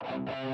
ค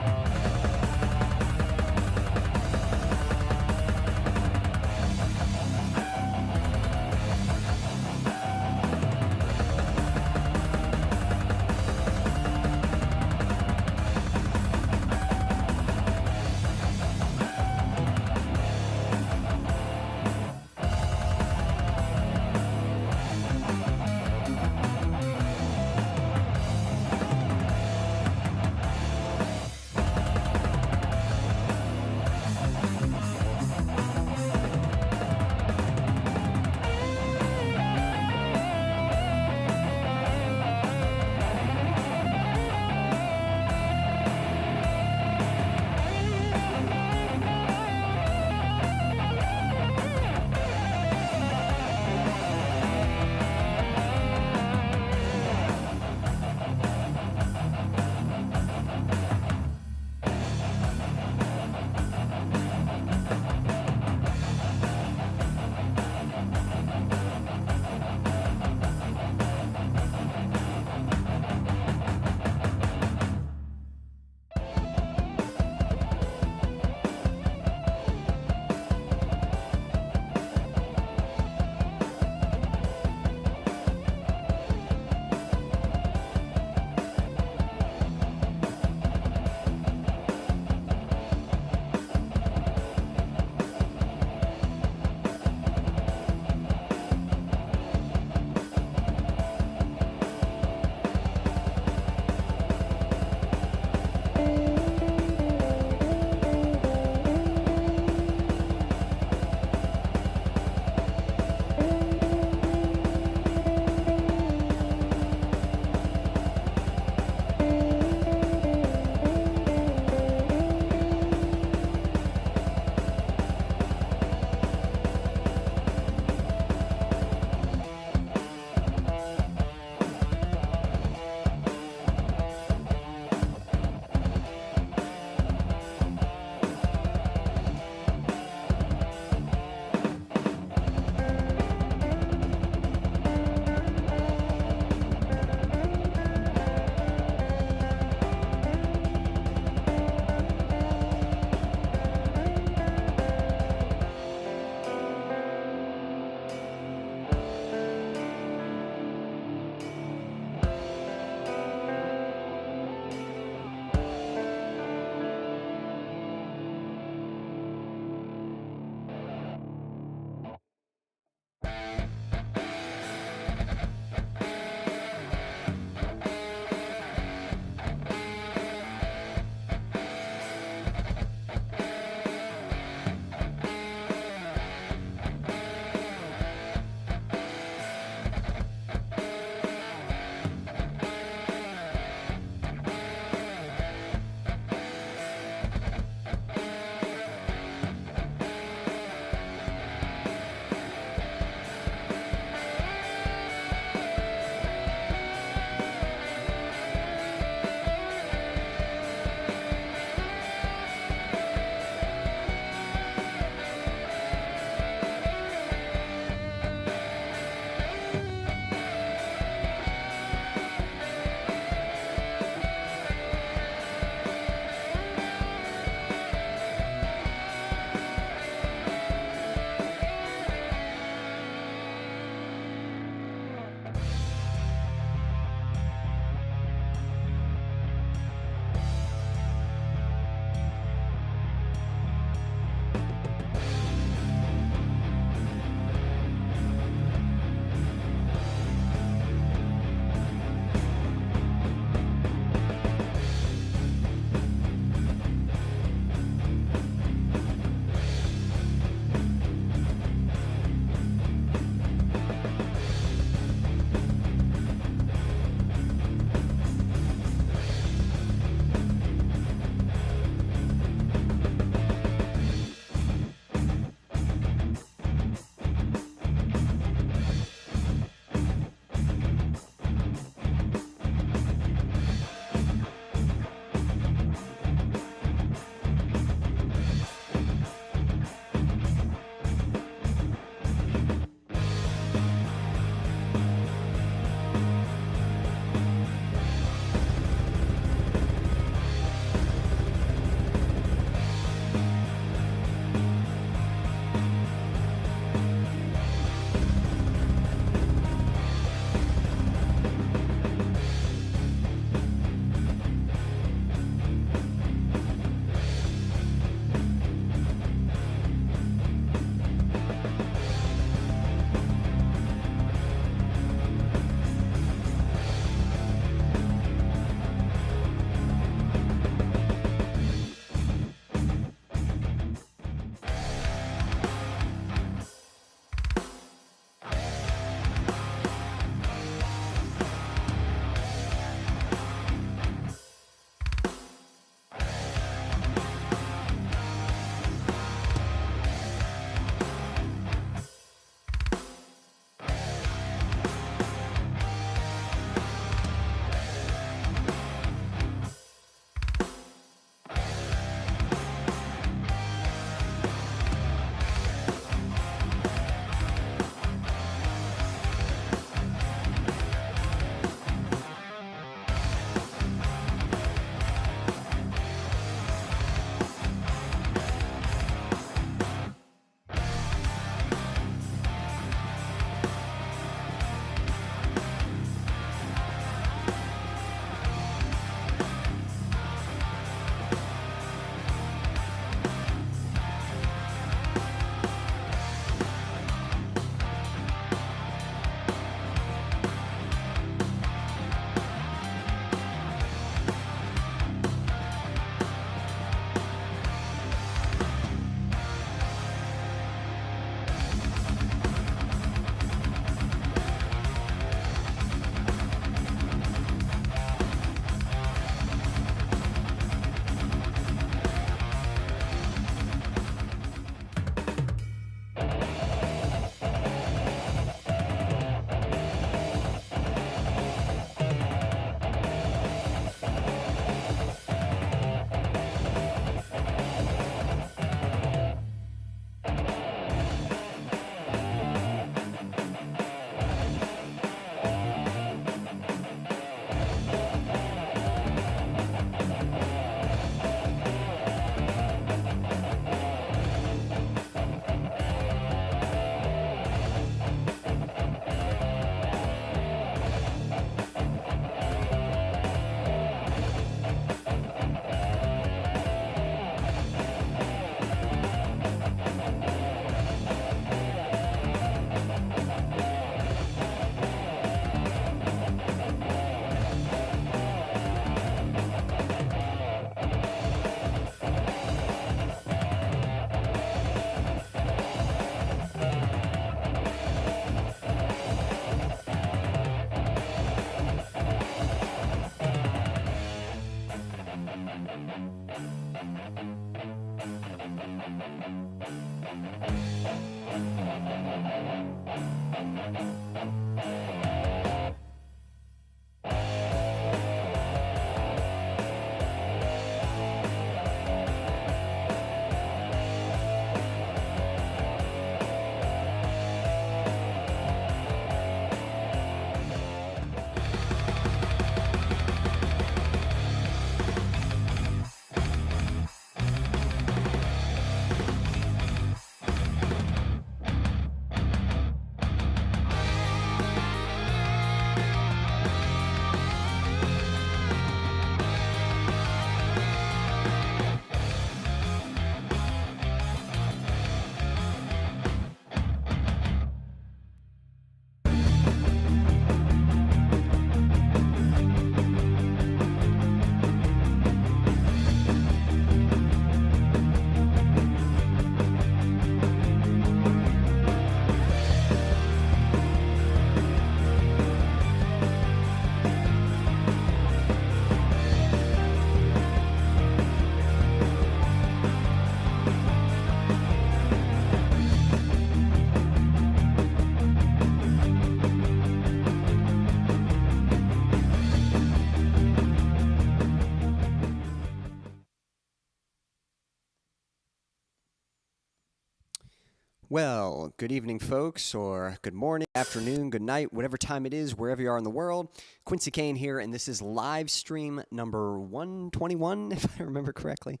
Well, good evening, folks, or good morning, afternoon, good night, whatever time it is, wherever you are in the world. Quincy Kane here, and this is live stream number 121, if I remember correctly.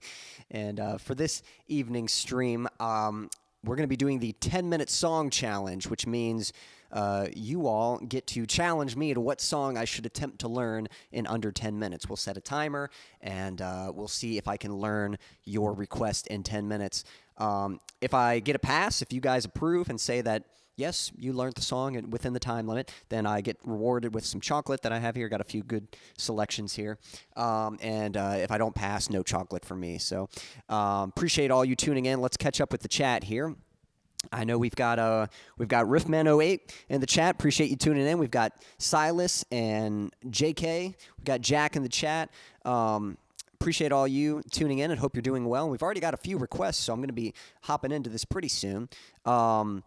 And for this evening's stream, we're going to be doing the 10-minute song challenge, which means you all get to challenge me to what song I should attempt to learn in under 10 minutes. We'll set a timer, and we'll see if I can learn your request in 10 minutes. If I get a pass, if you guys approve and say that, yes, you learned the song within the time limit, then I get rewarded with some chocolate that I have here. Got a few good selections here. And if I don't pass, no chocolate for me. So appreciate all you tuning in. Let's catch up with the chat here. I know we've got Riffman08 in the chat. Appreciate you tuning in. We've got Silas and JK. We've got Jack in the chat. Appreciate all you tuning in and hope you're doing well. We've already got a few requests, so I'm going to be hopping into this pretty soon. Be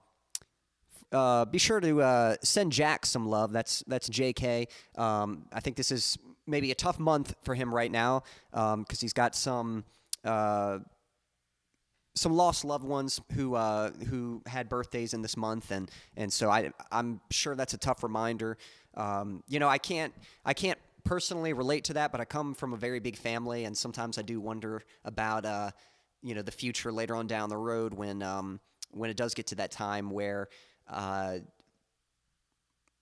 sure to send Jack some love. That's JK. I think this is maybe a tough month for him right now because he's got some lost loved ones who had birthdays in this month, and so I'm sure that's a tough reminder. I can't personally relate to that, but I come from a very big family, and sometimes I do wonder about the future later on down the road when it does get to that time where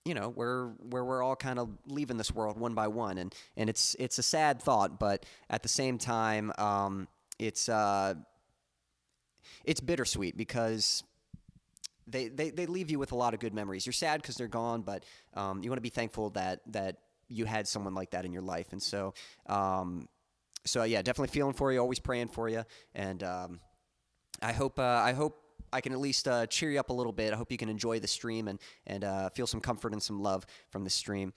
we're all kind of leaving this world one by one, and it's a sad thought, but at the same time it's bittersweet because they leave you with a lot of good memories. You're sad because they're gone, but you want to be thankful that you had someone like that in your life. And so yeah, definitely feeling for you, always praying for you. And I hope I can at least cheer you up a little bit. I hope you can enjoy the stream and feel some comfort and some love from the stream.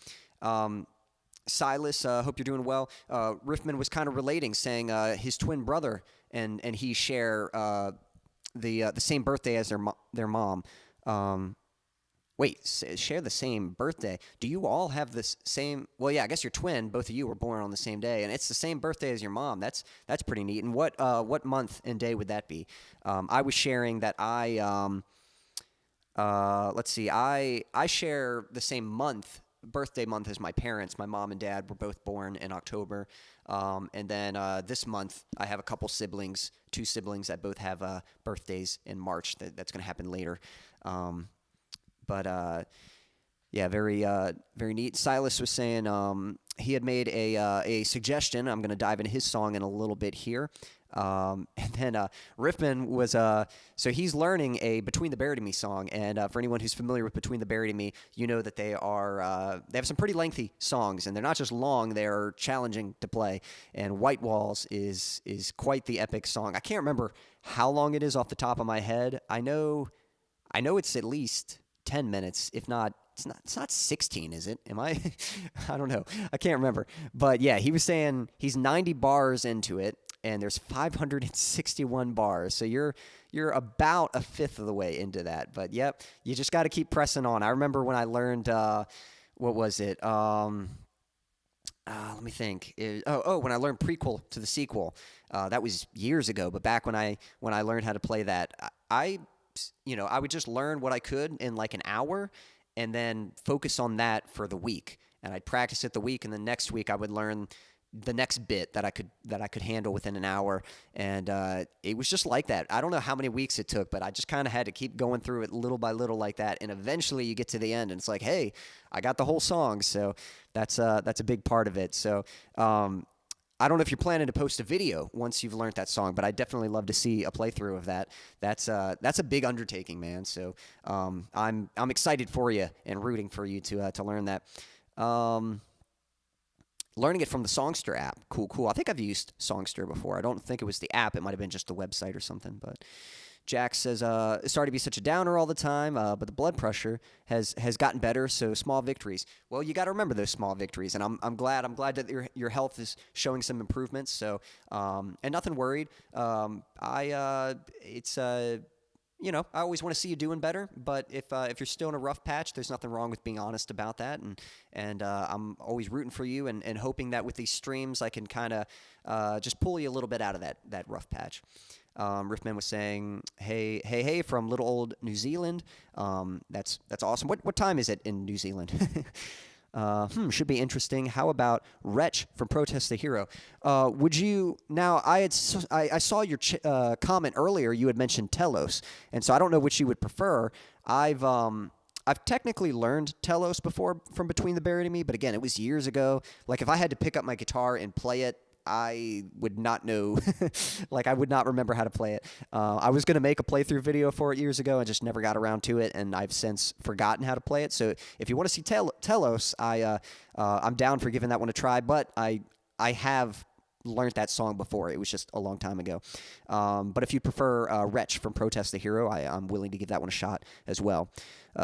Silas, hope you're doing well. Riffman was kind of relating, saying his twin brother and he share the same birthday as their mom. Share the same birthday. Do you all have this same? Well, yeah, I guess you're twin. Both of you were born on the same day, and it's the same birthday as your mom. That's pretty neat. And what month and day would that be? I was sharing that let's see. I share the same birthday month as my parents. My mom and dad were both born in October. And then this month, I have a couple siblings, two siblings that both have birthdays in March. That's going to happen later. Yeah, very neat. Silas was saying he had made a suggestion. I'm going to dive into his song in a little bit here. And then Riffman was so he's learning a Between the Buried and Me song. And for anyone who's familiar with Between the Buried and Me, you know that they have some pretty lengthy songs, and they're not just long; they're challenging to play. And White Walls is quite the epic song. I can't remember how long it is off the top of my head. I know it's at least 10 minutes, if not, it's not 16, is it? Am I? I don't know. I can't remember. But yeah, he was saying he's 90 bars into it, and there's 561 bars. So you're about a fifth of the way into that. But yep, you just got to keep pressing on. I remember when I learned, what was it? Let me think. When I learned prequel to the sequel, that was years ago. But back when I learned how to play that, I would just learn what I could in like an hour and then focus on that for the week. And I'd practice it the week, and the next week I would learn the next bit that I could handle within an hour. And it was just like that. I don't know how many weeks it took, but I just kind of had to keep going through it little by little like that. And eventually you get to the end and it's like, hey, I got the whole song. So that's a big part of it. So I don't know if you're planning to post a video once you've learned that song, but I'd definitely love to see a playthrough of that. That's a big undertaking, man. So I'm excited for you and rooting for you to learn that. Learning it from the Songster app. Cool. I think I've used Songster before. I don't think it was the app. It might have been just the website or something. But Jack says, sorry to be such a downer all the time, but the blood pressure has gotten better, so small victories. Well, you got to remember those small victories, and I'm glad that your health is showing some improvements. So, and nothing worried. I always want to see you doing better, but if you're still in a rough patch, there's nothing wrong with being honest about that, and I'm always rooting for you and hoping that with these streams I can kind of just pull you a little bit out of that rough patch. Riffman was saying, "Hey, hey, hey," from little old New Zealand. That's awesome. What time is it in New Zealand? Should be interesting. How about Wretch from Protest the Hero? Would you now? I saw your comment earlier. You had mentioned Telos, and so I don't know which you would prefer. I've technically learned Telos before from Between the Buried and Me, but again, it was years ago. Like if I had to pick up my guitar and play it, I would not know. Like I would not remember how to play it. I was going to make a playthrough video for it years ago and just never got around to it, and I've since forgotten how to play it. So if you want to see Telos, I'm down for giving that one a try, but I have learned that song before. It was just a long time ago. But if you prefer Wretch from Protest the Hero, I'm willing to give that one a shot as well.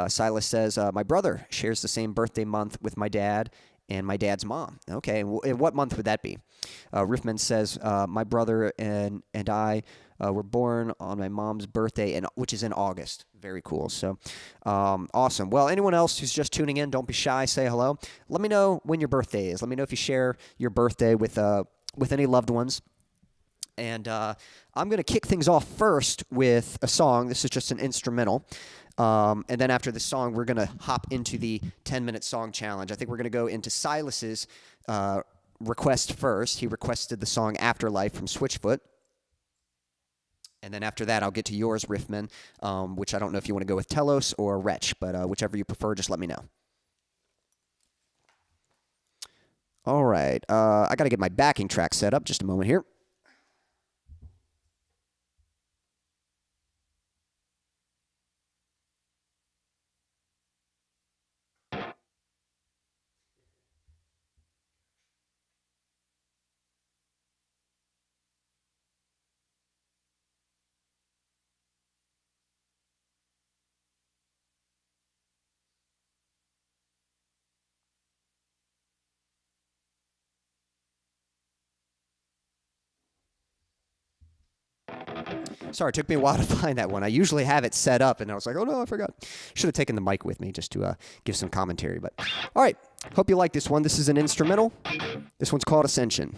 Silas says, my brother shares the same birthday month with my dad and my dad's mom. Okay, and what month would that be? Riffman says, my brother and I were born on my mom's birthday, which is in August. Very cool. So, awesome. Well, anyone else who's just tuning in, don't be shy. Say hello. Let me know when your birthday is. Let me know if you share your birthday with any loved ones. And I'm going to kick things off first with a song. This is just an instrumental. And then after the song, we're going to hop into the 10-minute song challenge. I think we're going to go into Silas's request first. He requested the song Afterlife from Switchfoot. And then after that, I'll get to yours, Riffman, which I don't know if you want to go with Telos or Wretch, but whichever you prefer, just let me know. All right. I got to get my backing track set up. Just a moment here. Sorry, it took me a while to find that one. I usually have it set up, and I was like, oh, no, I forgot. Should have taken the mic with me just to give some commentary. But all right, hope you like this one. This is an instrumental. This one's called Ascension.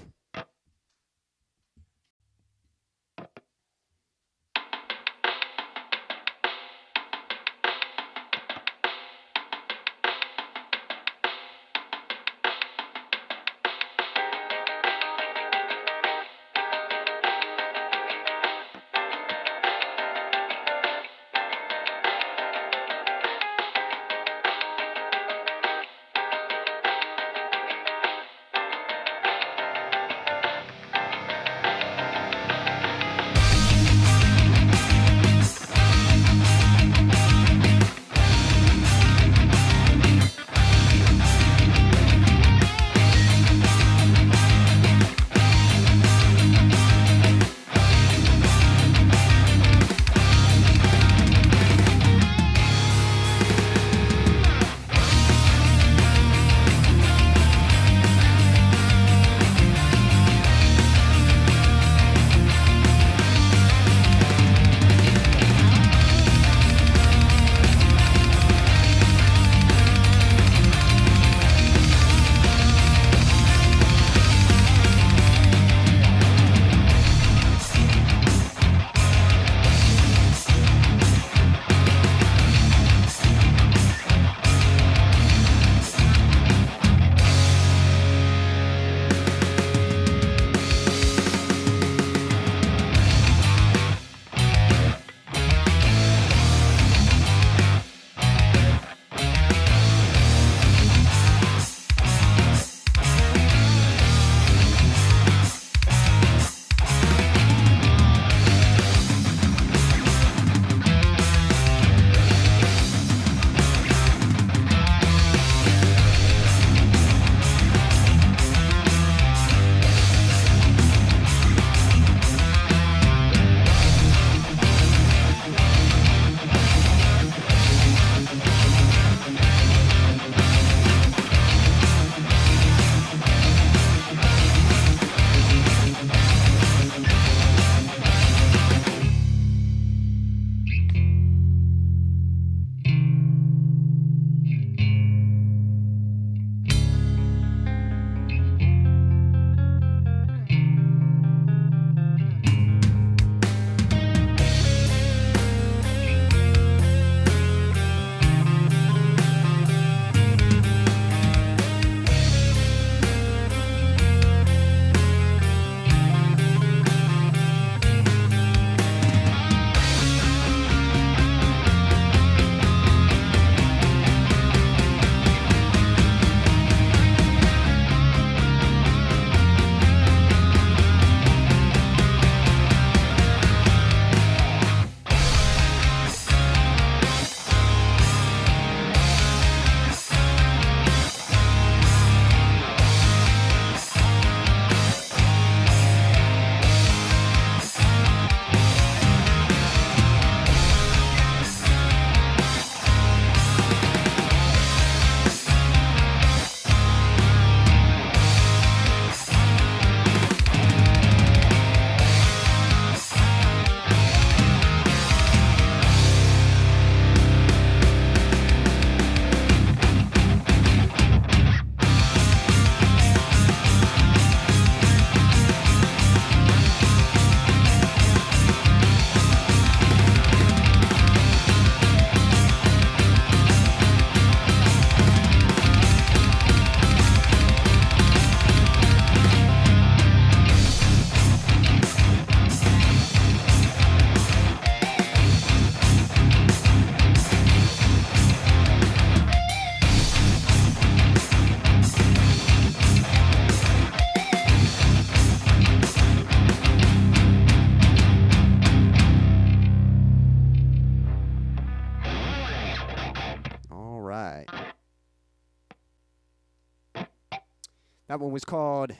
That one was called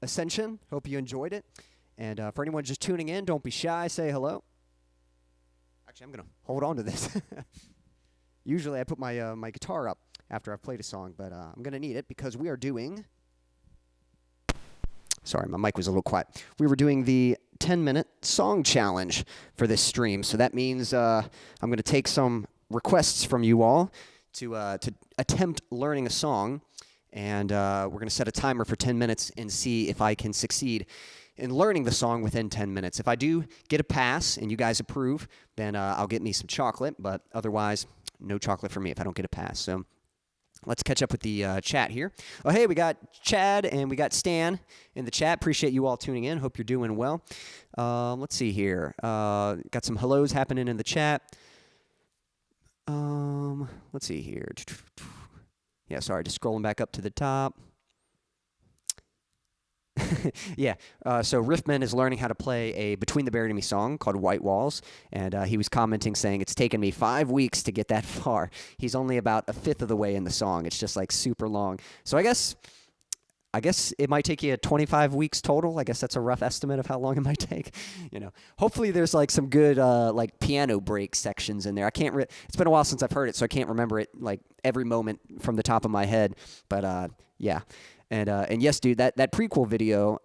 Ascension. Hope you enjoyed it. And for anyone just tuning in, don't be shy. Say hello. Actually, I'm going to hold on to this. Usually I put my my guitar up after I've played a song, but I'm going to need it because we are doing... Sorry, my mic was a little quiet. We were doing the 10-minute song challenge for this stream. So that means I'm going to take some requests from you all to attempt learning a song. And we're going to set a timer for 10 minutes and see if I can succeed in learning the song within 10 minutes. If I do get a pass and you guys approve, then I'll get me some chocolate. But otherwise, no chocolate for me if I don't get a pass. So let's catch up with the chat here. Oh, hey, we got Chad and we got Stan in the chat. Appreciate you all tuning in. Hope you're doing well. Let's see here. Got some hellos happening in the chat. Let's see here. Yeah, sorry, just scrolling back up to the top. Yeah, so Riffman is learning how to play a Between the Buried and Me song called White Walls, and he was commenting saying, it's taken me 5 weeks to get that far. He's only about a fifth of the way in the song. It's just like super long. So I guess it might take you 25 weeks total. I guess that's a rough estimate of how long it might take. You know, hopefully there's like some good like piano break sections in there. I can't. It's been a while since I've heard it, so I can't remember it like every moment from the top of my head. But yeah, and yes, dude, that prequel video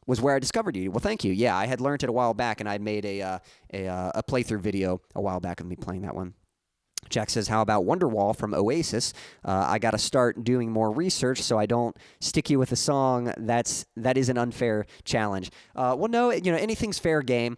was where I discovered you. Well, thank you. Yeah, I had learned it a while back, and I made a playthrough video a while back of me playing that one. Jack says, how about Wonderwall from Oasis? I got to start doing more research so I don't stick you with a song that is an unfair challenge. Well, no, you know, anything's fair game.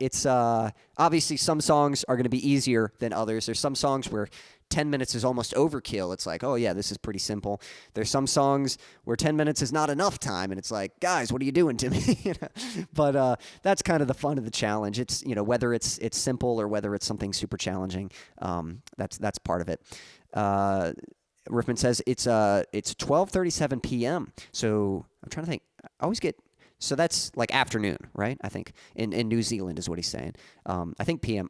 It's obviously some songs are going to be easier than others. There's some songs where 10 minutes is almost overkill. It's like, oh, yeah, this is pretty simple. There's some songs where 10 minutes is not enough time, and it's like, guys, what are you doing to me? You know? But that's kind of the fun of the challenge. It's, you know, whether it's simple or whether it's something super challenging, that's part of it. Riffman says it's 12:37 p.m. So I'm trying to think. I always get... So that's like afternoon, right? I think in New Zealand is what he's saying. I think PM.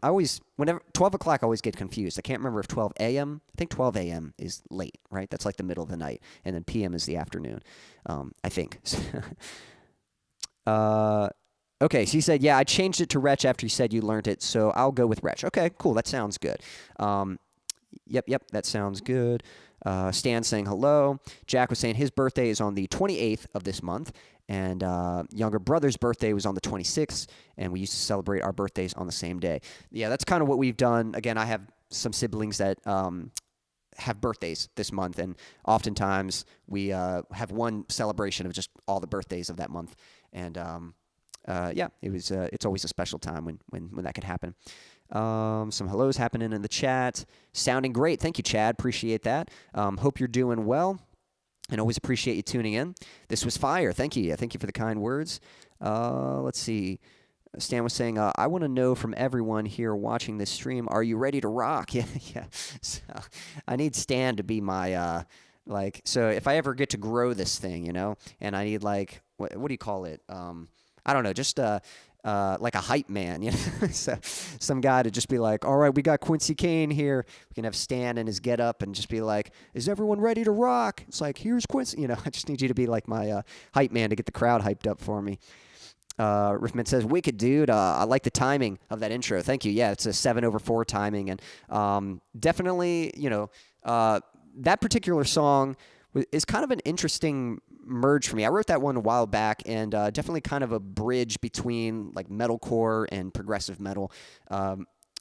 Whenever 12 o'clock, I always get confused. I can't remember if 12 a.m. I think 12 a.m. is late, right? That's like the middle of the night, and then PM is the afternoon. I think. Okay, so he said, yeah, I changed it to Wretch after you said you learned it, so I'll go with Wretch. Okay, cool. That sounds good. Yep, that sounds good. Stan saying hello. Jack was saying his birthday is on the 28th of this month, and younger brother's birthday was on the 26th, and we used to celebrate our birthdays on the same day. Yeah, that's kind of what we've done. Again, I have some siblings that have birthdays this month, and oftentimes we have one celebration of just all the birthdays of that month. And yeah, it's always a special time when that could happen. Some hellos happening in the chat. Sounding great. Thank you, Chad. Appreciate that. Hope you're doing well. And always appreciate you tuning in. This was fire. Thank you. Thank you for the kind words. Let's see. Stan was saying, I want to know from everyone here watching this stream, are you ready to rock? Yeah. So, I need Stan to be my, so if I ever get to grow this thing, you know, and I need what do you call it? I don't know, just like a hype man, you know, so some guy to just be like, all right, we got Quincy Kane here. We can have Stan in his get up and just be like, is everyone ready to rock? It's like, here's Quincy. You know, I just need you to be like my hype man to get the crowd hyped up for me. Riffman says, wicked, dude. I like the timing of that intro. Thank you. Yeah, it's a 7/4 timing. And definitely, you know, that particular song is kind of an interesting merge for me. I wrote that one a while back, and definitely kind of a bridge between like metalcore and progressive metal.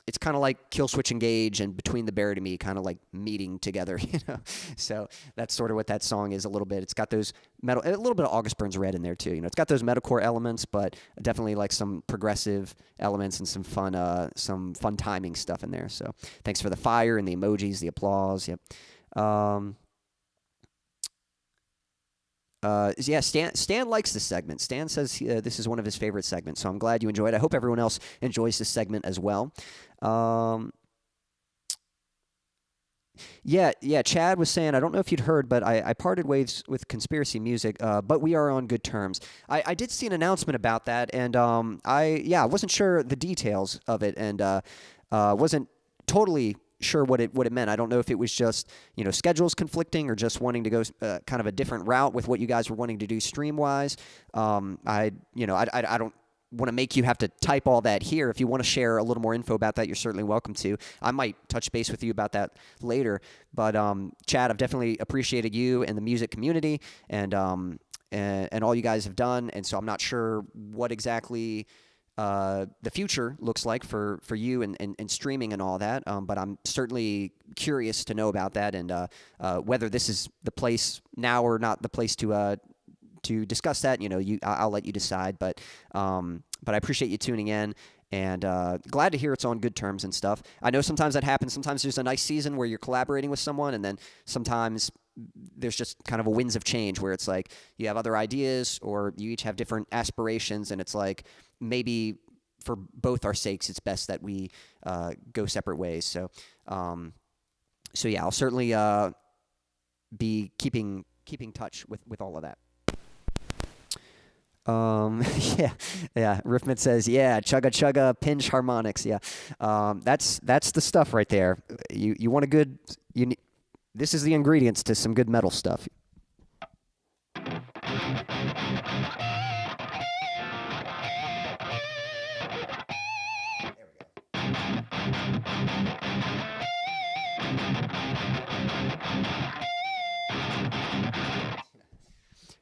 It's kind of like Kill Switch Engage and Between the Buried and Me kind of like meeting together, you know. So that's sort of what that song is a little bit. It's got those a little bit of August Burns Red in there too. You know, it's got those metalcore elements, but definitely like some progressive elements and some fun timing stuff in there. So thanks for the fire and the emojis, the applause. Yep. Yeah, Stan likes this segment. Stan says this is one of his favorite segments, so I'm glad you enjoyed it. I hope everyone else enjoys this segment as well. Yeah, Chad was saying, I don't know if you'd heard, but I parted ways with Conspiracy Music, but we are on good terms. I did see an announcement about that, and I wasn't sure the details of it, and wasn't totally sure what it meant. I don't know if it was just, schedules conflicting or just wanting to go kind of a different route with what you guys were wanting to do stream-wise. I don't want to make you have to type all that here. If you want to share a little more info about that, you're certainly welcome to. I might touch base with you about that later. But Chad, I've definitely appreciated you and the music community and all you guys have done. And so I'm not sure what exactly the future looks like for you and streaming and all that. But I'm certainly curious to know about that and whether this is the place now or not the place to discuss that. I'll let you decide. But I appreciate you tuning in. And glad to hear it's on good terms and stuff. I know sometimes that happens. Sometimes there's a nice season where you're collaborating with someone, and then sometimes there's just kind of a winds of change where it's like you have other ideas or you each have different aspirations, and it's like maybe for both our sakes it's best that we go separate ways. So yeah, I'll certainly be keeping touch with all of that. Yeah. Riffman says, yeah, chugga chugga, pinch harmonics. Yeah. That's the stuff right there. You want a good, this is the ingredients to some good metal stuff.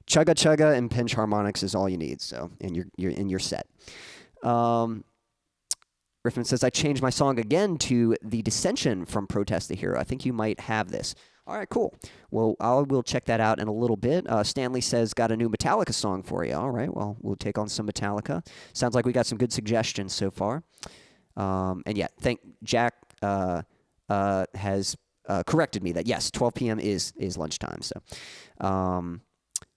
Chugga chugga and pinch harmonics is all you need. So, and you're set. Riffman says, I changed my song again to the Dissension from Protest the Hero. I think you might have this. All right, cool. Well, we'll check that out in a little bit. Stanley says, got a new Metallica song for you. All right, well, we'll take on some Metallica. Sounds like we got some good suggestions so far. And yeah, Jack has corrected me that, yes, 12 p.m. is lunchtime. So,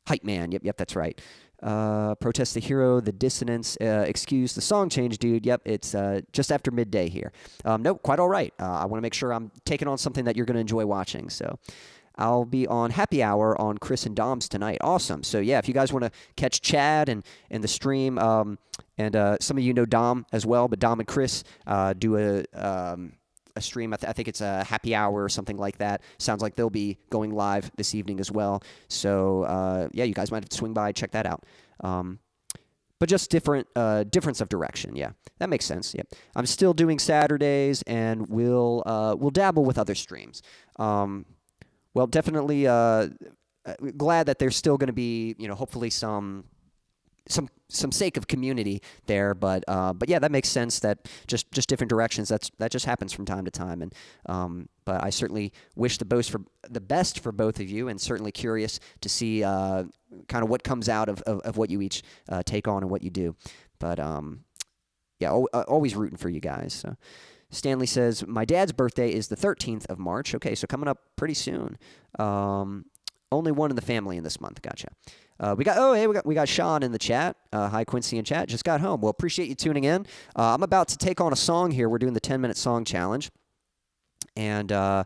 Hype Man, yep, that's right. Protest the Hero, the Dissonance, excuse the song change, dude. Yep, it's just after midday here. Nope, quite all right. I want to make sure I'm taking on something that you're going to enjoy watching. So I'll be on Happy Hour on Chris and Dom's tonight. Awesome. So yeah, if you guys want to catch Chad and the stream, and some of you know Dom as well, but Dom and Chris do a stream. I think it's a happy hour or something like that. Sounds like they'll be going live this evening as well. So yeah, you guys might have to swing by, check that out. But just different difference of direction. Yeah, that makes sense. Yeah, I'm still doing Saturdays, and we'll dabble with other streams. Well, definitely glad that there's still going to be, hopefully some sake of community there, but yeah, that makes sense. That just different directions. That just happens from time to time, and but I certainly wish the best for both of you, and certainly curious to see kind of what comes out of what you each take on and what you do. But yeah, always rooting for you guys. So. Stanley says, my dad's birthday is the 13th of March. Okay, so coming up pretty soon. Only one in the family in this month. Gotcha. We got Sean in the chat. Hi, Quincy in chat. Just got home. Well, appreciate you tuning in. I'm about to take on a song here. We're doing the 10-minute song challenge. And yeah,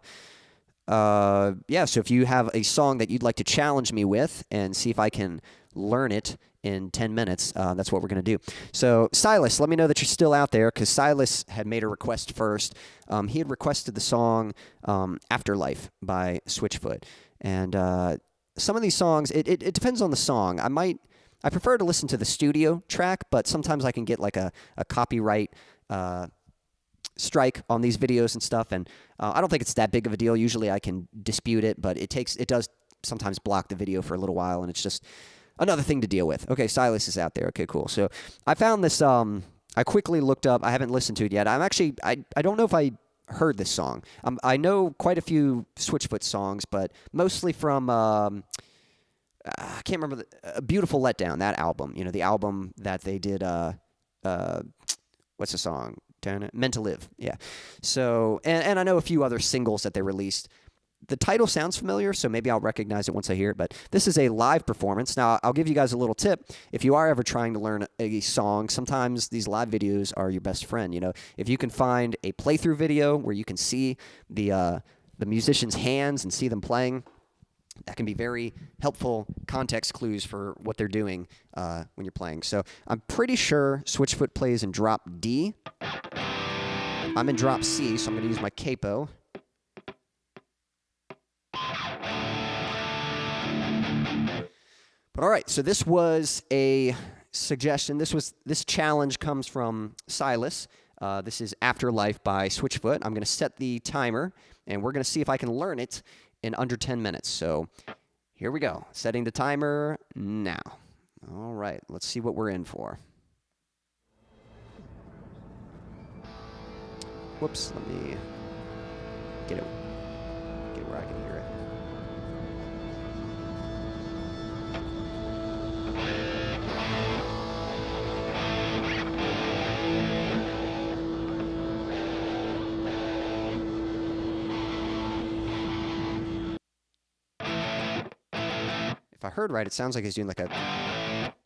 so if you have a song that you'd like to challenge me with and see if I can learn it in 10 minutes, that's what we're going to do. So, Silas, let me know that you're still out there, because Silas had made a request first. He had requested the song Afterlife by Switchfoot. And some of these songs, it depends on the song. I prefer to listen to the studio track, but sometimes I can get like a copyright strike on these videos and stuff, and I don't think it's that big of a deal. Usually I can dispute it, but it does sometimes block the video for a little while, and it's just another thing to deal with. Okay, Silas is out there. Okay, cool. So I found this, I quickly looked up. I haven't listened to it yet. I don't know if I heard this song. I know quite a few Switchfoot songs, but mostly from, I can't remember, A Beautiful Letdown, that album. The album that they did, what's the song? Meant to Live. Yeah. So, and I know a few other singles that they released. The title sounds familiar, so maybe I'll recognize it once I hear it, but this is a live performance. Now, I'll give you guys a little tip. If you are ever trying to learn a song, sometimes these live videos are your best friend. If you can find a playthrough video where you can see the musician's hands and see them playing, that can be very helpful context clues for what they're doing when you're playing. So I'm pretty sure Switchfoot plays in drop D. I'm in drop C, so I'm going to use my capo. But all right, so this was a suggestion. This challenge comes from Silas. This is Afterlife by Switchfoot. I'm going to set the timer, and we're going to see if I can learn it in under 10 minutes. So here we go. Setting the timer now. All right, let's see what we're in for. Whoops, let me get it where I can hear it. If I heard right, it sounds like he's doing like a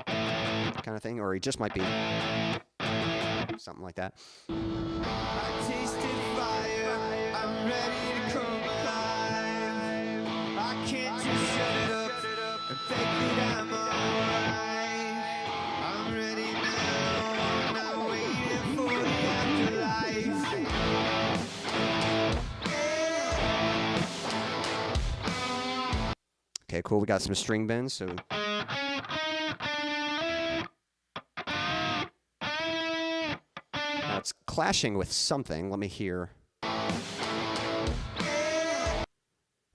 kind of thing, or he just might be something like that. I tasted fire, I'm ready to come alive. I can't just shut it up and fake that I'm alright. I'm ready now, I'm not waiting for the afterlife. Okay, cool. We got some string bends, so now it's clashing with something. Let me hear.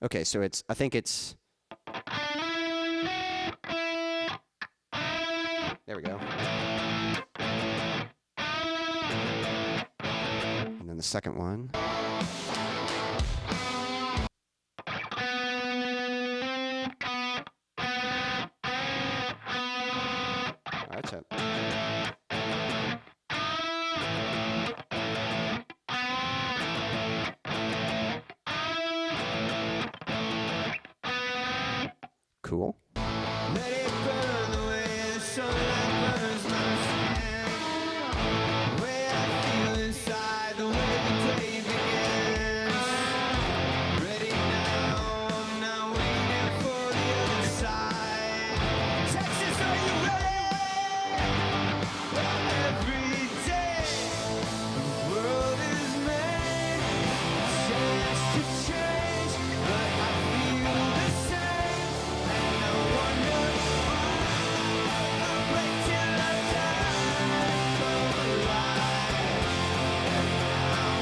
Okay, so I think it's there we go. And then the second one. That's it. Cool. Let it burn the way the sunlight burns my skin. The way I feel inside, the way the day begins. Ready now, I'm not waiting for the other side. Texas, are you ready? Well, every day the world is made a chance to change, but I feel the same, and I wonder why I wait till I die, come alive, and now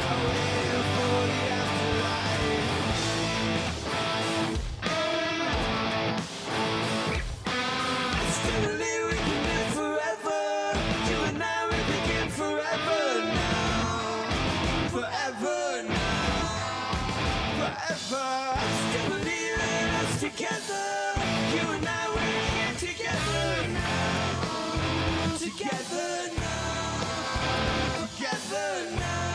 I'm waiting for the afterlife. Still we can live forever. You and I, we begin forever now. Forever now. Forever. I still believe in us together. You and I, we're here together now. Together now. Together now.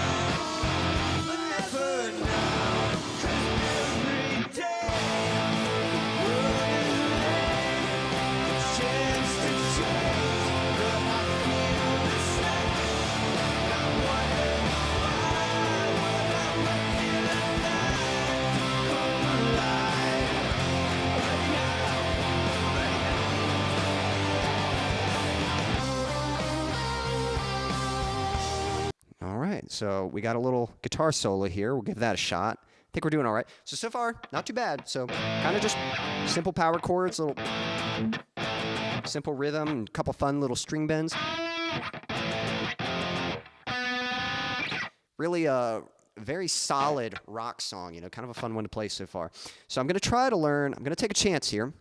Forever now. 'Cause every day the world is made a chance to change, but I feel the same. And I wonder why would I wait till I die to come alive right now, right now. All right, so we got a little guitar solo here. We'll give that a shot. I think we're doing all right. So far, not too bad. So kind of just simple power chords, little simple rhythm, and a couple fun little string bends. Really a very solid rock song, kind of a fun one to play so far. So I'm going to take a chance here. I'm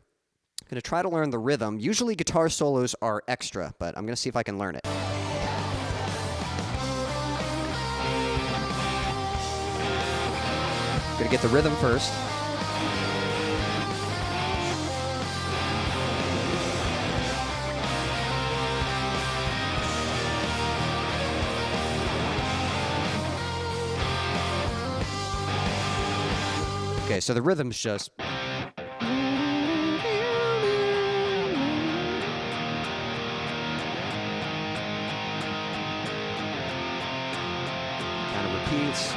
going to try to learn the rhythm. Usually guitar solos are extra, but I'm going to see if I can learn it. Going to get the rhythm first. Okay, so the rhythm's just kind of repeats.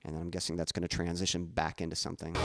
And then I'm guessing that's going to transition back into something.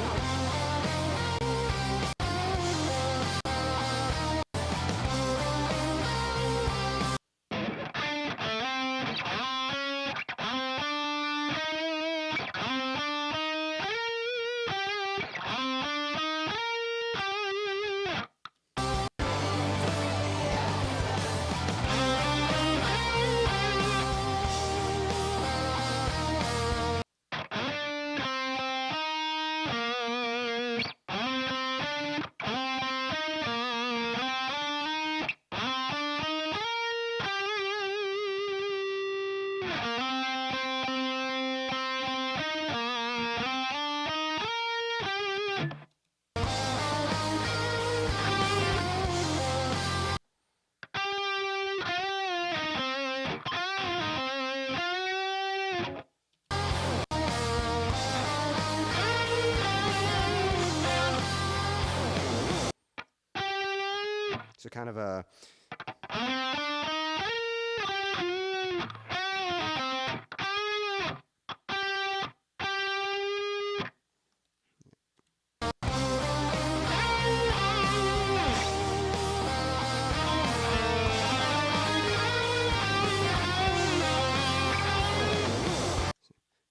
So kind of a...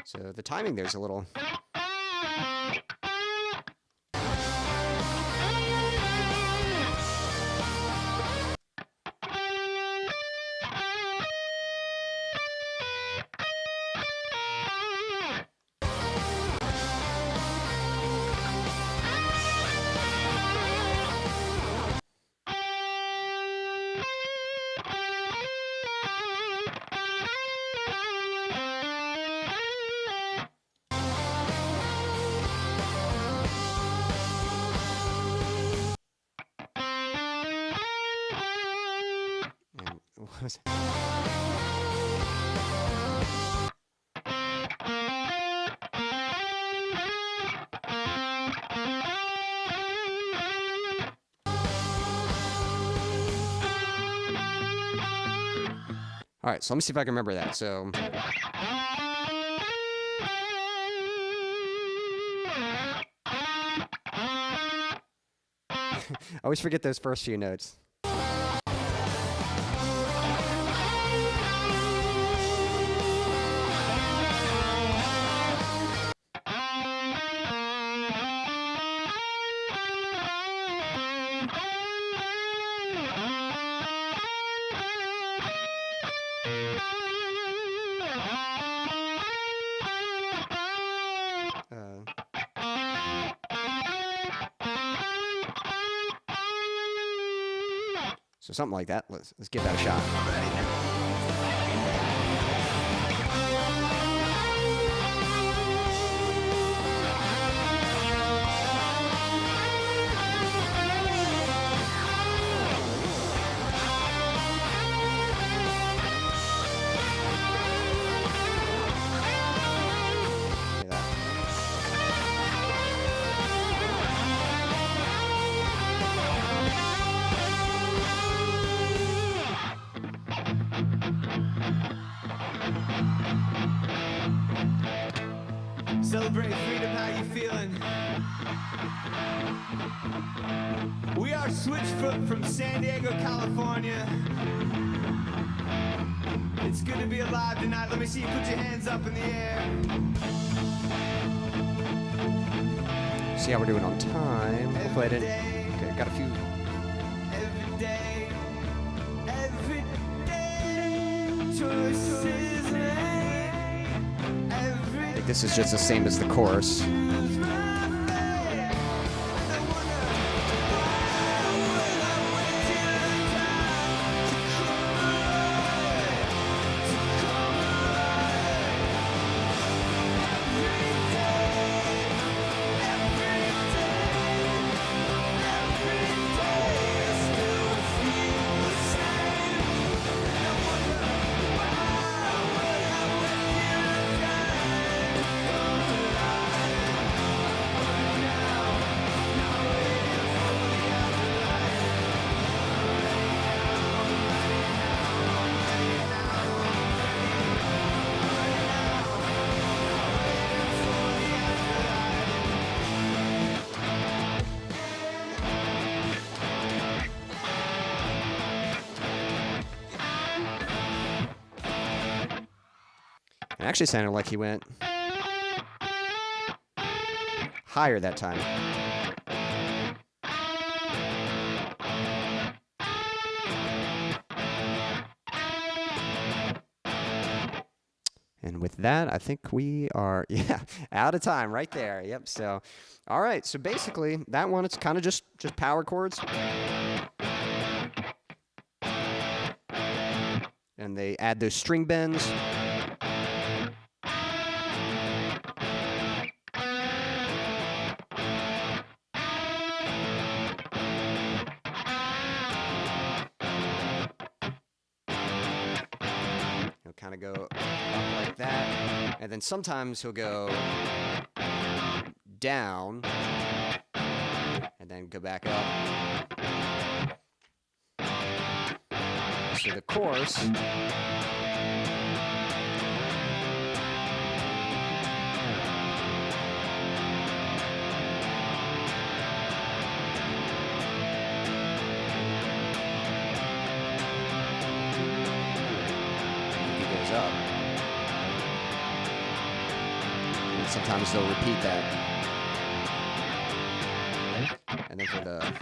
So the timing there's a little... What was it? All right, so let me see if I can remember that. So I always forget those first few notes. So something like that. Let's give that a shot. Celebrate freedom, how you feeling? We are Switchfoot from San Diego, California. It's good to be alive tonight. Let me see you put your hands up in the air. See how we're doing on time. Hopefully I didn't... Okay, got a few... Every day, choices made. I think this is just the same as the chorus. It actually sounded like he went higher that time. And with that, I think we are, out of time right there. Yep. So, all right. So basically, that one, it's kind of just power chords. And they add those string bends. Kind of go up like that, and then sometimes he'll go down and then go back up. So the chorus. Up. And sometimes they'll repeat that. And then for the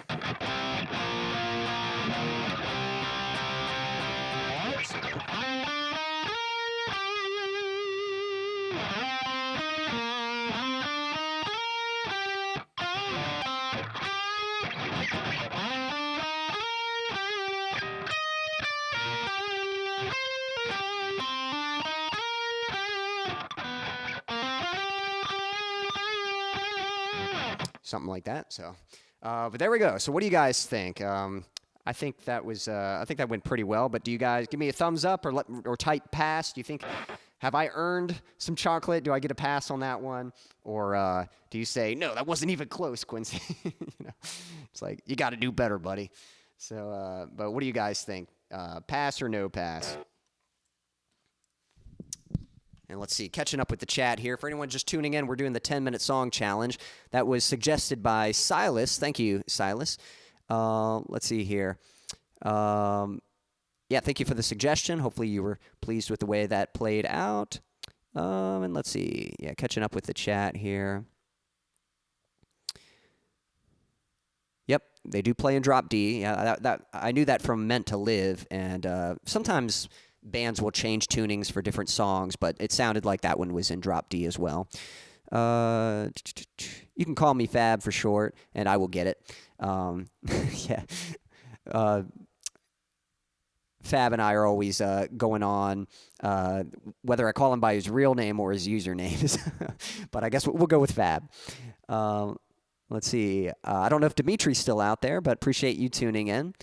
something like that. So, but there we go. So, what do you guys think? I think that was I think that went pretty well. But do you guys give me a thumbs up or tight pass? Do you think have I earned some chocolate? Do I get a pass on that one, or do you say no? That wasn't even close, Quincy. It's like you got to do better, buddy. So, but what do you guys think? Pass or no pass? And let's see, catching up with the chat here. For anyone just tuning in, we're doing the 10-minute song challenge. That was suggested by Silas. Thank you, Silas. Let's see here. Yeah, thank you for the suggestion. Hopefully you were pleased with the way that played out. And let's see. Yeah, catching up with the chat here. Yep, they do play in drop D. Yeah, that I knew that from Meant to Live. And sometimes bands will change tunings for different songs, but it sounded like that one was in drop D as well. You can call me Fab for short, and I will get it. Yeah. Fab and I are always going on, whether I call him by his real name or his usernames. But I guess we'll go with Fab. Let's see. I don't know if Dimitri's still out there, but appreciate you tuning in.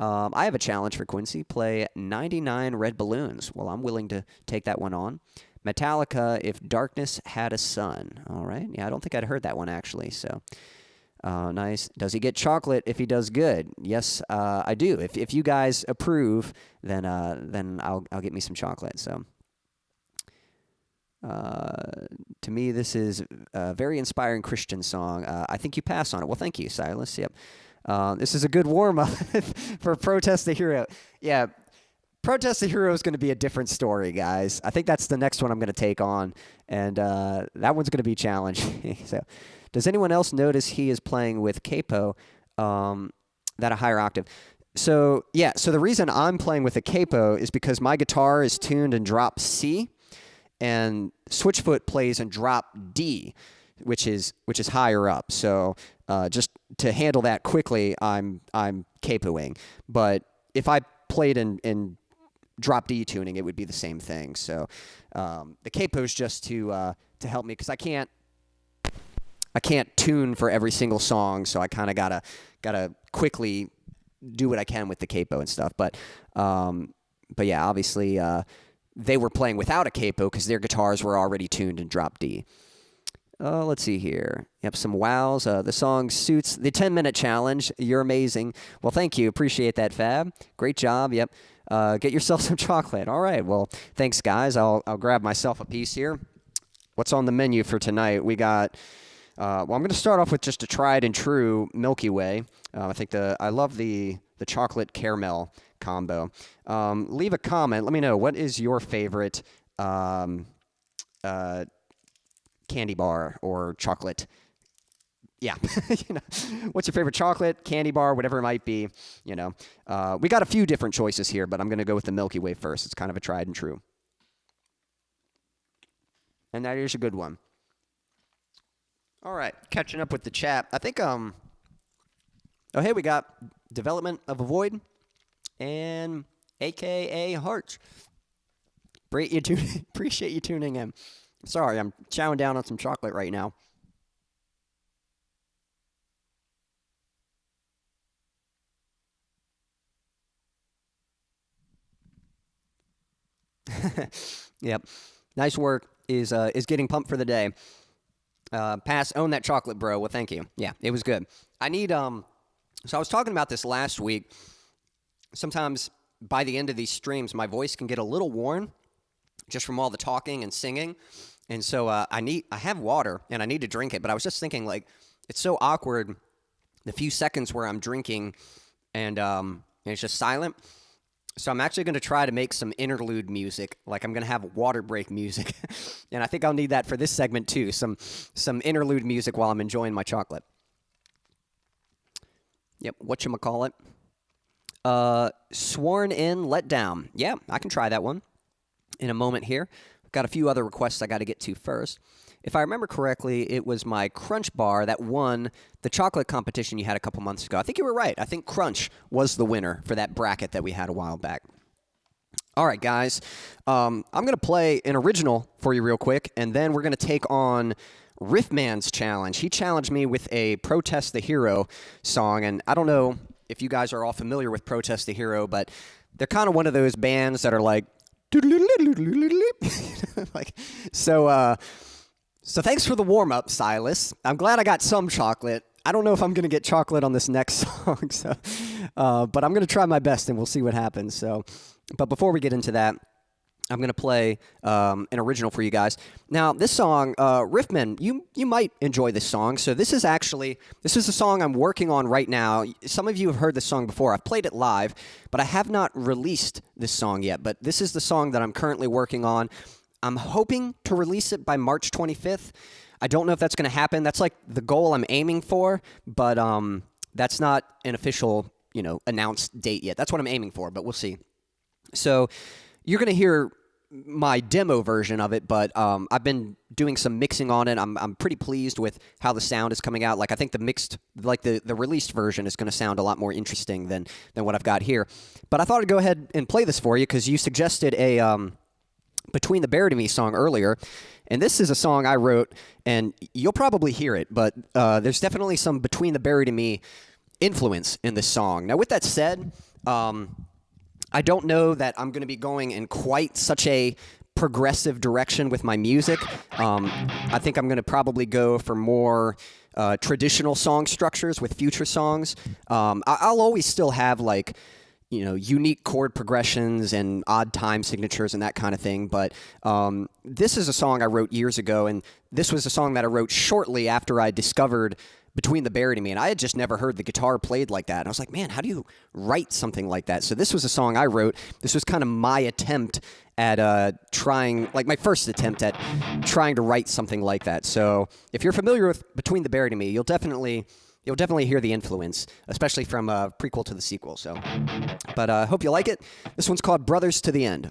I have a challenge for Quincy. Play 99 Red Balloons. Well, I'm willing to take that one on. Metallica, If Darkness Had a Sun. All right. Yeah, I don't think I'd heard that one, actually. So, nice. Does he get chocolate if he does good? Yes, I do. If you guys approve, then I'll get me some chocolate. So, to me, this is a very inspiring Christian song. I think you pass on it. Well, thank you, Silas. Yep. This is a good warm-up for Protest the Hero. Yeah, Protest the Hero is going to be a different story, guys. I think that's the next one I'm going to take on, and that one's going to be challenging. So, does anyone else notice he is playing with capo that a higher octave? So, yeah, so the reason I'm playing with a capo is because my guitar is tuned in drop C, and Switchfoot plays in drop D, which is higher up. So, just to handle that quickly, I'm capoing. But if I played in drop D tuning, it would be the same thing. So the capo is just to help me, because I can't tune for every single song. So I kind of gotta quickly do what I can with the capo and stuff. But yeah, obviously they were playing without a capo because their guitars were already tuned in drop D. Let's see here. Yep, some wows. The song suits the 10-minute challenge. You're amazing. Well, thank you. Appreciate that, Fab. Great job. Yep. Get yourself some chocolate. All right. Well, thanks, guys. I'll grab myself a piece here. What's on the menu for tonight? We got. Well, I'm going to start off with just a tried and true Milky Way. I think I love the chocolate caramel combo. Leave a comment. Let me know, what is your favorite candy bar or chocolate? Yeah. What's your favorite chocolate, candy bar, whatever it might be? We got a few different choices here, but I'm going to go with the Milky Way first. It's kind of a tried and true. And that is a good one. All right, catching up with the chat. I think, oh, hey, we got Development of a Void and AKA Hearts. Appreciate you tuning in. Sorry, I'm chowing down on some chocolate right now. Yep. Nice work is getting pumped for the day. Pass, own that chocolate, bro. Well, thank you. Yeah, it was good. I need, so I was talking about this last week. Sometimes by the end of these streams, my voice can get a little worn just from all the talking and singing. And so I have water, and I need to drink it. But I was just thinking, like, it's so awkward the few seconds where I'm drinking and it's just silent. So I'm actually going to try to make some interlude music. Like, I'm going to have water break music. And I think I'll need that for this segment, too. Some interlude music while I'm enjoying my chocolate. Yep, whatchamacallit. Sworn in, let down. Yeah, I can try that one in a moment here. Got a few other requests I got to get to first. If I remember correctly, it was my Crunch bar that won the chocolate competition you had a couple months ago. I think you were right. I think Crunch was the winner for that bracket that we had a while back. All right, guys. I'm going to play an original for you real quick, and then we're going to take on Riffman's challenge. He challenged me with a Protest the Hero song, and I don't know if you guys are all familiar with Protest the Hero, but they're kind of one of those bands that are like, like, so thanks for the warm-up, Silas. I'm glad I got some chocolate. I don't know if I'm going to get chocolate on this next song, but I'm going to try my best, and we'll see what happens. But before we get into that, I'm going to play an original for you guys. Now, this song, Riffman, you might enjoy this song. So this is a song I'm working on right now. Some of you have heard this song before. I've played it live, but I have not released this song yet. But this is the song that I'm currently working on. I'm hoping to release it by March 25th. I don't know if that's going to happen. That's like the goal I'm aiming for, but that's not an official, announced date yet. That's what I'm aiming for, but we'll see. So you're going to hear my demo version of it, but I've been doing some mixing on it. I'm pretty pleased with how the sound is coming out. Like, I think the released version is going to sound a lot more interesting than what I've got here. But I thought I'd go ahead and play this for you because you suggested a Between the Buried and Me song earlier, and this is a song I wrote, and you'll probably hear it, but there's definitely some Between the Buried and Me influence in this song. Now, with that said, I don't know that I'm going to be going in quite such a progressive direction with my music. I think I'm going to probably go for more traditional song structures with future songs. I'll always still have, like, unique chord progressions and odd time signatures and that kind of thing. But this is a song I wrote years ago, and this was a song that I wrote shortly after I discovered Between the Buried and Me, and I had just never heard the guitar played like that. And I was like, man, how do you write something like that? So this was a song I wrote. This was kind of my attempt at my first attempt at trying to write something like that. So if you're familiar with Between the Buried and Me, you'll definitely hear the influence, especially from a prequel to the sequel. So, but I hope you like it. This one's called Brothers to the End.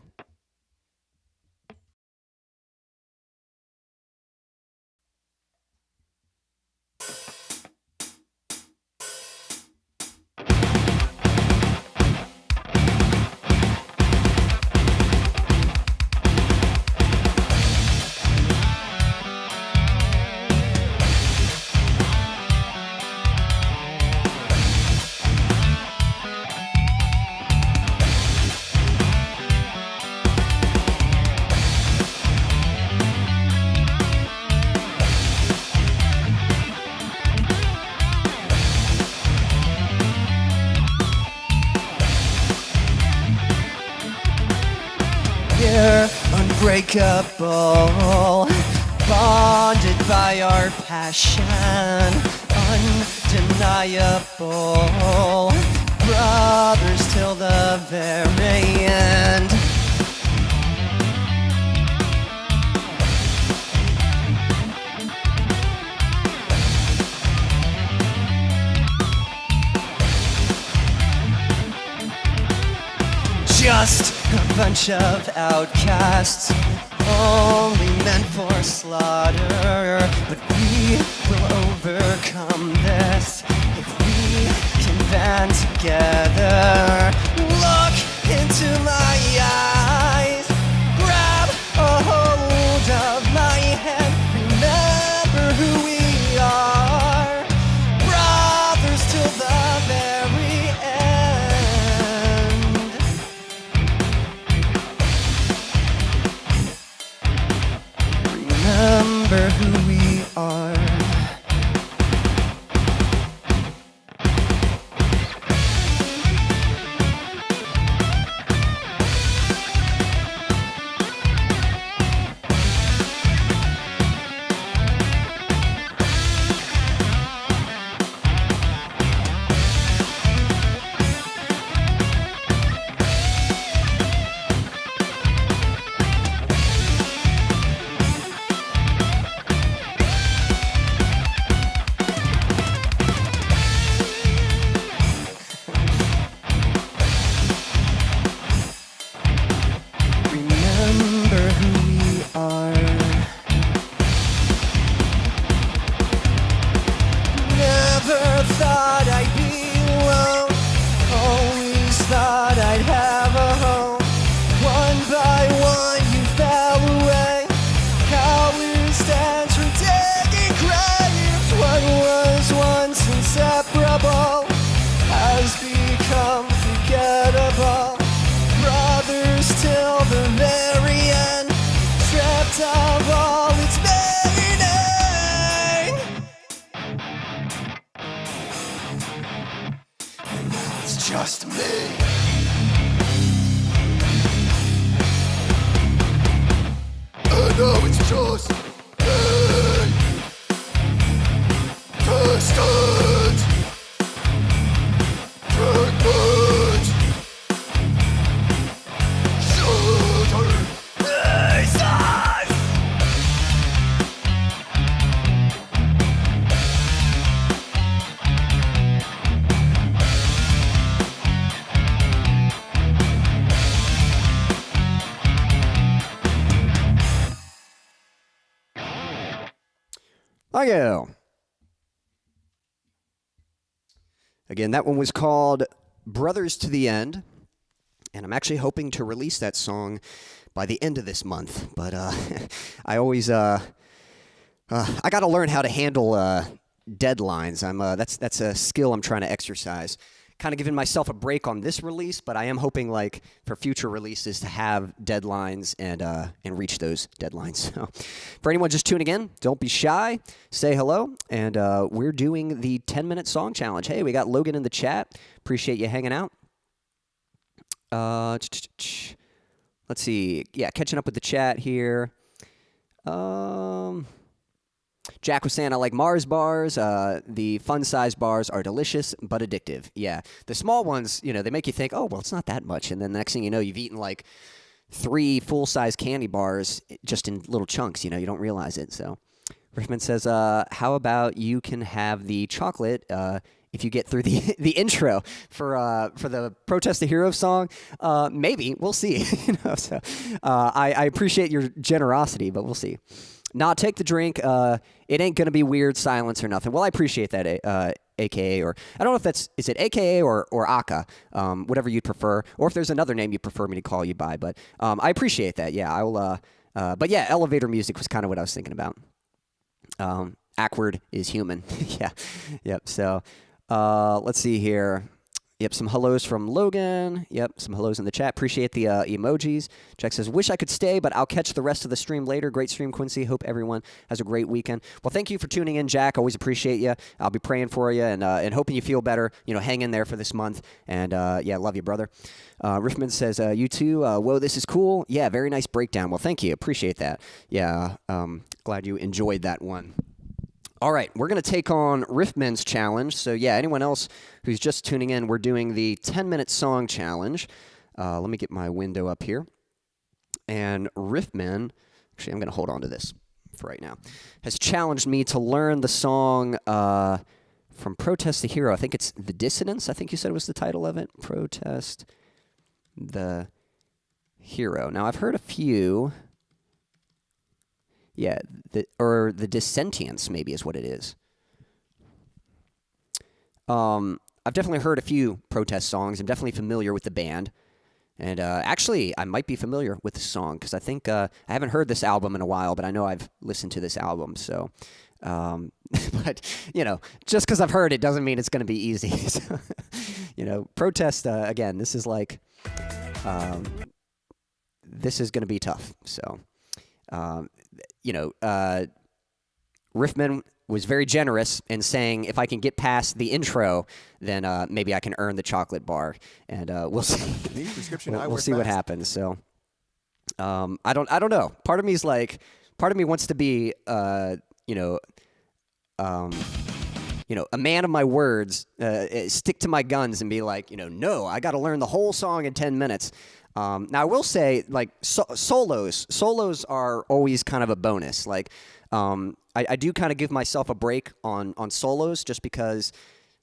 Unbreakable, bonded by our passion, undeniable, brothers till the very end. Just a bunch of outcasts, only meant for slaughter. But we will overcome this if we can band together. Look into my eyes, grab a hold of my hand. Remember who we are, brothers till the very end. Remember who we are. just me. I know it's just me. Distant, fragment, shattered pieces. Thank you. Again, that one was called Brothers to the End, and I'm actually hoping to release that song by the end of this month, but I always, I got to learn how to handle deadlines. That's a skill I'm trying to exercise. Kind of giving myself a break on this release, but I am hoping, like, for future releases to have deadlines and reach those deadlines. So, for anyone just tuning in, don't be shy. Say hello, and we're doing the 10-minute song challenge. Hey, we got Logan in the chat. Appreciate you hanging out. Let's see. Yeah, catching up with the chat here. Jack was saying, I like Mars bars. The fun-size bars are delicious but addictive. Yeah. The small ones, you know, they make you think, oh, well, it's not that much. And then the next thing you know, you've eaten like 3 full-size candy bars just in little chunks. You know, you don't realize it. So Rickman says, how about you can have the chocolate if you get through the intro for the Protest the Hero song? Maybe. We'll see. You know, so I appreciate your generosity, but we'll see. Nah, take the drink. It ain't going to be weird silence or nothing. Well, I appreciate that, AKA, or I don't know if is it AKA or Aka, whatever you'd prefer, or if there's another name you prefer me to call you by, but I appreciate that. Yeah, I will, but yeah, elevator music was kind of what I was thinking about. Awkward is human. Yeah, yep, so let's see here. Yep, some hellos from Logan. Yep, some hellos in the chat. Appreciate the emojis. Jack says, wish I could stay, but I'll catch the rest of the stream later. Great stream, Quincy. Hope everyone has a great weekend. Well, thank you for tuning in, Jack. Always appreciate you. I'll be praying for you and hoping you feel better. You know, hang in there for this month. And, yeah, love you, brother. Riffman says, you too. Whoa, this is cool. Yeah, very nice breakdown. Well, thank you. Appreciate that. Yeah, glad you enjoyed that one. All right, we're going to take on Riffman's challenge. So, yeah, anyone else who's just tuning in, we're doing the 10-minute song challenge. Let me get my window up here. And Riffman, actually, I'm going to hold on to this for right now, has challenged me to learn the song from Protest the Hero. I think it's The Dissonance, I think you said was the title of it. Protest the Hero. Now, I've heard a few... Yeah, or the Dissentience maybe is what it is. I've definitely heard a few Protest songs. I'm definitely familiar with the band. And actually, I might be familiar with the song because I think I haven't heard this album in a while, but I know I've listened to this album. So, but, you know, just because I've heard it doesn't mean it's going to be easy. So, you know, Protest, again, this is like, this is going to be tough. So, you know, Riffman was very generous in saying if I can get past the intro, then maybe I can earn the chocolate bar, and we'll see. We'll see what happens. So, I don't know. Part of me wants to be, you know, a man of my words, stick to my guns, and be like, you know, no, I got to learn the whole song in 10 minutes. Now, I will say, like, solos are always kind of a bonus. Like, I do kind of give myself a break on solos just because,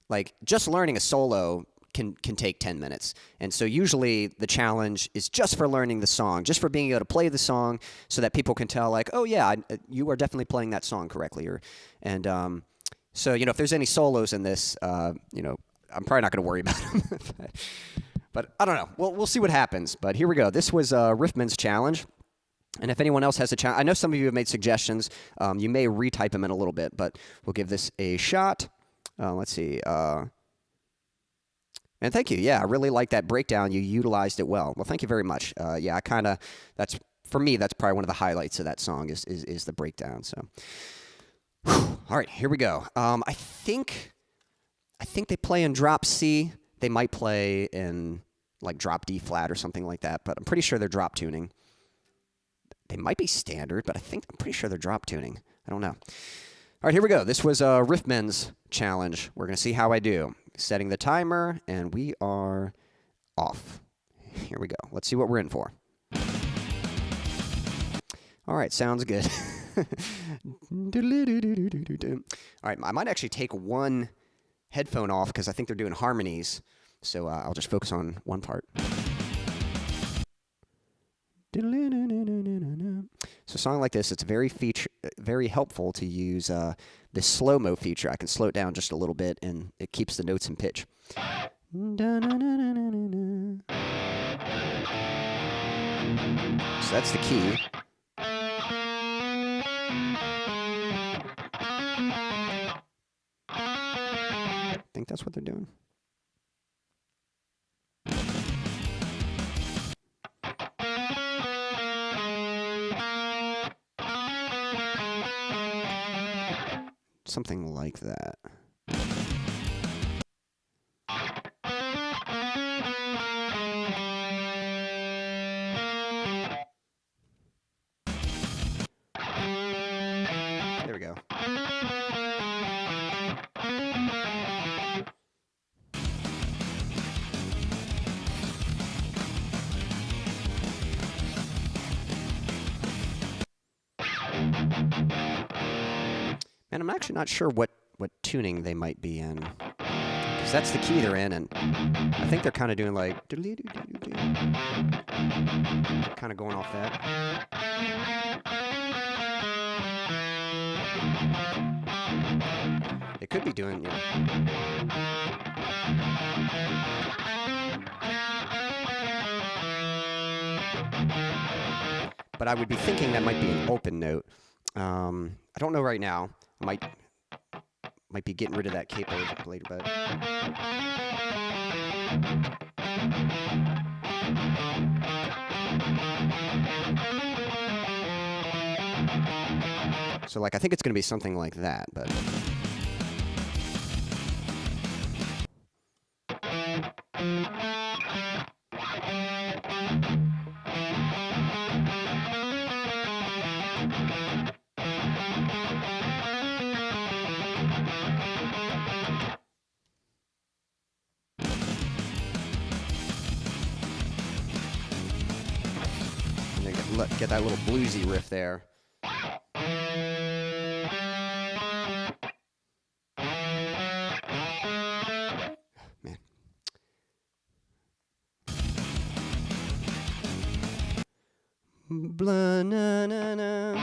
like, just learning a solo can take 10 minutes. And so usually the challenge is just for learning the song, just for being able to play the song so that people can tell, like, oh, yeah, you are definitely playing that song correctly. So, you know, if there's any solos in this, you know, I'm probably not going to worry about them. But I don't know. We'll see what happens. But here we go. This was Riffman's challenge. And if anyone else has a challenge, I know some of you have made suggestions. You may retype them in a little bit, but we'll give this a shot. Let's see. And thank you. Yeah, I really like that breakdown. You utilized it well. Well, thank you very much. Yeah, that's for me, that's probably one of the highlights of that song is the breakdown. So, whew. All right, here we go. I think they play in drop C. They might play in like drop D flat or something like that, but I'm pretty sure they're drop tuning. They might be standard, but I'm pretty sure they're drop tuning. I don't know. All right, here we go. This was Riffman's challenge. We're going to see how I do. Setting the timer, and we are off. Here we go. Let's see what we're in for. All right, sounds good. All right, I might actually take one headphone off because I think they're doing harmonies. So I'll just focus on one part. So a song like this, it's very helpful to use this slow-mo feature. I can slow it down just a little bit, and it keeps the notes in pitch. So that's the key. I think that's what they're doing. Something like that. There we go. And I'm actually not sure what tuning they might be in. Because that's the key they're in, and I think they're kind of doing like... kind of going off that. They could be doing, you know... But I would be thinking that might be an open note. I don't know right now. Might be getting rid of that capo later, but so like I think it's going to be something like that, but get that little bluesy riff there. Man. Blah, na, na, na.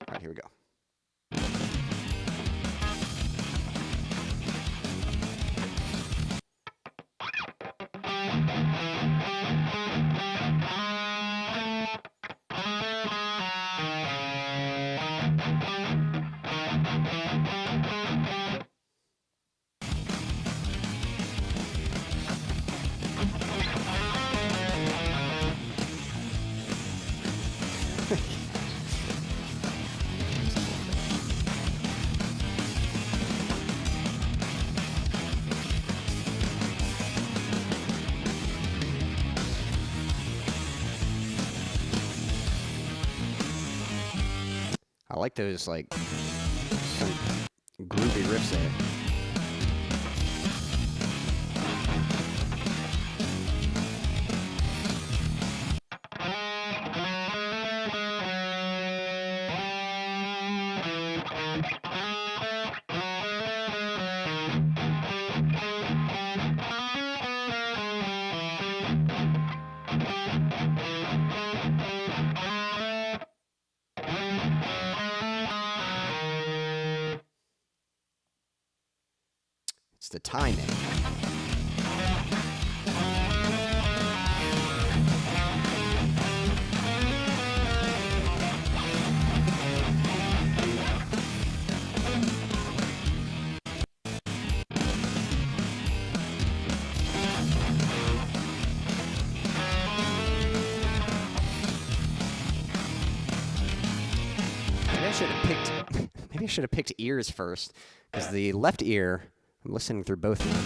All right, here we go. I like those, like, some groovy riffs there. It's the timing. Maybe I should have picked ears first, because the left ear, I'm listening through both of them.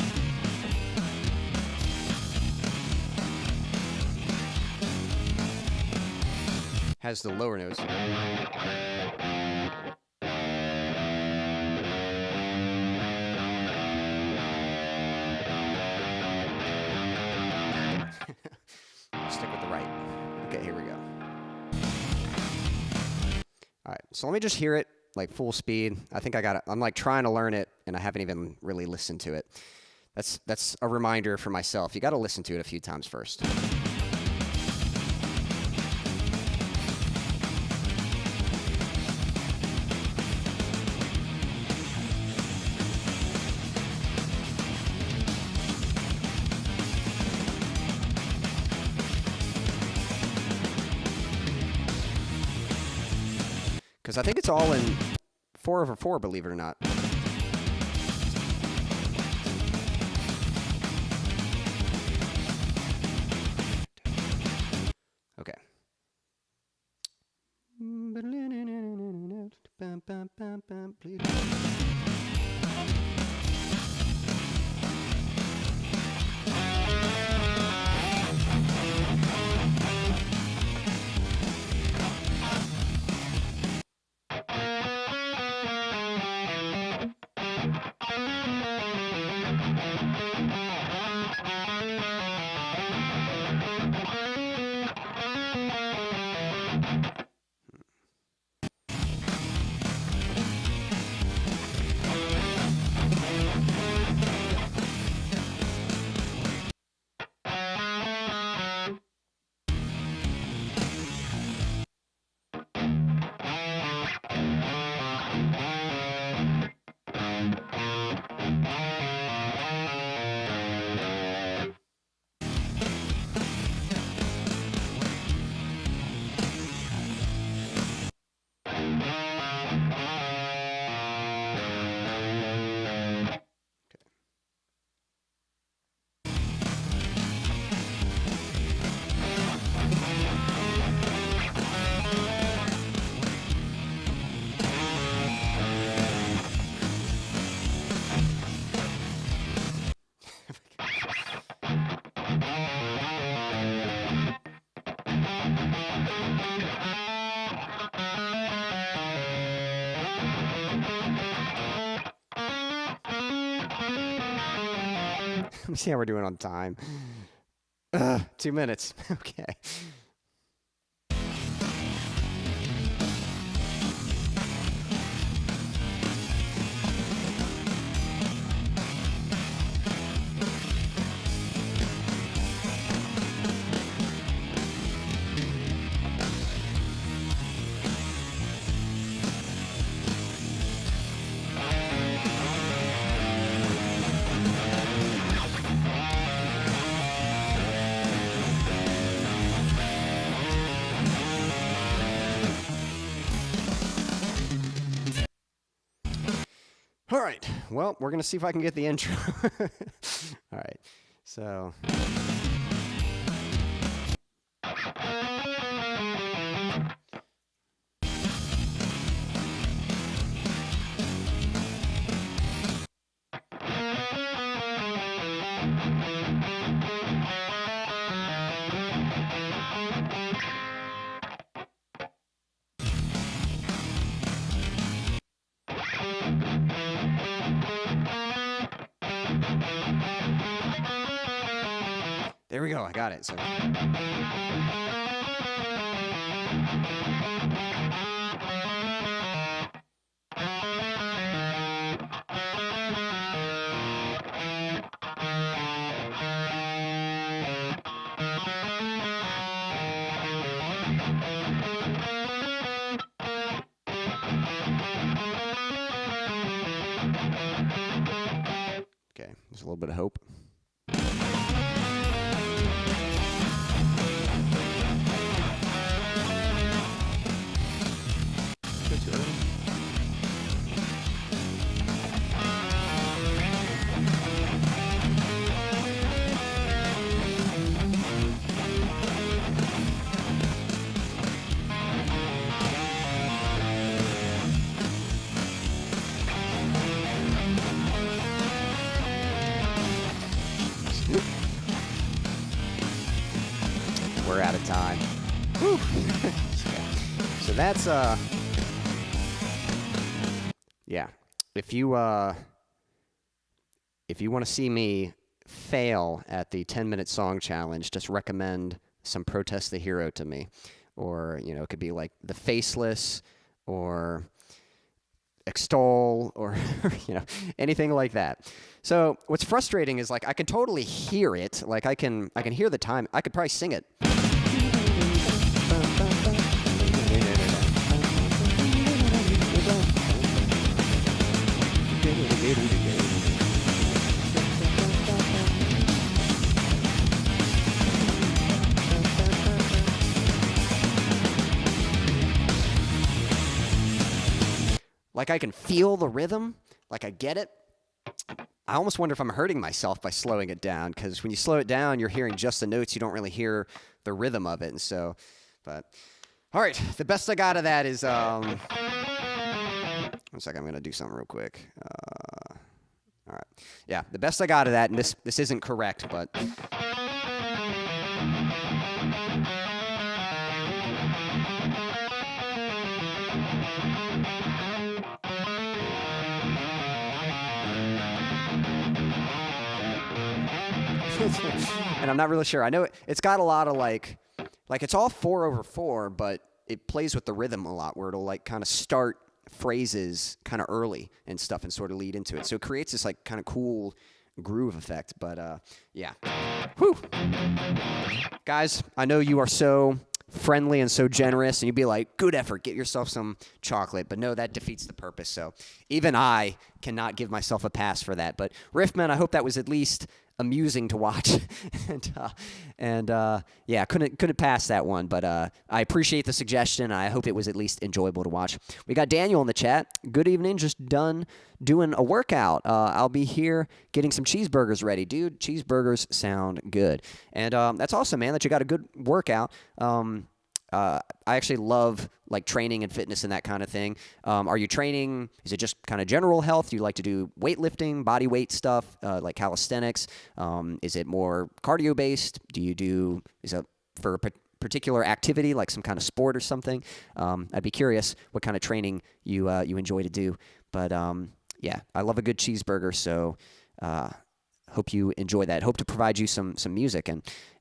Has the lower notes. Stick with the right. Okay, here we go. All right, so let me just hear it like full speed. I think I got it. I'm like trying to learn it, and I haven't even really listened to it. That's a reminder for myself. You got to listen to it a few times first. Because I think it's all in 4/4, believe it or not. Okay. Let me see how we're doing on time. 2 minutes. Okay. All right. Well, we're going to see if I can get the intro. All right. So. There we go. I got it. So. Okay, there's a little bit of hope. that's yeah. If you want to see me fail at the 10-minute song challenge, just recommend some Protest the Hero to me. Or, you know, it could be like The Faceless or Extol or, you know, anything like that. So what's frustrating is, like, I can totally hear it. Like, I can hear the time. I could probably sing it. Like, I can feel the rhythm, like I get it. I almost wonder if I'm hurting myself by slowing it down, because when you slow it down, you're hearing just the notes. You don't really hear the rhythm of it. And so, but, all right, the best I got of that is, 1 second, I'm going to do something real quick. All right, yeah, the best I got of that, and this isn't correct, but... And I'm not really sure. I know it's got a lot of like it's all 4/4, but it plays with the rhythm a lot, where it'll like kind of start phrases kind of early and stuff and sort of lead into it. So it creates this like kind of cool groove effect. But yeah. Whew. Guys, I know you are so friendly and so generous, and you'd be like, good effort, get yourself some chocolate. But no, that defeats the purpose. So even I cannot give myself a pass for that. But Riffman, I hope that was at least amusing to watch. and yeah, couldn't pass that one, but I appreciate the suggestion. I hope it was at least enjoyable to watch. We got Daniel in the chat. Good evening, just done doing a workout. I'll be here getting some cheeseburgers ready. Dude, cheeseburgers sound good. And that's awesome, man, that you got a good workout. I actually love like training and fitness and that kind of thing. Are you training? Is it just kind of general health? Do you like to do weightlifting, body weight stuff, like calisthenics? Is it more cardio based? Is it for a particular activity, like some kind of sport or something? I'd be curious what kind of training you enjoy to do. But yeah, I love a good cheeseburger. So hope you enjoy that. Hope to provide you some music,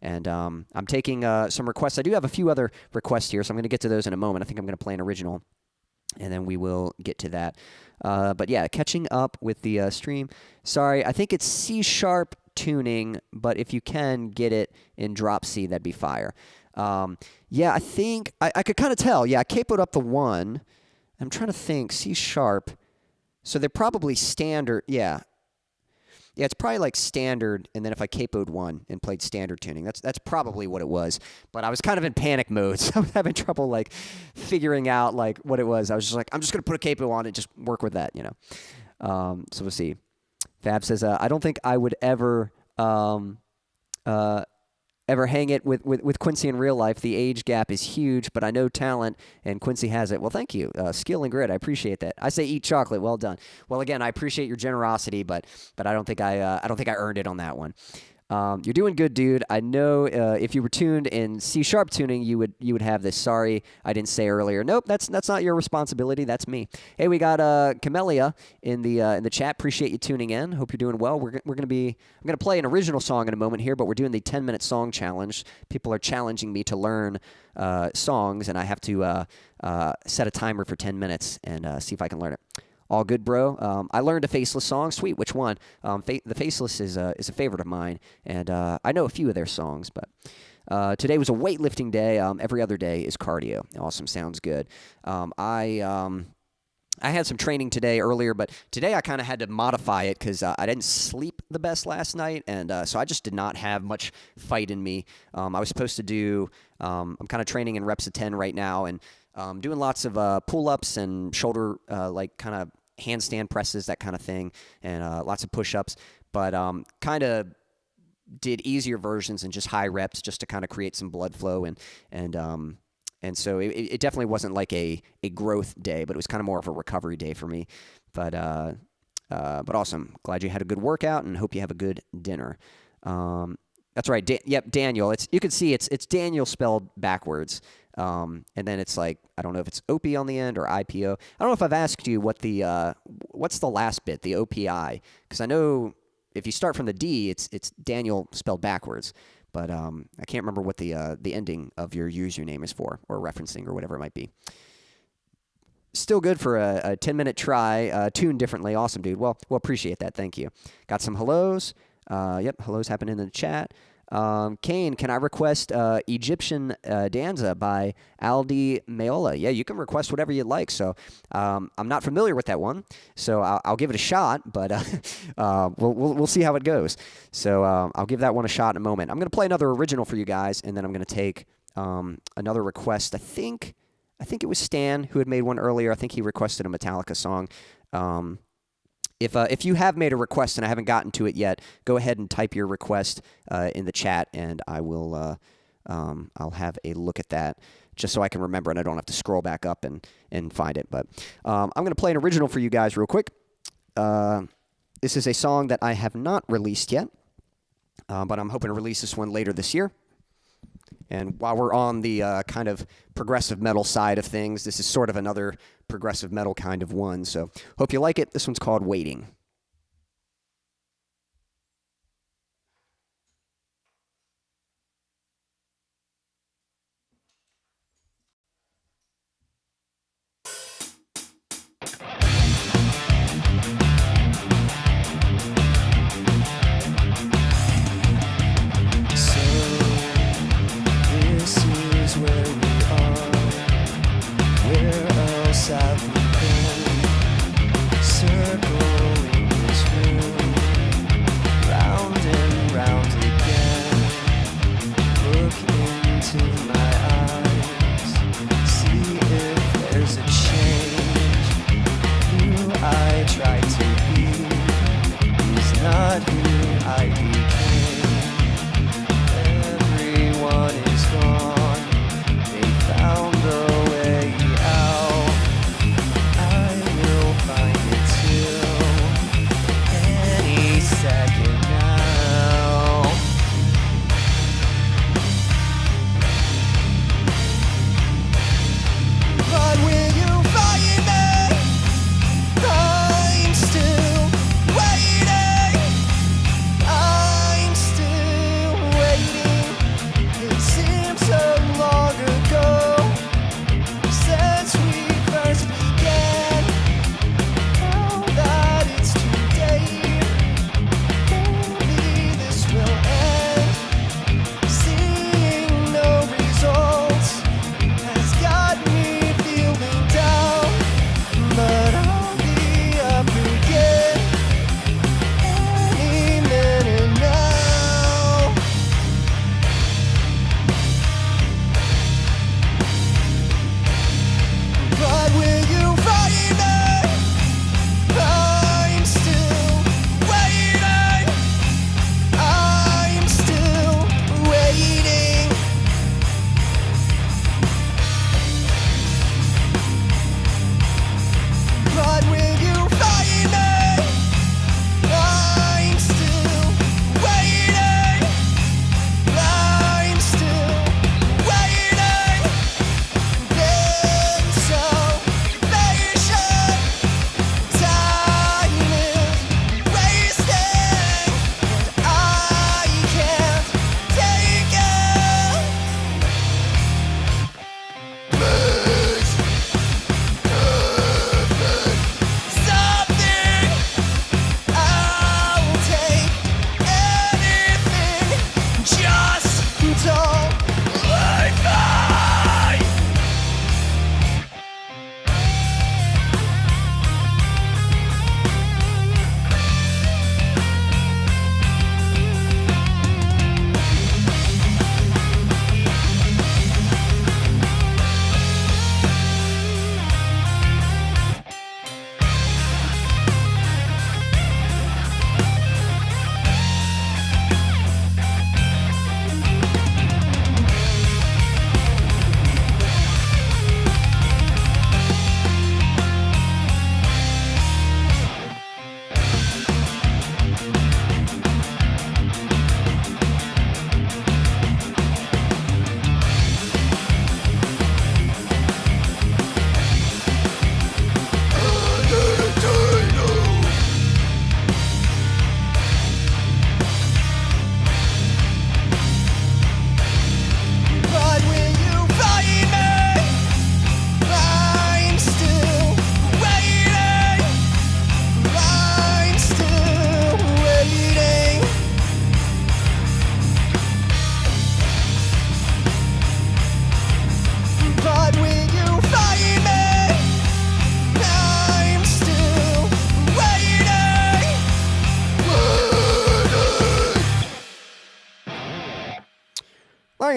and I'm taking some requests. I do have a few other requests here, so I'm going to get to those in a moment. I think I'm going to play an original, and then we will get to that. But yeah, catching up with the stream. Sorry, I think it's C# tuning, but if you can get it in drop C, that'd be fire. Yeah, I think I could kind of tell. Yeah, I capoed up the 1. I'm trying to think. C#. So they're probably standard. Yeah. Yeah, it's probably like standard, and then if I capoed 1 and played standard tuning, that's probably what it was. But I was kind of in panic mode, so I was having trouble like figuring out like what it was. I was just like, I'm just gonna put a capo on it, just work with that, you know. So we'll see. Fab says, I don't think I would ever hang it with Quincy in real life. The age gap is huge, but I know talent, and Quincy has it. Well, thank you. Skill and grit. I appreciate that. I say eat chocolate. Well done. Well, again, I appreciate your generosity, but I don't think I earned it on that one. You're doing good, dude. I know if you were tuned in C# tuning, you would have this. Sorry, I didn't say earlier. Nope, that's not your responsibility. That's me. Hey, we got Camellia in the chat. Appreciate you tuning in. Hope you're doing well. I'm gonna play an original song in a moment here, but we're doing the 10-minute song challenge. People are challenging me to learn songs, and I have to set a timer for 10 minutes and see if I can learn it. All good, bro. I learned a Faceless song. Sweet, which one? The Faceless is a favorite of mine, and I know a few of their songs. But today was a weightlifting day. Every other day is cardio. Awesome, sounds good. I had some training today earlier, but today I kind of had to modify it because I didn't sleep the best last night, and so I just did not have much fight in me. I was supposed to do. I'm kind of training in reps of 10 right now, and doing lots of pull-ups and shoulder, like kind of handstand presses, that kind of thing, and lots of push-ups. But kind of did easier versions and just high reps, just to kind of create some blood flow, and so it definitely wasn't like a growth day, but it was kind of more of a recovery day for me. But awesome. Glad you had a good workout, and hope you have a good dinner. That's right. Yep, Daniel. You can see it's Daniel spelled backwards. And then it's like, I don't know if it's OP on the end or IPO. I don't know if I've asked you what what's the last bit, the OPI, because I know if you start from the D, it's Daniel spelled backwards. But I can't remember what the ending of your username is for, or referencing, or whatever it might be. Still good for a 10-minute try, tuned differently. Awesome, dude. Well, appreciate that. Thank you. Got some hellos. Yep, hellos happening in the chat. Kane, can I request Egyptian Danza by Aldi Meola? Yeah, you can request whatever you'd like. So I'm not familiar with that one, so I'll give it a shot, but we'll see how it goes. So I'll give that one a shot in a moment. I'm going to play another original for you guys, and then I'm going to take another request. I think it was Stan who had made one earlier. I think he requested a Metallica song. If you have made a request and I haven't gotten to it yet, go ahead and type your request in the chat, and I will I'll have a look at that just so I can remember and I don't have to scroll back up and find it. But I'm going to play an original for you guys real quick. This is a song that I have not released yet, but I'm hoping to release this one later this year. And while we're on the kind of progressive metal side of things, this is sort of another progressive metal kind of one. So hope you like it. This one's called Waiting. Have we gone circling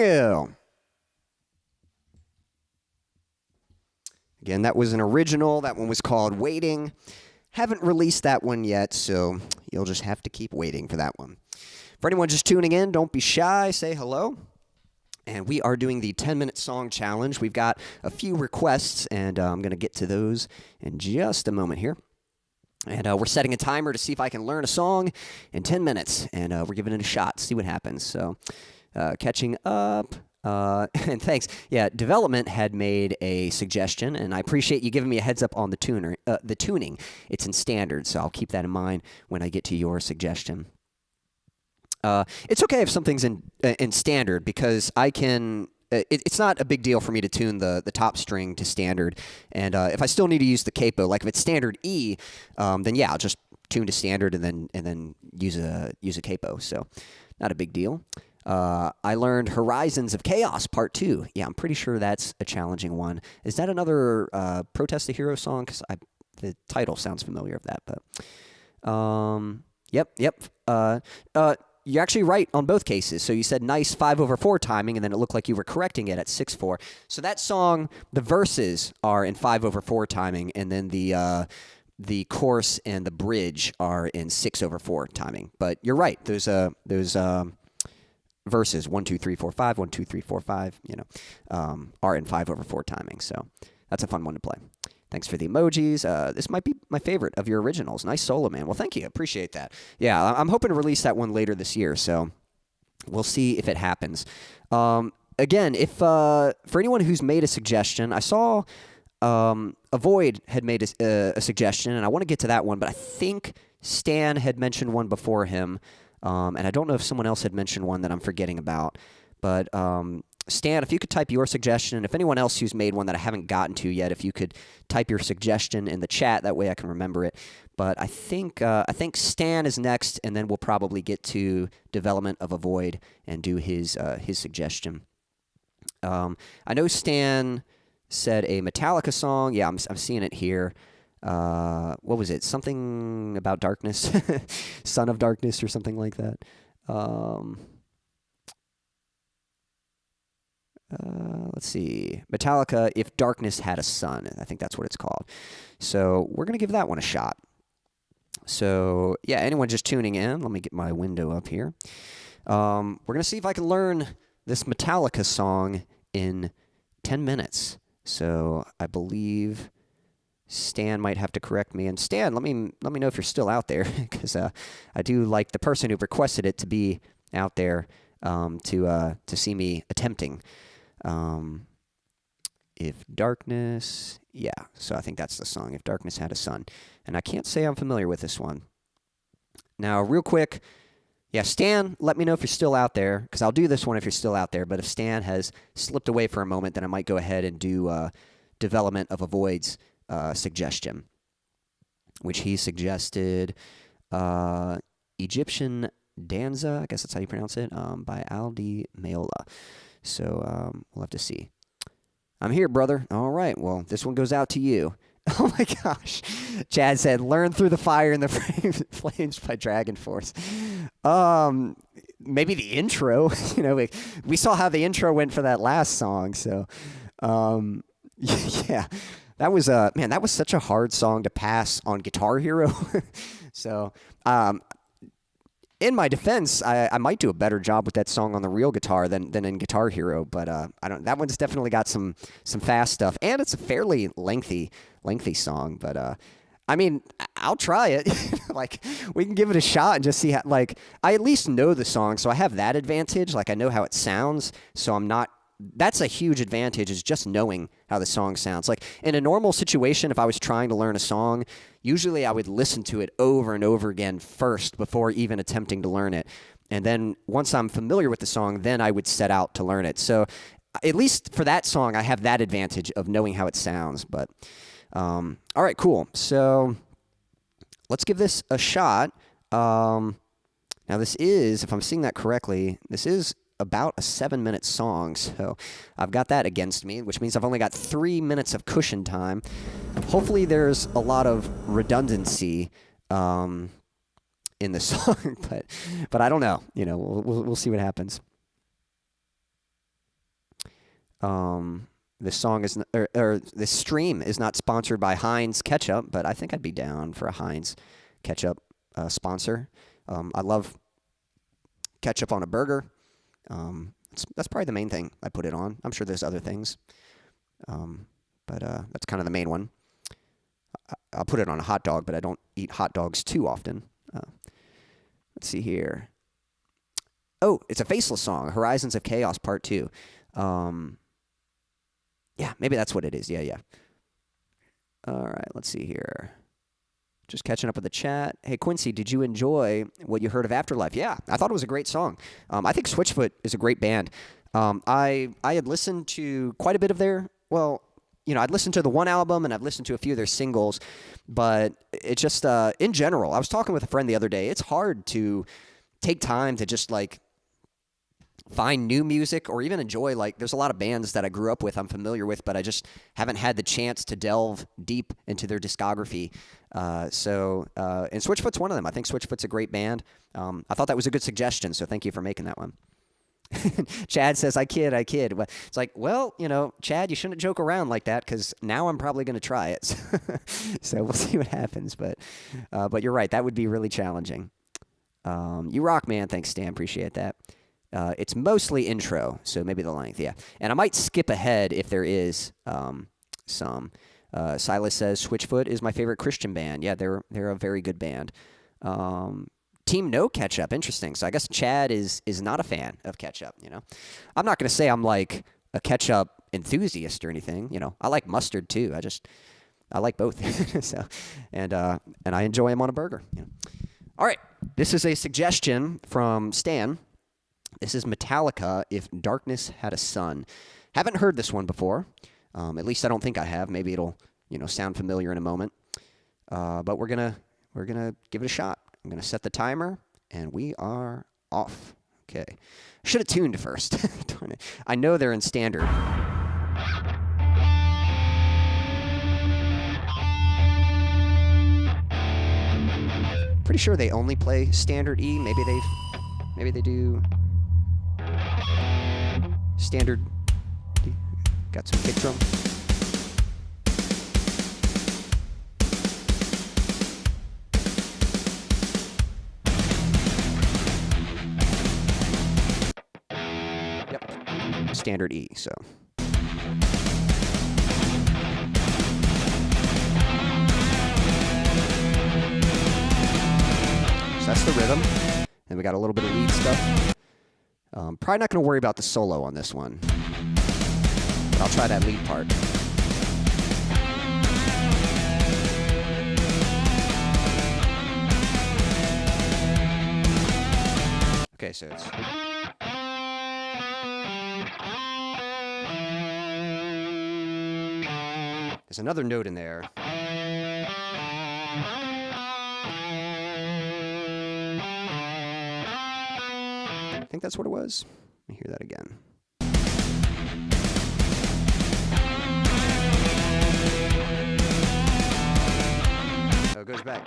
Thank you. Again, that was an original. That one was called Waiting. Haven't released that one yet, so you'll just have to keep waiting for that one. For anyone just tuning in, don't be shy. Say hello. And we are doing the 10-minute song challenge. We've got a few requests, and I'm going to get to those in just a moment here. And we're setting a timer to see if I can learn a song in 10 minutes, and we're giving it a shot, see what happens. So, catching up. And thanks. Yeah, Development had made a suggestion, and I appreciate you giving me a heads up on the tuning. It's in standard, so I'll keep that in mind when I get to your suggestion. It's okay if something's in standard because I can. It's not a big deal for me to tune the top string to standard, and if I still need to use the capo, like if it's standard E, then yeah, I'll just tune to standard and then use a capo. So, not a big deal. I learned Horizons of Chaos Part 2. Yeah, I'm pretty sure that's a challenging one. Is that another Protest the Hero song? Because the title sounds familiar of that, but yep. You're actually right on both cases. So you said nice 5/4 timing, and then it looked like you were correcting it at 6/4. So that song, the verses are in 5/4 timing, and then the chorus and the bridge are in 6/4 timing. But you're right. Those verses 1 2 3 4 5 1 2 3 4 5 are in 5/4 timing. So that's a fun one to play. Thanks for the emojis. This might be my favorite of your originals. Nice solo, man. Well, thank you. Appreciate that. Yeah, I'm hoping to release that one later this year, so we'll see if it happens. Again, if for anyone who's made a suggestion, I saw Avoid had made a suggestion, and I want to get to that one, but I think Stan had mentioned one before him, and I don't know if someone else had mentioned one that I'm forgetting about, but Stan, if you could type your suggestion, and if anyone else who's made one that I haven't gotten to yet, if you could type your suggestion in the chat, that way I can remember it. But I think Stan is next, and then we'll probably get to Development of Avoid and do his suggestion. I know Stan said a Metallica song. Yeah, I'm seeing it here. What was it? Something about darkness, Son of Darkness, or something like that. Let's see. Metallica, If Darkness Had a Sun. I think that's what it's called. So we're going to give that one a shot. So, yeah, anyone just tuning in, let me get my window up here. We're going to see if I can learn this Metallica song in 10 minutes. So I believe Stan might have to correct me. And Stan, let me know if you're still out there, because I do like the person who requested it to be out there to see me attempting. If Darkness, yeah, so I think that's the song, If Darkness Had a Sun. And I can't say I'm familiar with this one. Now, real quick, yeah, Stan, let me know if you're still out there, because I'll do this one if you're still out there, but if Stan has slipped away for a moment, then I might go ahead and do Development of Avoid's suggestion, which he suggested Egyptian Danza, I guess that's how you pronounce it, by Meola. So we'll have to see. I'm here, brother. All right, well, this one goes out to you. Oh my gosh. Chad said, learn through the fire and the flames by Dragon Force. Maybe the intro. We saw how the intro went for that last song. So, yeah, that was that was such a hard song to pass on Guitar Hero. So, in my defense, I might do a better job with that song on the real guitar than in Guitar Hero, but I don't. That one's definitely got some fast stuff, and it's a fairly lengthy song. But I mean, I'll try it. Like, we can give it a shot and just see how. Like, I at least know the song, so I have that advantage. Like, I know how it sounds, so I'm not. That's a huge advantage, is just knowing how the song sounds. Like, in a normal situation, if I was trying to learn a song, usually I would listen to it over and over again first before even attempting to learn it. And then once I'm familiar with the song, then I would set out to learn it. So at least for that song, I have that advantage of knowing how it sounds. But all right, cool. So let's give this a shot. Now this is, if I'm seeing that correctly, this is about a 7-minute song, so I've got that against me, which means I've only got 3 minutes of cushion time. Hopefully there's a lot of redundancy in the song, but I don't know. We'll see what happens. This song is, or this stream is not sponsored by Heinz Ketchup, but I think I'd be down for a Heinz Ketchup sponsor. I love ketchup on a burger. That's probably the main thing I put it on. I'm sure there's other things, but that's kind of the main one. I'll put it on a hot dog, but I don't eat hot dogs too often. Let's see here. Oh, it's a Faceless song, Horizons of Chaos Part 2. Yeah, maybe that's what it is. Yeah. All right, let's see here. Just catching up with the chat. Hey, Quincy, did you enjoy what you heard of Afterlife? Yeah, I thought it was a great song. I think Switchfoot is a great band. I had listened to quite a bit of their, well, I'd listened to the one album and I've listened to a few of their singles, but it just, in general, I was talking with a friend the other day. It's hard to take time to just find new music or even enjoy, there's a lot of bands that I grew up with, I'm familiar with, but I just haven't had the chance to delve deep into their discography. And Switchfoot's one of them. I think Switchfoot's a great band. I thought that was a good suggestion, so thank you for making that one. Chad says, I kid. It's like, well, Chad, you shouldn't joke around like that because now I'm probably going to try it. So we'll see what happens. But you're right. That would be really challenging. You rock, man. Thanks, Stan. Appreciate that. It's mostly intro, so maybe the length, yeah. And I might skip ahead if there is some. Silas says, Switchfoot is my favorite Christian band. Yeah, they're a very good band. Team No Ketchup, interesting. So I guess Chad is not a fan of ketchup, I'm not going to say I'm like a ketchup enthusiast or anything, I like mustard too. I like both. So, and I enjoy them on a burger. All right, this is a suggestion from Stan. This is Metallica, If Darkness Had a Sun. Haven't heard this one before. At least I don't think I have. Maybe it'll, sound familiar in a moment. But we're gonna give it a shot. I'm gonna set the timer, and we are off. Okay. Should have tuned first. Darn it. I know they're in standard. Pretty sure they only play standard E. Maybe they do standard. Got some kick drum. Yep, standard E. So. That's the rhythm. And we got a little bit of lead stuff. Probably not going to worry about the solo on this one. But I'll try that lead part. Okay, so it's... There's another note in there. I think that's what it was. Let me hear that again. Oh, it goes back.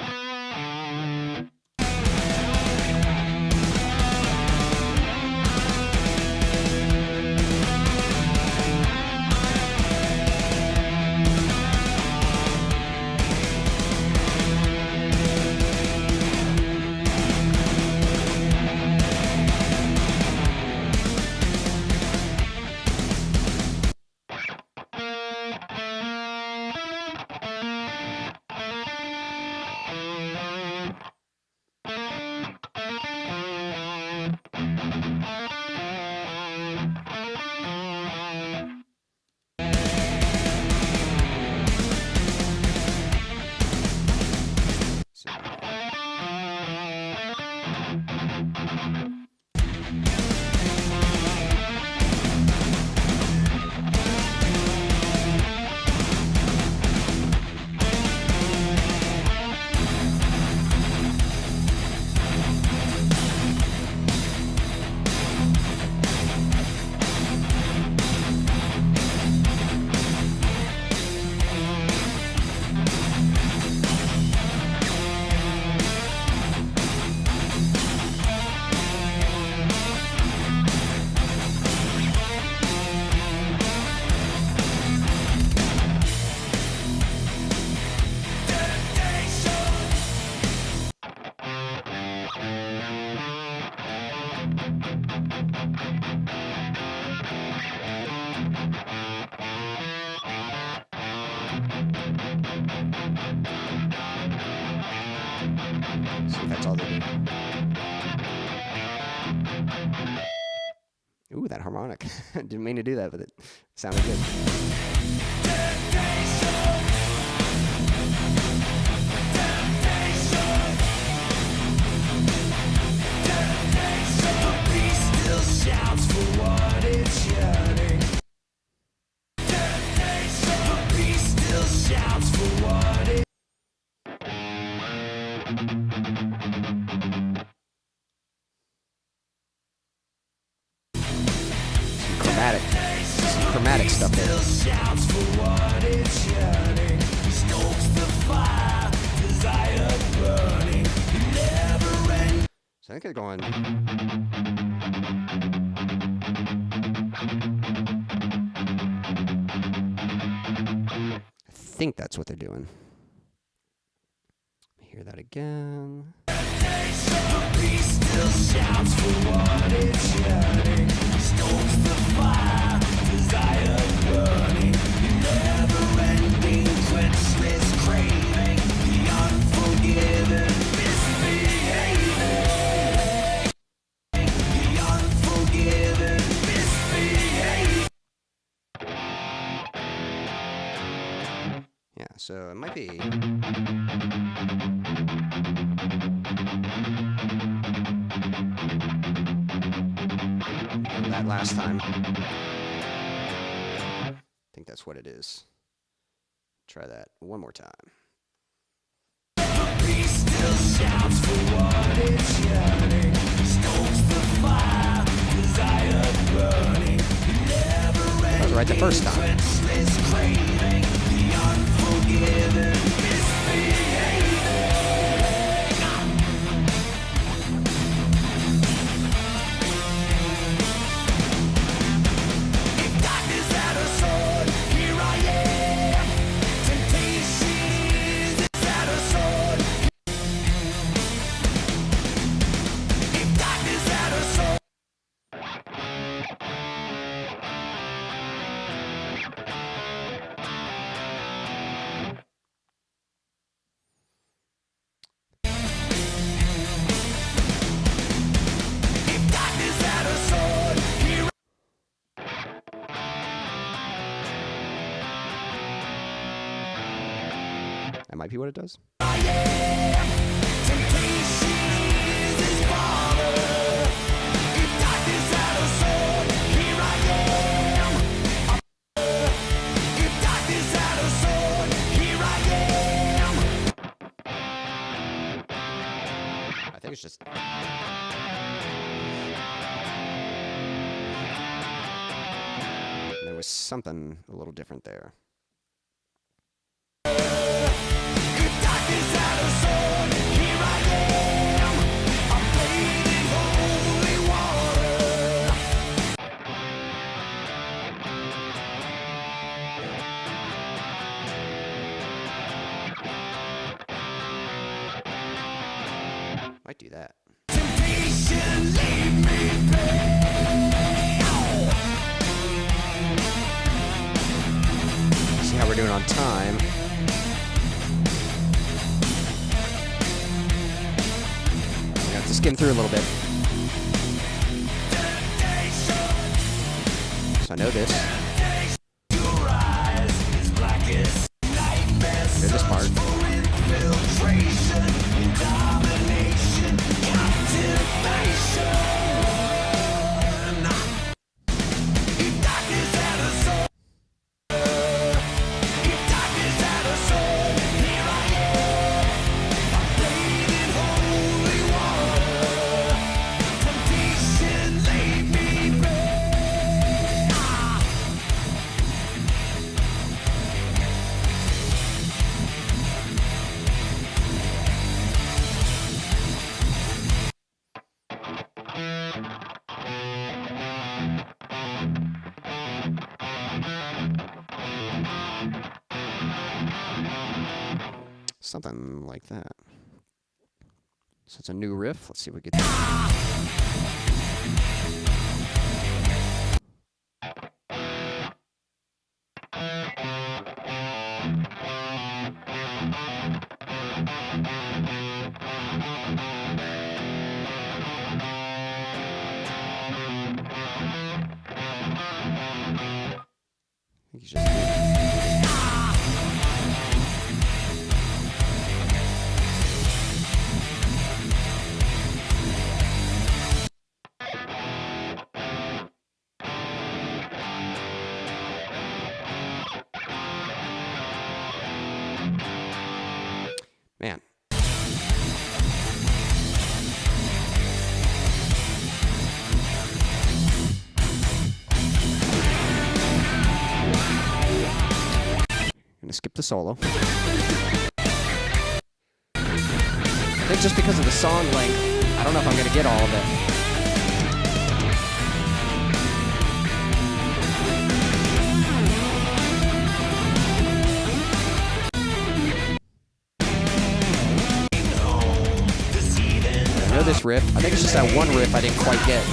See if that's all they do. Ooh, that harmonic. Didn't mean to do that, but it sounded good. Shouts for what it's yearning. The beast still shouts for what it. Some chromatic stuff there. Shouts for what it's yearning. Stokes the fire, desire burning. Never end. So I think they're going. I think that's what they're doing. Hear that again. The beast still shouts for what it's yearning. Stokes the fire, desire burning. Never ending, quenchless craving. The unforgiven, misbehaving. The unforgiven, misbehaving. Yeah, so it might be. That last time. I think that's what it is. Try that one more time. The beast still shouts for what it's yearning. Stokes the fire, desire burning. Never That was right the first time. quenchless craving. The unforgiven, misbehaving. If darkness had a sword, here I am. Temptation is at a sword. If darkness had a sword. If darkness had a sword, here That might be what it does. I am. Temptation is his father. If darkness had a sword, here I am. If darkness had a sword, here I am. I think it's just. There was something a little different there. If darkness had a sword, here I am. I'm bathed in holy water. Might do that. Temptation, leave me bare. See how we're doing on time. We have to skim through a little bit. So I know this. Your eyes is black as nightmares. Here's this part. For infiltration, domination, captivation. If darkness had a soul, if darkness had a soul, here I am. I'm bathed in holy water. Temptation laid me bare. Something like that. So it's a new riff. Let's see if we get. Man. Gonna skip the solo. I think just because of the song length, I don't know if I'm gonna get all of it. I know this riff. I think it's just that one riff I didn't quite get.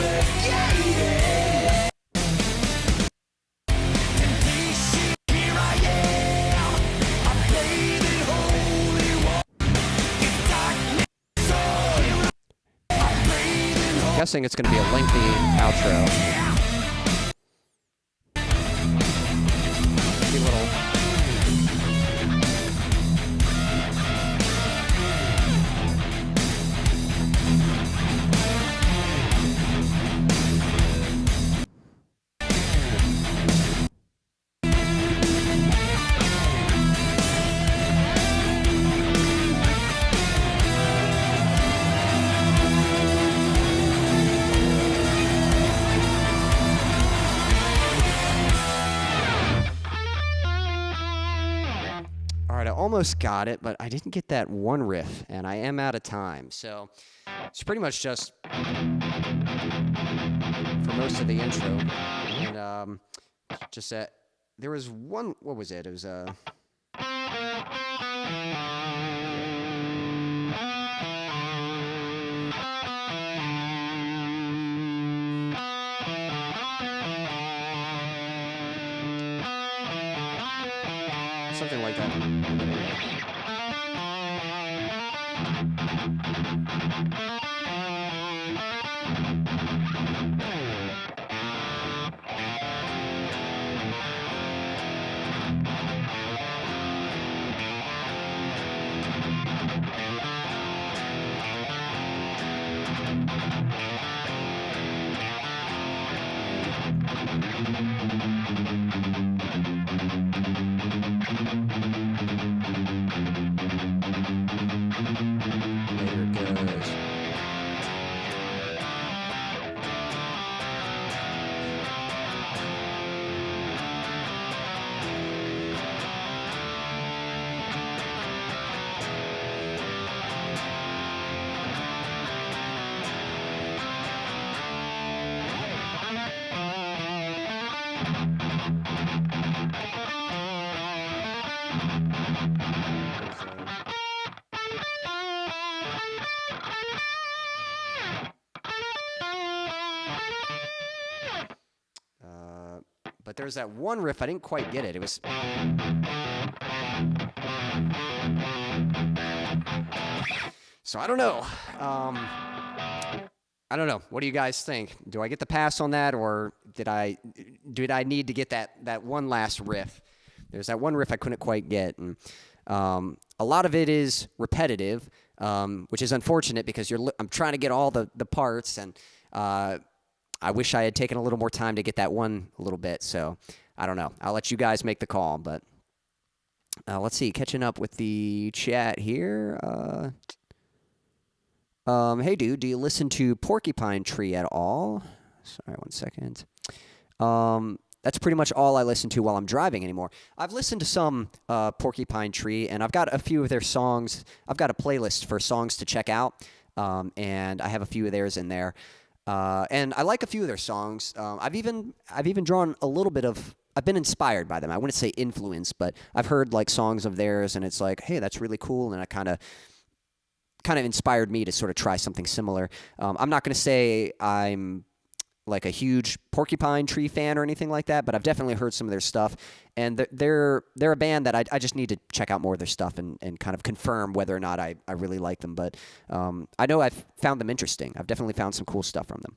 I'm guessing it's going to be a lengthy outro. Maybe a little. Almost got it, but I didn't get that one riff, and I am out of time. So it's pretty much just for most of the intro. And just that there was one. What was it? It was something like that. But there's that one riff, I didn't quite get it. It was... So I don't know. I don't know. What do you guys think? Do I get the pass on that, or did I need to get that one last riff? There's that one riff I couldn't quite get, and a lot of it is repetitive, which is unfortunate because I'm trying to get all the parts, and I wish I had taken a little more time to get that one a little bit. So I don't know. I'll let you guys make the call, but let's see. Catching up with the chat here. Hey, dude, do you listen to Porcupine Tree at all? Sorry, 1 second. That's pretty much all I listen to while I'm driving anymore. I've listened to some Porcupine Tree, and I've got a few of their songs. I've got a playlist for songs to check out, and I have a few of theirs in there. And I like a few of their songs. I've even drawn a little bit of. I've been inspired by them. I wouldn't say influenced, but I've heard like songs of theirs, and it's like, hey, that's really cool, and I kind of inspired me to sort of try something similar. I'm not going to say I'm like a huge Porcupine Tree fan or anything like that, but I've definitely heard some of their stuff, and they're a band that I just need to check out more of their stuff and kind of confirm whether or not I really like them. But I know I've found them interesting. I've definitely found some cool stuff from them.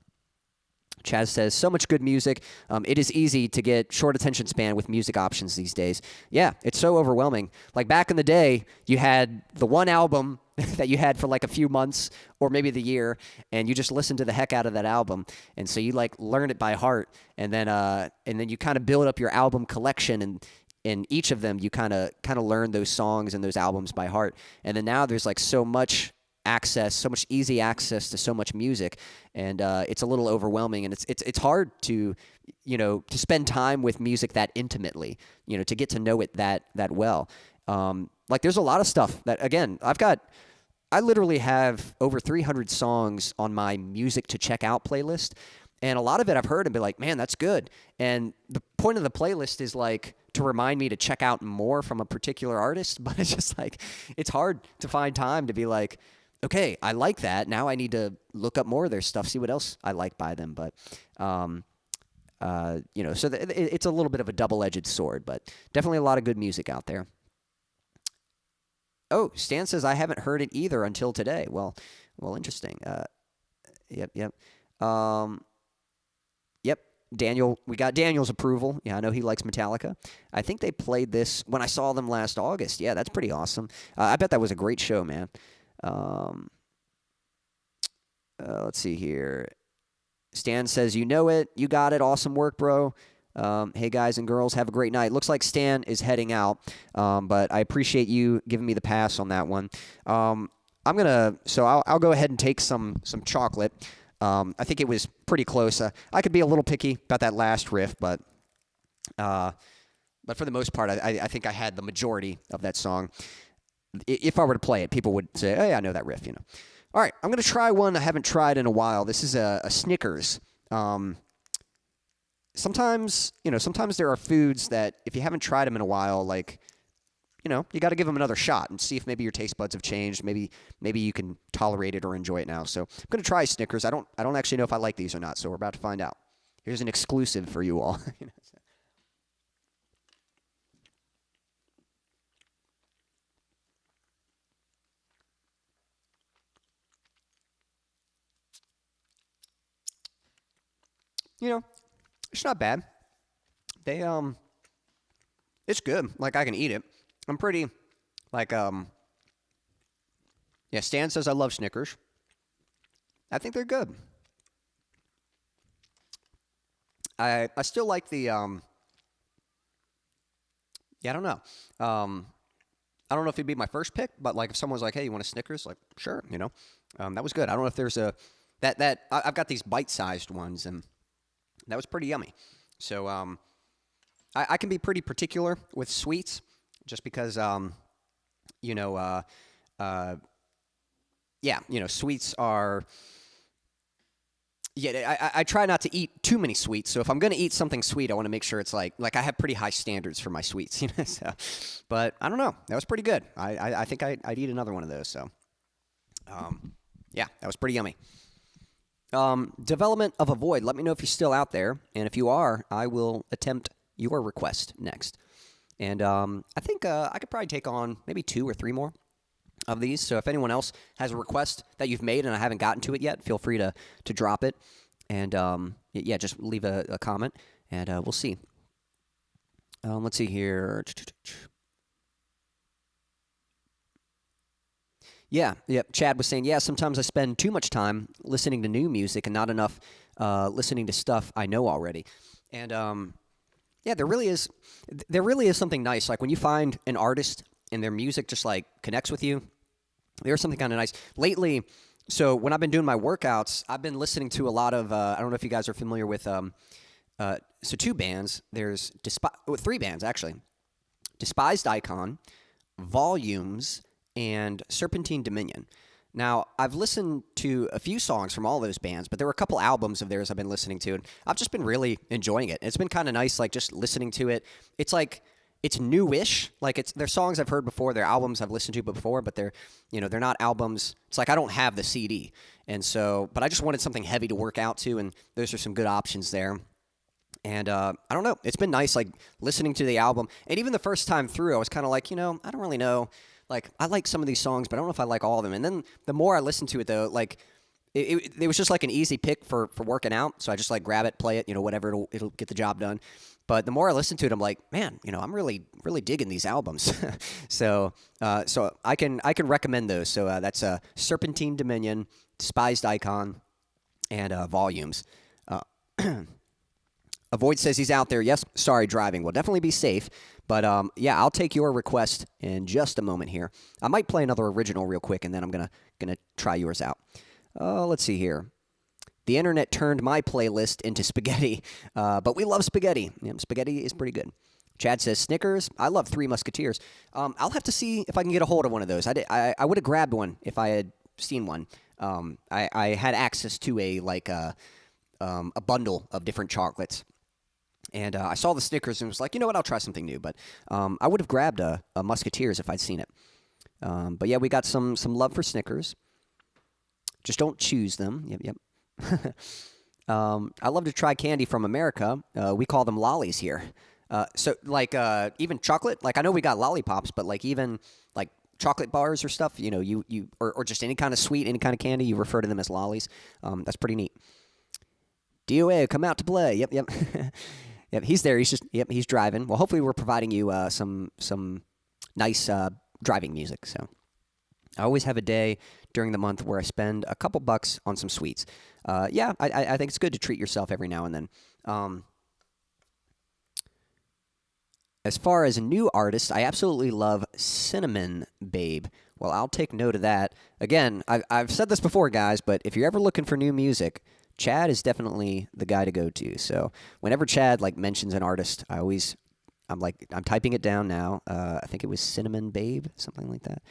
Chaz says, so much good music. It is easy to get short attention span with music options these days. Yeah, it's so overwhelming. Like back in the day, you had the one album that you had for like a few months or maybe the year, and you just listened to the heck out of that album. And so you like learn it by heart, and then you kind of build up your album collection, and in each of them, you kind of learn those songs and those albums by heart. And then now there's like so much access, so much easy access to so much music, and it's a little overwhelming, and it's hard to, you know, to spend time with music that intimately, you know, to get to know it that well. Like there's a lot of stuff that, again, I literally have over 300 songs on my music to check out playlist, and a lot of it I've heard and be like, man, that's good. And the point of the playlist is like to remind me to check out more from a particular artist, but it's just like, it's hard to find time to be like, okay, I like that. Now I need to look up more of their stuff, see what else I like by them. But, you know, so it's a little bit of a double-edged sword, but definitely a lot of good music out there. Oh, Stan says, I haven't heard it either until today. Well, interesting. Yep. Yep, Daniel, we got Daniel's approval. Yeah, I know he likes Metallica. I think they played this when I saw them last August. Yeah, that's pretty awesome. I bet that was a great show, man. Let's see here. Stan says, you know it. You got it. Awesome work, bro. Hey, guys and girls, have a great night. Looks like Stan is heading out, but I appreciate you giving me the pass on that one. I'll go ahead and take some chocolate. I think it was pretty close. I could be a little picky about that last riff, but for the most part, I think I had the majority of that song. If I were to play it, people would say, oh, yeah, I know that riff, you know. All right, I'm going to try one I haven't tried in a while. This is a Snickers. Sometimes there are foods that if you haven't tried them in a while, like, you know, you got to give them another shot and see if maybe your taste buds have changed. Maybe you can tolerate it or enjoy it now. So I'm going to try Snickers. I don't actually know if I like these or not, so we're about to find out. Here's an exclusive for you all. You know, it's not bad. It's good. Like, I can eat it. I'm pretty, like, yeah, Stan says I love Snickers. I think they're good. I still like the, yeah, I don't know. I don't know if it'd be my first pick, but, like, if someone was like, hey, you want a Snickers? Like, sure, you know. That was good. I don't know if there's I've got these bite-sized ones, and that was pretty yummy. So, I can be pretty particular with sweets, just because, you know, yeah, you know, sweets are, yeah, I try not to eat too many sweets. So if I'm going to eat something sweet, I want to make sure it's like I have pretty high standards for my sweets, you know. So, but I don't know. That was pretty good. I think I'd eat another one of those. So, yeah, that was pretty yummy. Development of a Void. Let me know if you're still out there. And if you are, I will attempt your request next. And I think I could probably take on maybe 2 or 3 more of these. So if anyone else has a request that you've made and I haven't gotten to it yet, feel free to drop it. And, yeah, just leave a comment, and we'll see. Let's see here. Yeah, Chad was saying, yeah, sometimes I spend too much time listening to new music and not enough listening to stuff I know already. And, yeah, there really is something nice. Like, when you find an artist and their music just, like, connects with you, there's something kind of nice. Lately, so when I've been doing my workouts, I've been listening to a lot of, I don't know if you guys are familiar with, so 2 bands. There's 3 bands, actually. Despised Icon, Volumes, and Serpentine Dominion. Now, I've listened to a few songs from all those bands, but there were a couple albums of theirs I've been listening to, and I've just been really enjoying it. It's been kind of nice, like, just listening to it. It's like, it's newish. Like, they're songs I've heard before, they're albums I've listened to before, but they're not albums. It's like I don't have the CD, and so, but I just wanted something heavy to work out to, and those are some good options there. And I don't know, it's been nice, like, listening to the album, and even the first time through, I was kind of like, I don't really know. Like, I like some of these songs, but I don't know if I like all of them. And then the more I listened to it, though, like, it was just like an easy pick for working out. So I just, like, grab it, play it, whatever, it'll get the job done. But the more I listen to it, I'm like, man, I'm really, really digging these albums. So I can recommend those. So that's Serpentine Dominion, Despised Icon, and Volumes. Avoid says he's out there. Yes, sorry, driving. We'll definitely be safe. But, yeah, I'll take your request in just a moment here. I might play another original real quick, and then I'm gonna try yours out. Let's see here. The internet turned my playlist into spaghetti, but we love spaghetti. Yeah, spaghetti is pretty good. Chad says Snickers. I love Three Musketeers. I'll have to see if I can get a hold of one of those. I would have grabbed one if I had seen one. I had access to a bundle of different chocolates. And I saw the Snickers and was like, you know what, I'll try something new. But I would have grabbed a Musketeers if I'd seen it. But yeah, we got some love for Snickers. Just don't choose them. Yep. I love to try candy from America. We call them lollies here. So like even chocolate. Like I know we got lollipops, but like even like chocolate bars or stuff. You know, or just any kind of sweet, any kind of candy, you refer to them as lollies. That's pretty neat. DOA, come out to play. Yep. Yep, he's there. He's driving. Well, hopefully we're providing you some nice driving music. So I always have a day during the month where I spend a couple bucks on some sweets. Yeah, I think it's good to treat yourself every now and then. As far as a new artist, I absolutely love Cinnamon Babe. Well, I'll take note of that. Again, I've said this before, guys, but if you're ever looking for new music, Chad is definitely the guy to go to. So whenever Chad like mentions an artist, I'm typing it down now. I think it was Cinnamon Babe, something like that.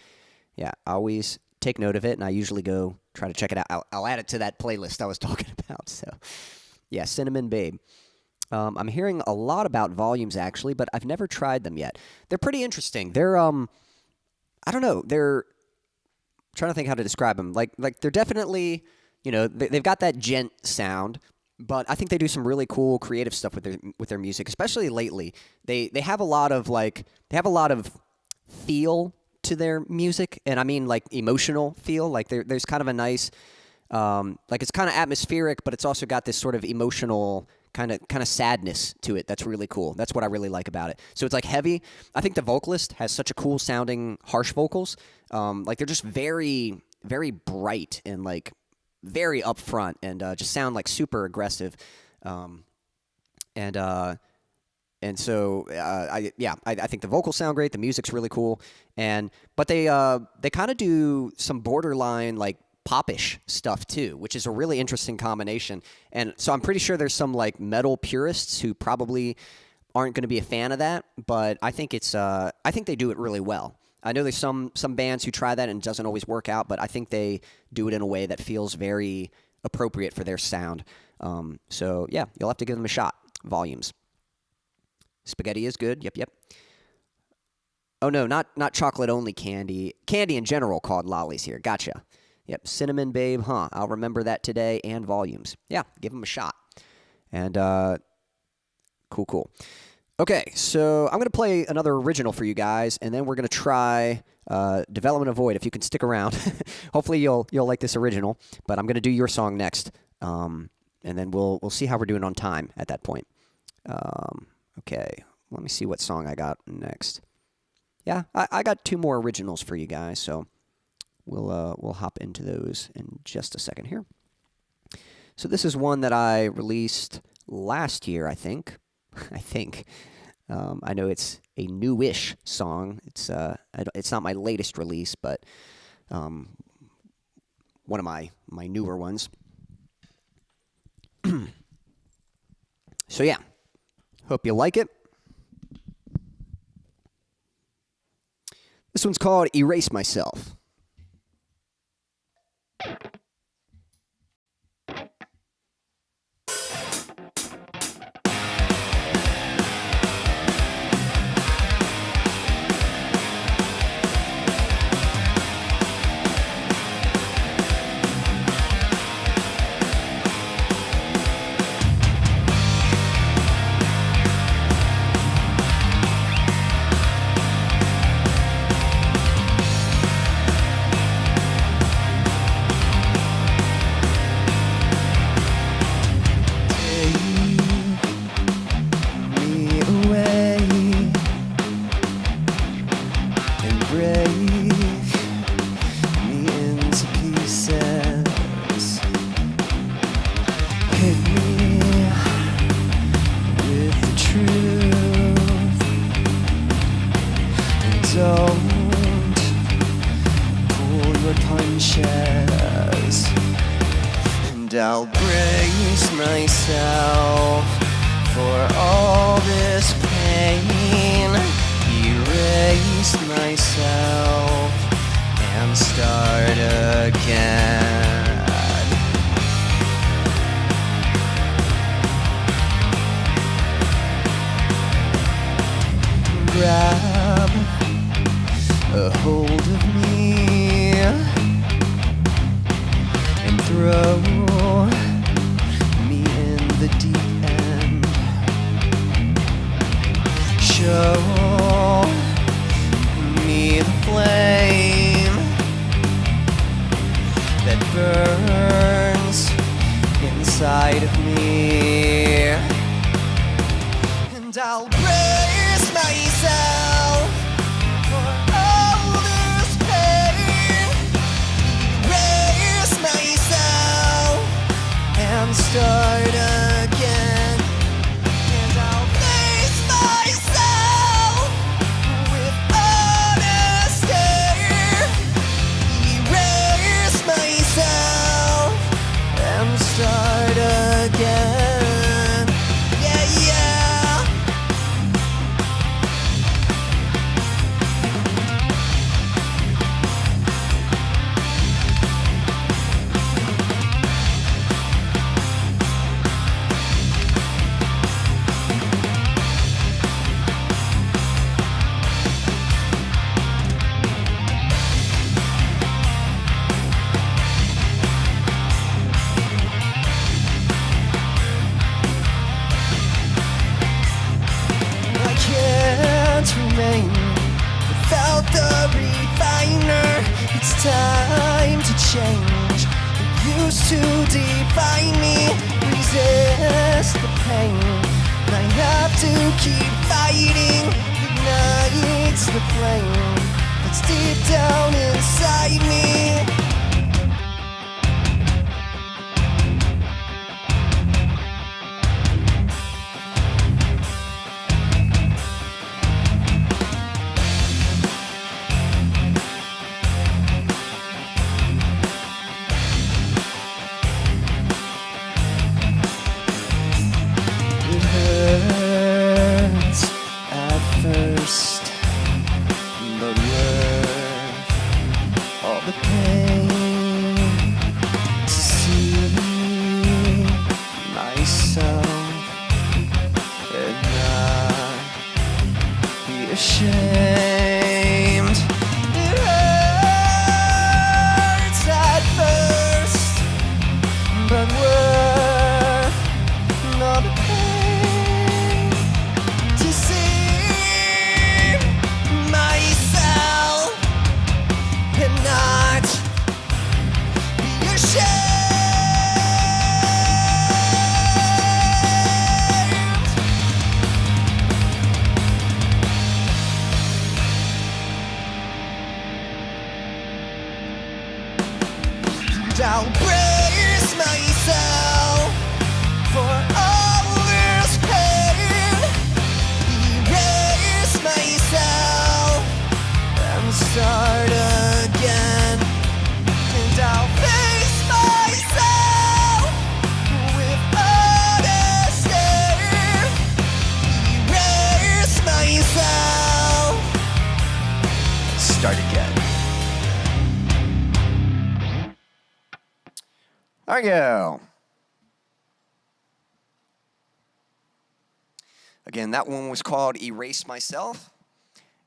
Yeah, I always take note of it, and I usually go try to check it out. I'll add it to that playlist I was talking about. So yeah, Cinnamon Babe. I'm hearing a lot about Volumes actually, but I've never tried them yet. They're pretty interesting. They're I don't know. They're I'm trying to think how to describe them. Like they're definitely. You know, they've got that gent sound, but I think they do some really cool creative stuff with their music, especially lately. They have a lot of feel to their music, and I mean like emotional feel. Like there's kind of a nice it's kind of atmospheric, but it's also got this sort of emotional kind of sadness to it. That's really cool. That's what I really like about it. So it's like heavy. I think the vocalist has such a cool sounding harsh vocals. Like they're just very, very bright and like very upfront and just sound like super aggressive, and so I think the vocals sound great. The music's really cool, but they kind of do some borderline like popish stuff too, which is a really interesting combination. And so I'm pretty sure there's some like metal purists who probably aren't going to be a fan of that, but I think they do it really well. I know there's some bands who try that and it doesn't always work out, but I think they do it in a way that feels very appropriate for their sound. So, yeah, you'll have to give them a shot. Volumes. Spaghetti is good. Yep. Oh, no, not chocolate-only candy. Candy in general called lollies here. Gotcha. Yep, Cinnamon Babe, huh? I'll remember that today, and Volumes. Yeah, give them a shot. And cool. Okay, so I'm going to play another original for you guys, and then we're going to try Development of Void, if you can stick around. Hopefully you'll like this original, but I'm going to do your song next, and then we'll see how we're doing on time at that point. Okay, let me see what song I got next. Yeah, I got two more originals for you guys, so we'll hop into those in just a second here. So this is one that I released last year, I think. I know it's a newish song. It's not my latest release, but one of my newer ones. So yeah, hope you like it. This one's called Erase Myself. don't pull your punches, and I'll brace myself for all this pain, erase myself and start again. Grab a hold of me and throw me in the deep end. Show me the flame that burns inside of me, and I'll brace myself for all this pain, erase myself and start again, and I'll face myself with honesty, erase myself and start again. Yeah, yeah. I can't remain without the refiner. It's time to change. It used to define me. Resist the pain. I have to keep fighting. Ignites the flame that's deep down inside me. It hurts at first, but worth all the pain to see myself and not be ashamed. It hurts at first, but worth all the pain to see myself and not be ashamed. And I'll brace myself for all this pain, erase myself and start again, and I'll face myself with honesty, erase myself, start again. There we go. Again, that one was called Erase Myself,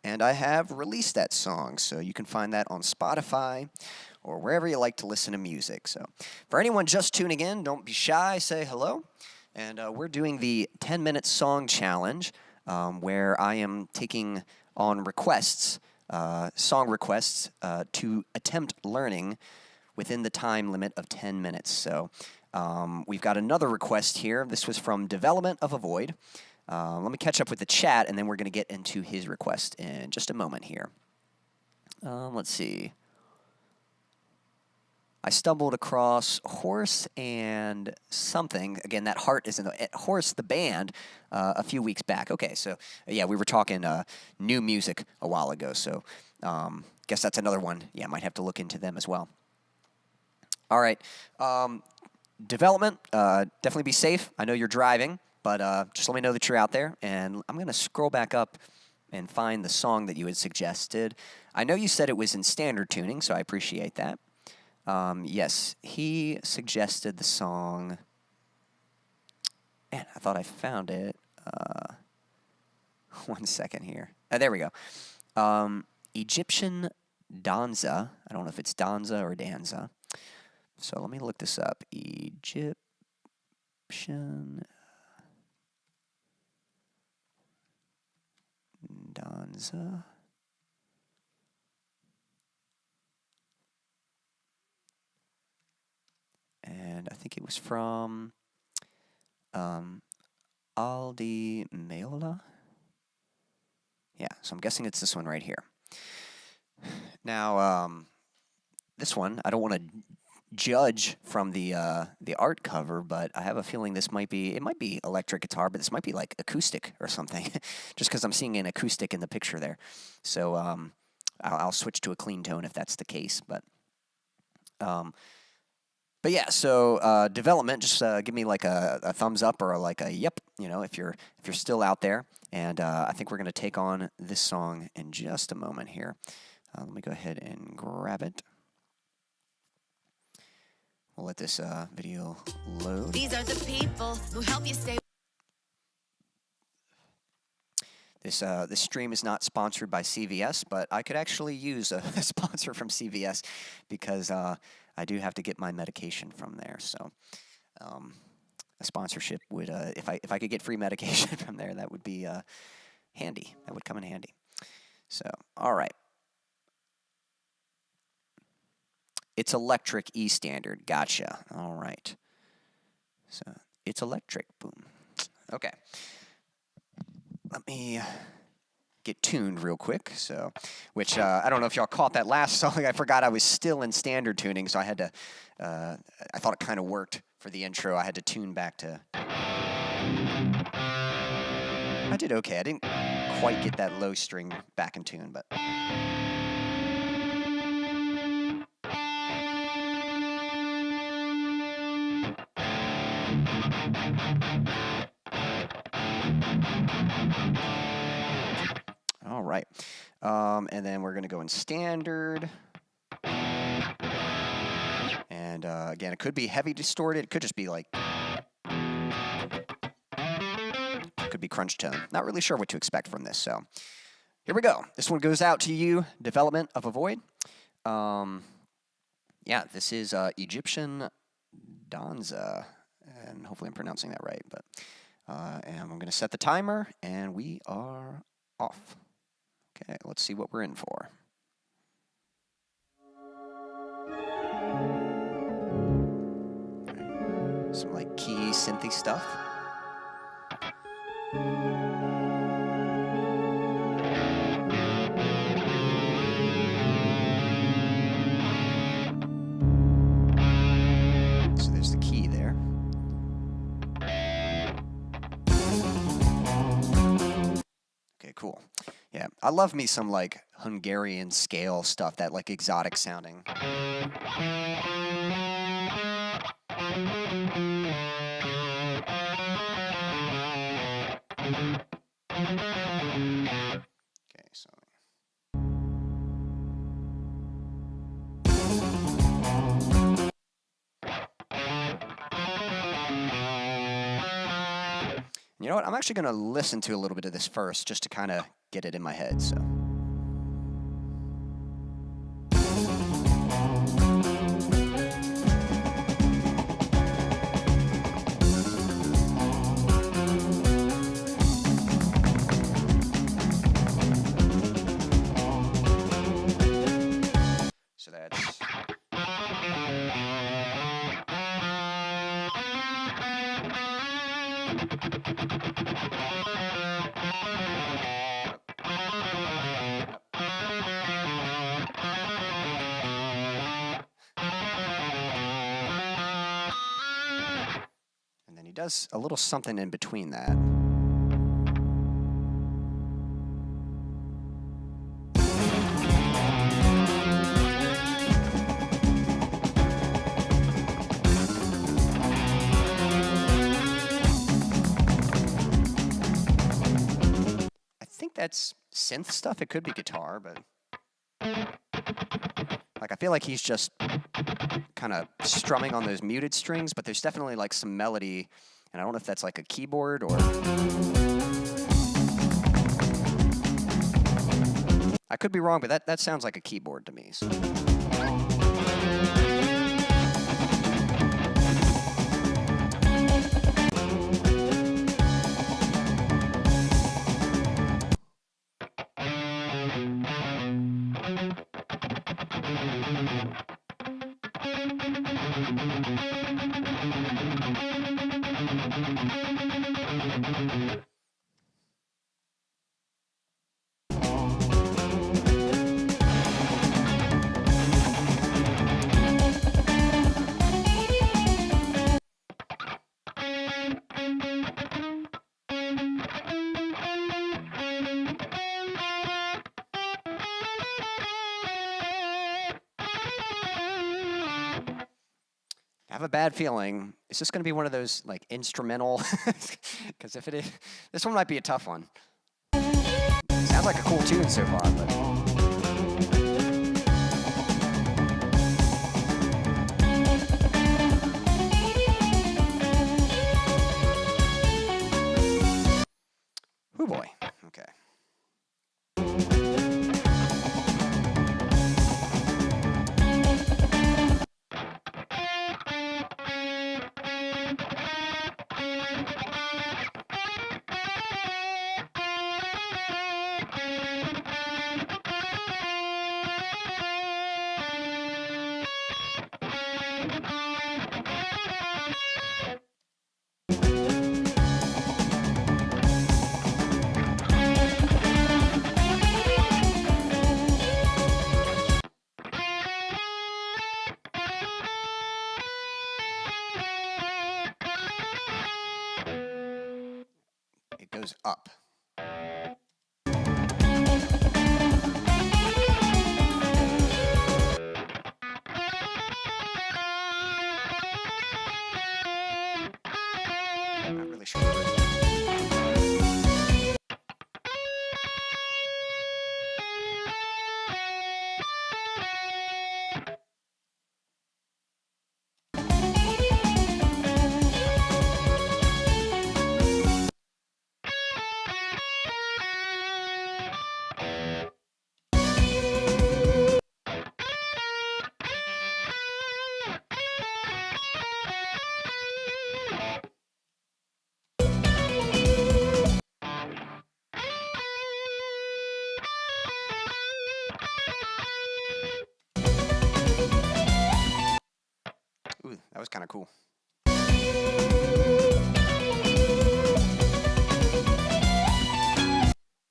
and I have released that song, so you can find that on Spotify or wherever you like to listen to music. So for anyone just tuning in, don't be shy, say hello. And we're doing the 10-minute song challenge, where I am taking on requests, song requests, to attempt learning within the time limit of 10 minutes. So we've got another request here. This was from Development of a Void. Let me catch up with the chat, and then we're going to get into his request in just a moment here. Let's see. I stumbled across Horse and something. Again, that Heart is in the Horse, the band, a few weeks back. Okay, so yeah, we were talking new music a while ago. So Guess that's another one. Yeah, might have to look into them as well. All right. Development, definitely be safe. I know you're driving, but just let me know that you're out there. And I'm going to scroll back up and find the song that you had suggested. I know you said it was in standard tuning, so I appreciate that. Yes, he suggested the song. Man, I thought I found it. 1 second here. There we go. Egyptian Danza. I don't know if it's Danza or Danza. So let me look this up. Egyptian Danza. And I think it was from Meola. Yeah, so I'm guessing it's this one right here. Now, this one, I don't want to judge from the art cover, but I have a feeling it might be electric guitar, but this might be like acoustic or something, just because I'm seeing an acoustic in the picture there. So I'll switch to a clean tone if that's the case. But yeah, so development, just give me like a thumbs up or like a yep, if you're still out there. And I think we're going to take on this song in just a moment here. Let me go ahead and grab it. We'll let this video load. These are the people who help you stay. This stream is not sponsored by CVS, but I could actually use a sponsor from CVS because I do have to get my medication from there. So a sponsorship would, if I could get free medication from there, that would be handy. That would come in handy. So, all right. It's electric E standard. Gotcha. All right. So it's electric. Boom. Okay. Let me get tuned real quick. So, which I don't know if y'all caught that last song. I forgot I was still in standard tuning, so I had to. I thought it kind of worked for the intro. I had to tune back to. I did okay. I didn't quite get that low string back in tune, but. All right. And then we're going to go in standard. And again, it could be heavy distorted. It could just be like... It could be crunch tone. Not really sure what to expect from this. So here we go. This one goes out to you, Development of a Void. Yeah, this is Egyptian Danza. And hopefully I'm pronouncing that right. But and I'm going to set the timer, and we are off. Okay, let's see what we're in for. Some like key synthy stuff. So there's the key there. Okay, cool. Yeah, I love me some like Hungarian scale stuff, that like exotic sounding. Okay, so. You know what? I'm actually going to listen to a little bit of this first just to kind of get it in my head, so. So that's... And then he does a little something in between that. that's synth stuff. It could be guitar, but like I feel like he's just kind of strumming on those muted strings, but there's definitely like some melody, and I don't know if that's like a keyboard or... I could be wrong, but that sounds like a keyboard to me. So. I have a bad feeling. Is this going to be one of those like instrumental? Because if it is, this one might be a tough one. Sounds like a cool tune so far, but. Oh boy. Okay. It goes up. Not really sure. Ooh, that was kind of cool.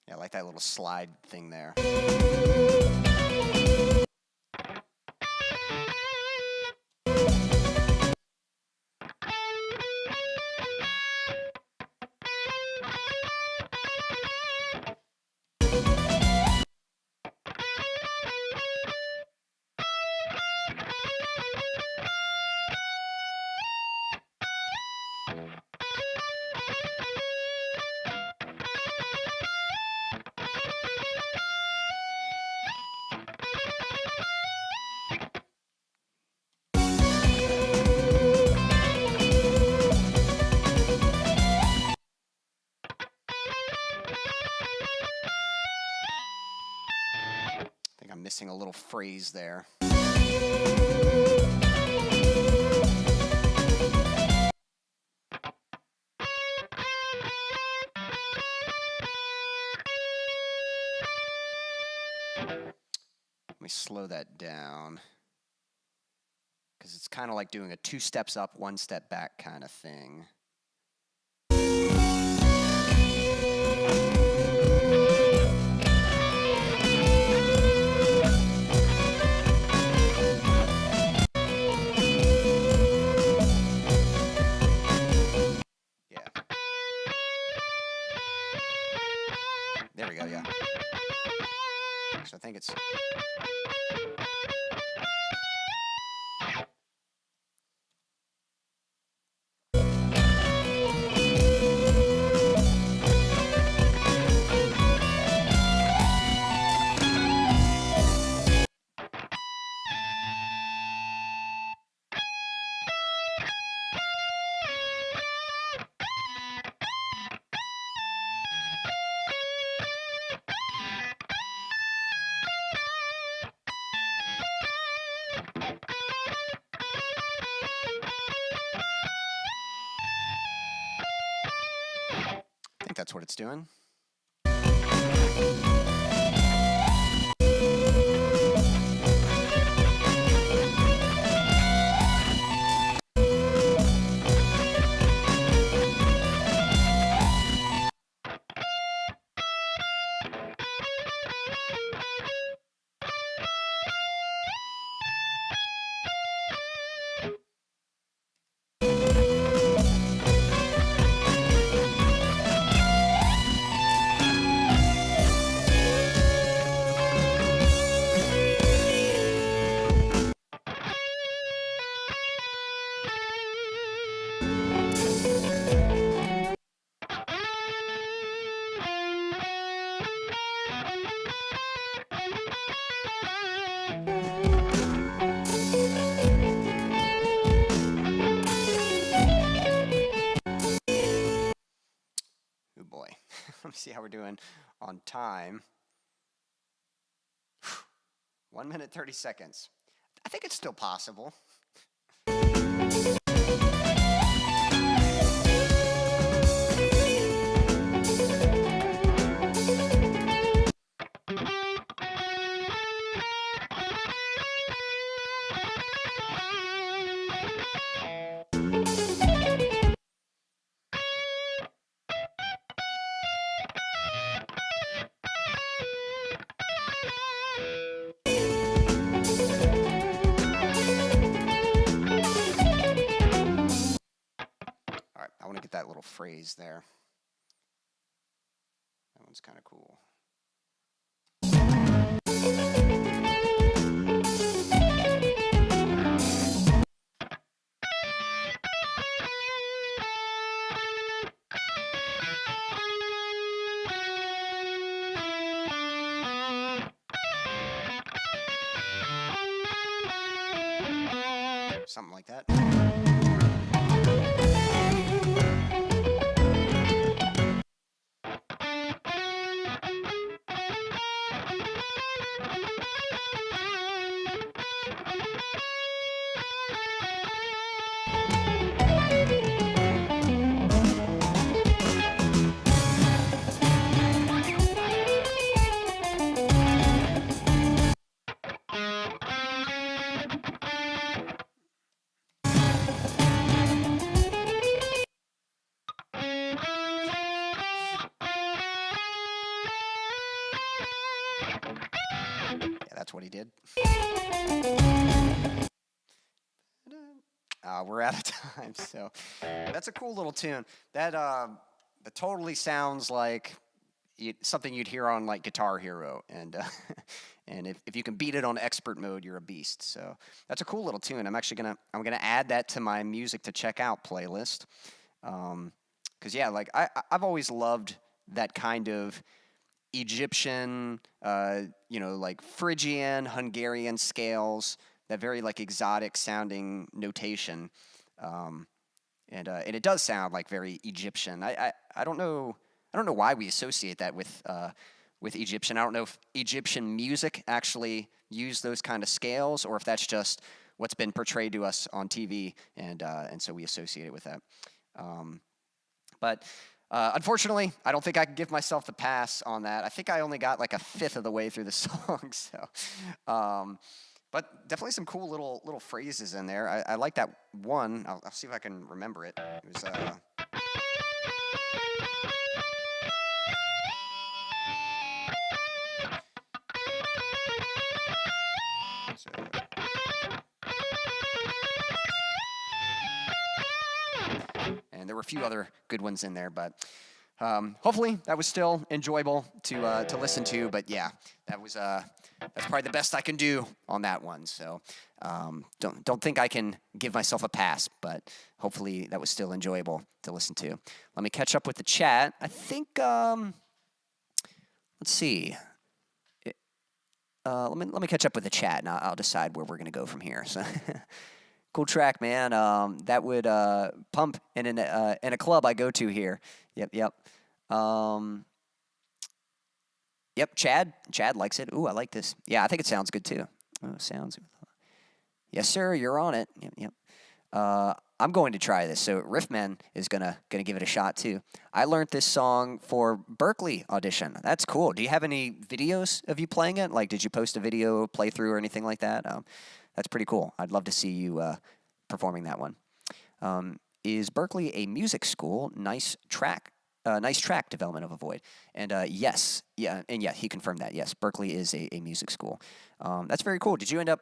Yeah, I like that little slide thing there. Missing a little phrase there. Let me slow that down, because it's kind of like doing a 2 steps up, 1 step back kind of thing. There we go, yeah. So I think it's... think that's what it's doing. Let me see how we're doing on time. 1 minute, 30 seconds. I think it's still possible. I want to get that little phrase there. That one's kind of cool. Something like that. That's what he did. We're out of time, so that's a cool little tune. That totally sounds like something you'd hear on like Guitar Hero, and and if you can beat it on expert mode, you're a beast. So that's a cool little tune. I'm gonna add that to my music to check out playlist, because yeah, like I've always loved that kind of Egyptian, like Phrygian, Hungarian scales, that very like exotic sounding notation, and it does sound like very Egyptian. I don't know why we associate that with Egyptian. I don't know if Egyptian music actually used those kind of scales, or if that's just what's been portrayed to us on TV, and so we associate it with that. But unfortunately, I don't think I can give myself the pass on that. I think I only got like a fifth of the way through the song, so. But definitely some cool little phrases in there. I like that one. I'll see if I can remember it. It was. And there were a few other good ones in there, but hopefully that was still enjoyable to listen to. But yeah, that's probably the best I can do on that one. So don't think I can give myself a pass, but hopefully that was still enjoyable to listen to. Let me catch up with the chat. I think let's see. Let me catch up with the chat, and I'll decide where we're gonna go from here. So. Cool track, man. That would pump in a club I go to here. Yep. Yep. Chad likes it. Ooh, I like this. Yeah, I think it sounds good too. Oh, sounds. Yes, sir. You're on it. Yep. I'm going to try this. So Riffman is gonna give it a shot too. I learned this song for Berkeley audition. That's cool. Do you have any videos of you playing it? Like, did you post a video playthrough or anything like that? That's pretty cool. I'd love to see you performing that one. Is Berkeley a music school? Nice track development of a void. And yes, he confirmed that. Yes, Berkeley is a music school. That's very cool. Did you end up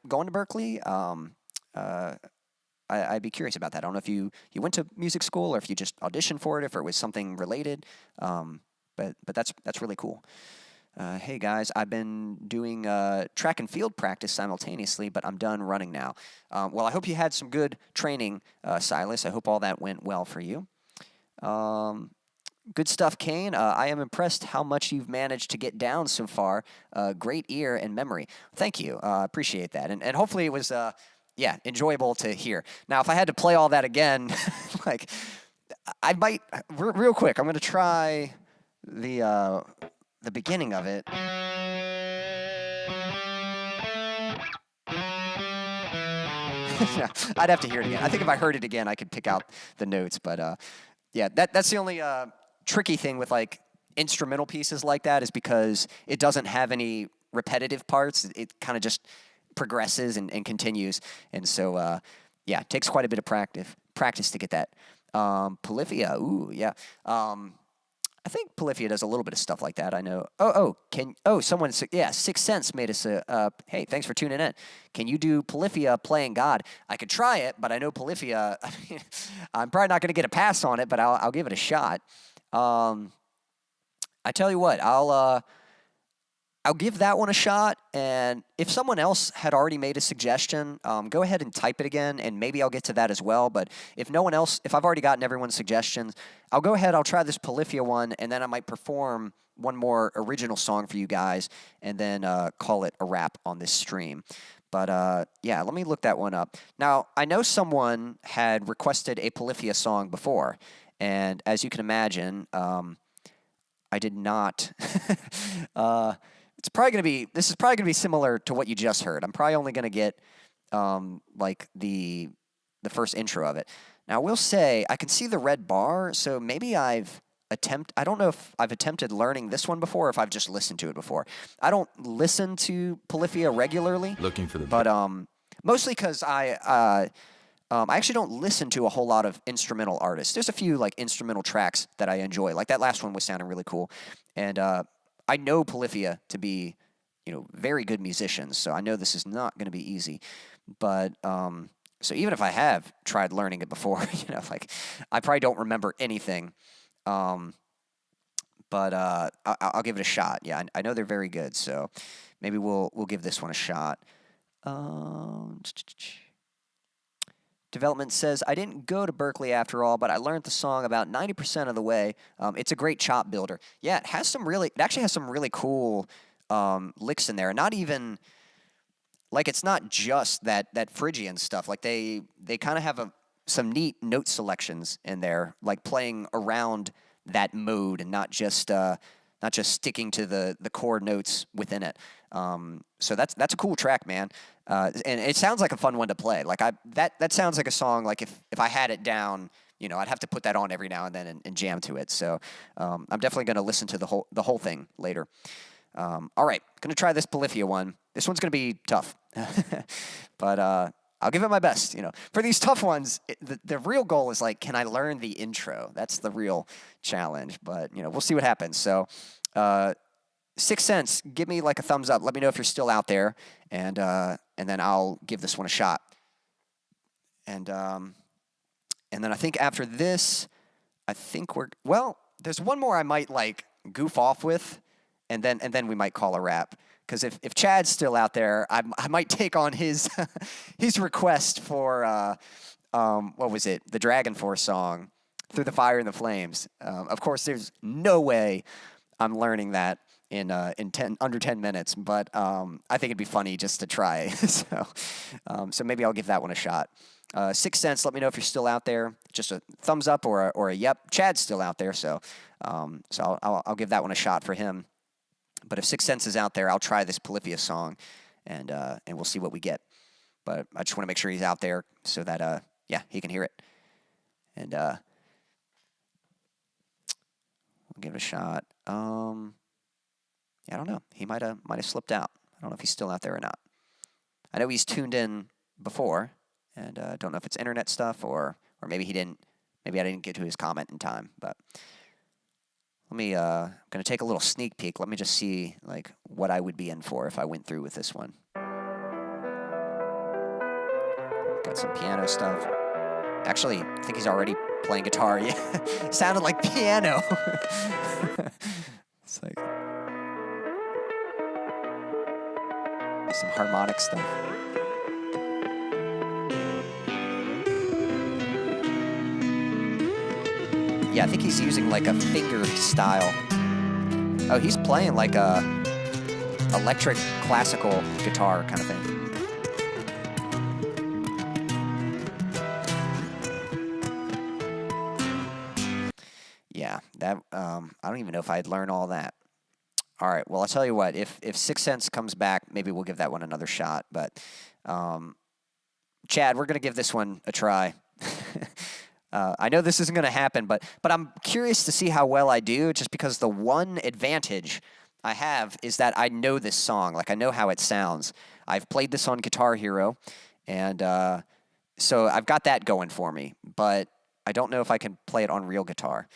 going to Berkeley? I'd be curious about that. I don't know if you went to music school or if you just auditioned for it, if it was something related. But that's really cool. Hey guys, I've been doing track and field practice simultaneously, but I'm done running now. Well, I hope you had some good training, Silas. I hope all that went well for you. Good stuff, Kane. I am impressed how much you've managed to get down so far. Great ear and memory. Thank you. Appreciate that. And hopefully it was enjoyable to hear. Now, if I had to play all that again, like I might real quick. I'm going to try the beginning of it. I'd have to hear it again. I think if I heard it again, I could pick out the notes. But that's the only tricky thing with like instrumental pieces like that is because it doesn't have any repetitive parts. It kind of just progresses and continues. And so, it takes quite a bit of practice to get that. Polyphia, ooh, yeah. I think Polyphia does a little bit of stuff like that. I know. Sixth Sense made us hey, thanks for tuning in. Can you do Polyphia playing God? I could try it, but I know Polyphia, I'm probably not going to get a pass on it, but I'll give it a shot. I tell you what, I'll give that one a shot, and if someone else had already made a suggestion, go ahead and type it again, and maybe I'll get to that as well. But if no one else, if I've already gotten everyone's suggestions, I'll go ahead, I'll try this Polyphia one, and then I might perform one more original song for you guys, and then call it a wrap on this stream. But let me look that one up. Now, I know someone had requested a Polyphia song before, and as you can imagine, I did not. This is probably gonna be similar to what you just heard. I'm probably only gonna get like the first intro of it. Now I will say I can see the red bar, so maybe I don't know if I've attempted learning this one before or if I've just listened to it before. I don't listen to Polyphia regularly. Looking for the but mostly because I actually don't listen to a whole lot of instrumental artists. There's a few like instrumental tracks that I enjoy. Like that last one was sounding really cool, and I know Polyphia to be, very good musicians, so I know this is not going to be easy. But so even if I have tried learning it before, like I probably don't remember anything. But I'll give it a shot. Yeah, I know they're very good, so maybe we'll give this one a shot. Development says, I didn't go to Berkeley after all, but I learned the song about 90% of the way. It's a great chop builder. Yeah, it actually has some really cool licks in there. Not even, like, it's not just that Phrygian stuff. Like, they kind of have some neat note selections in there, like playing around that mode and not just sticking to the chord notes within it. So that's a cool track, man. And it sounds like a fun one to play. Like that sounds like a song. Like if I had it down, I'd have to put that on every now and then and jam to it. So I'm definitely going to listen to the whole thing later. All right, gonna try this Polyphia one. This one's gonna be tough, but I'll give it my best. For these tough ones, the real goal is like, can I learn the intro? That's the real challenge. But we'll see what happens. So. Sixth Sense, give me like a thumbs up. Let me know if you're still out there, and then I'll give this one a shot. And then I think after this, there's one more I might like goof off with, and then we might call a wrap. Because if Chad's still out there, I might take on his his request for what was it? The Dragon Force song, Through the Fire and the Flames. Of course, there's no way I'm learning that in under 10 minutes, but I think it'd be funny just to try. So maybe I'll give that one a shot. Sixth Sense, let me know if you're still out there. Just a thumbs up or a yep. Chad's still out there, so I'll give that one a shot for him. But if Sixth Sense is out there, I'll try this Polyphia song, and we'll see what we get. but I just want to make sure he's out there so that, yeah, he can hear it. And we'll give it a shot. Yeah, I don't know. He might have slipped out. I don't know if he's still out there or not. I know he's tuned in before, and don't know if it's internet stuff or maybe he didn't. Maybe I didn't get to his comment in time. But let me. I'm gonna take a little sneak peek. Let me just see like what I would be in for if I went through with this one. Got some piano stuff. Actually, I think he's already playing guitar. Yeah, sounded like piano. It's like some harmonic stuff. Yeah, I think he's using like a finger style. Oh, he's playing like a electric classical guitar kind of thing. Yeah, that I don't even know if I'd learn all that. All right, well, I'll tell you what, if Sixth Sense comes back, maybe we'll give that one another shot. But, Chad, we're going to give this one a try. I know this isn't going to happen, but I'm curious to see how well I do, just because the one advantage I have is that I know this song. Like, I know how it sounds. I've played this on Guitar Hero, and so I've got that going for me. But I don't know if I can play it on real guitar.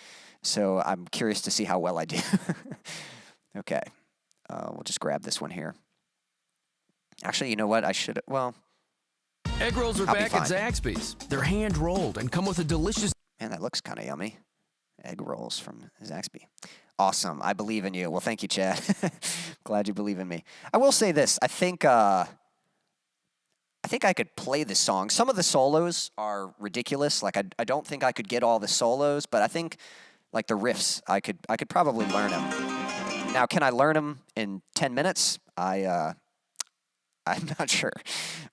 So I'm curious to see how well I do. Okay, we'll just grab this one here. Actually, you know what? I should, well... Egg rolls are back at Zaxby's. They're hand-rolled and come with a delicious... Man, that looks kind of yummy. Egg rolls from Zaxby. Awesome. I believe in you. Well, thank you, Chad. Glad you believe in me. I will say this. I think I could play this song. Some of the solos are ridiculous. Like, I don't think I could get all the solos, but I think, like, the riffs, I could probably learn them. Now, can I learn them in 10 minutes? I'm not sure.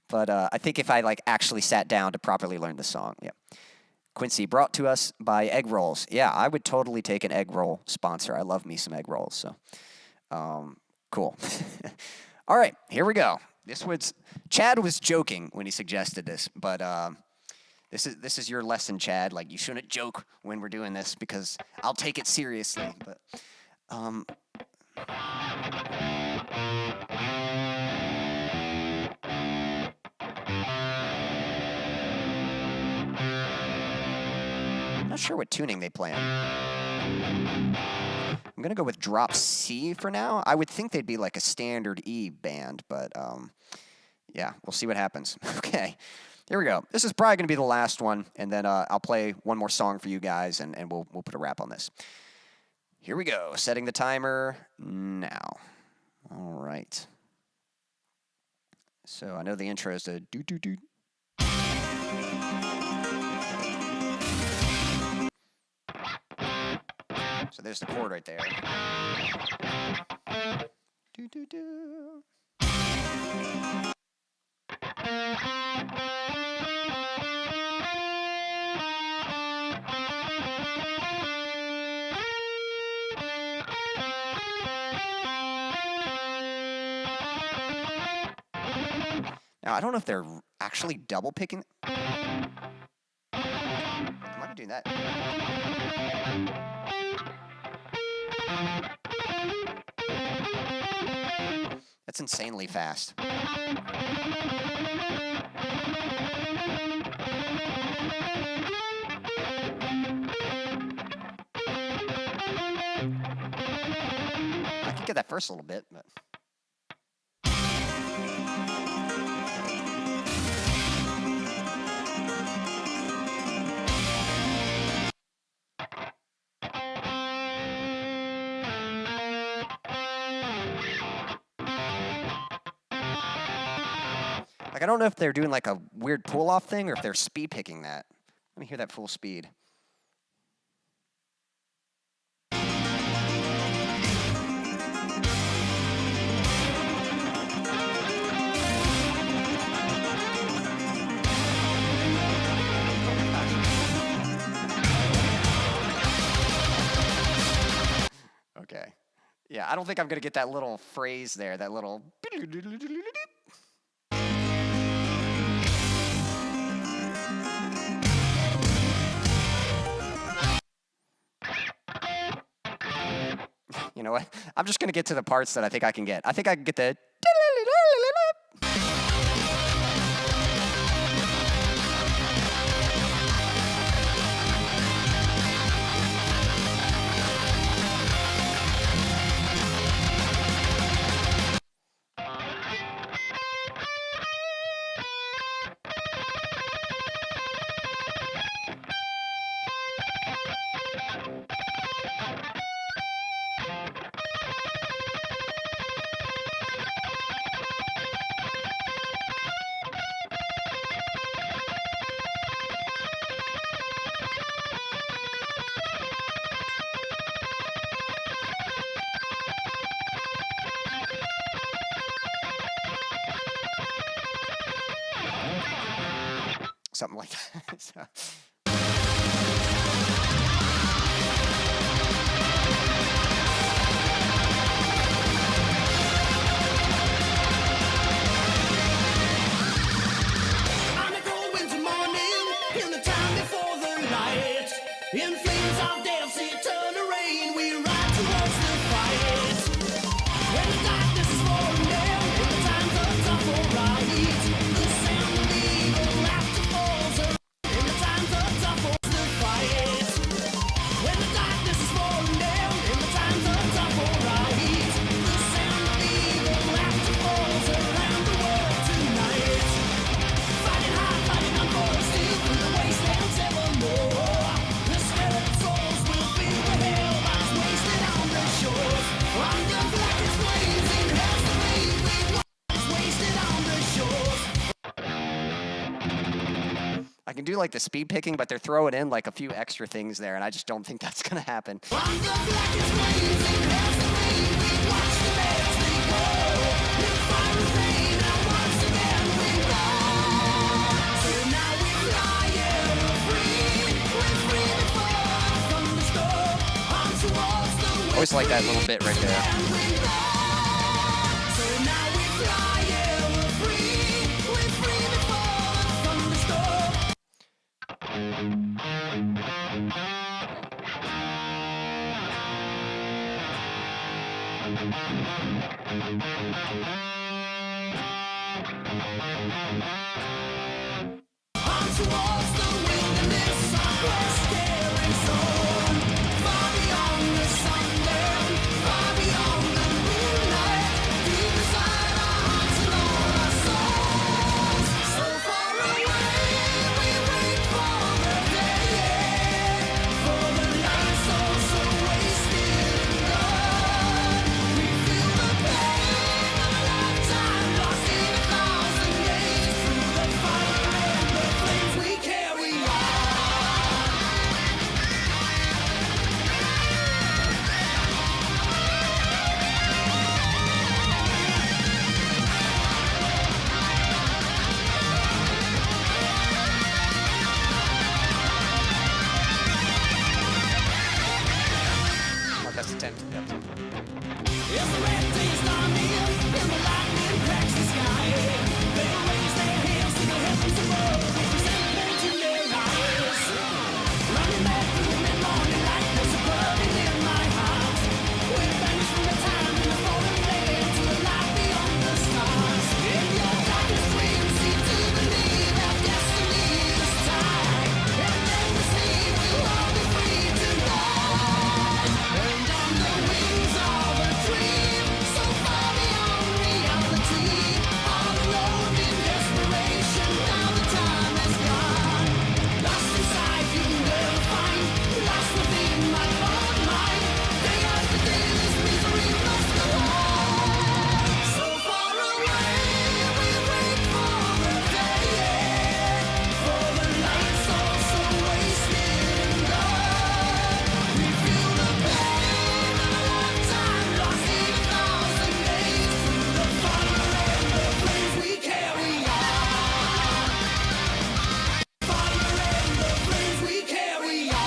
But I think if I like actually sat down to properly learn the song, yeah. Quincy, brought to us by egg rolls. Yeah, I would totally take an egg roll sponsor. I love me some egg rolls. So, cool. All right, here we go. Chad was joking when he suggested this, but this is your lesson, Chad. Like, you shouldn't joke when we're doing this because I'll take it seriously. But I'm not sure what tuning they play on. I'm going to go with drop C for now. I would think they'd be like a standard E band, but yeah, we'll see what happens. Okay, here we go. This is probably going to be the last one, and then I'll play one more song for you guys, and we'll put a wrap on this. Here we go. Setting the timer now. All right. So I know the intro is a do-do-do. So there's the chord right there. Do-do-do. Now, I don't know if they're actually double picking. I might be doing that. That's insanely fast. I could get that first a little bit, but... Like, I don't know if they're doing like a weird pull-off thing or if they're speed picking that. Let me hear that full speed. Okay. Yeah, I don't think I'm going to get that little phrase there, that little... You know what? I'm just going to get to the parts that I think I can get. I think I can get the... Something like that. So. On a cold winter morning, in the time before the light, in flames of death's eternal rain, we ride towards the fight. When the darkness is falling down, in the times of tough right, the sound of evil laughter falls around. In the times of tough the fight. When the darkness is falling down, in the times of tough right, the sound of evil laughter falls around the world tonight. Fighting hard, fighting on for steel through the wastelands evermore. The skeleton souls will feel the hell lies wasted on the shores. On the blackest flames in hell's domain, we watch wasted on the shores. I can do like the speed picking, but they're throwing in like a few extra things there, and I just don't think that's going to happen. On the blackest flames in hell's domain, we watch the as they go. In fire and rain, and once again we run. So now we fly free. We're free before from the storm. On towards the wind. Always like that little bit right there. And we run. So now we fly free. We're free before from the storm. On towards the wilderness, our staring zone. Far beyond the sundown, far beyond the moonlight. Deep inside our hearts and all our souls. So far away, we wait for the day. For the light so wasted and gone. We feel the pain of a lifetime lost in 1,000 days. Through the fire and the flames we carry on. Oh, that's the 10th. Yep. As the red days dawn in, and the lightning cracks the sky, they raise their hands to the heavens above, resentment in their eyes. Running back through the mid-morning light, there's a burning in my heart. We're banished from the time in the fallen land to the light beyond the stars. In your darkest dreams, see to believe our destiny is tied. And then we see we'll all be free tonight. And on the wings of a dream, so far beyond reality, all alone in desperation, now the time has gone. Lost inside, you will find, lost within my own mind. Day after day, this misery must go on. So far away, we wait for the day, for the light so wasted and gone. We feel the pain of a lifetime lost in 1,000 days. Through the fire and the flames we carry on. Fire and the flames we carry on.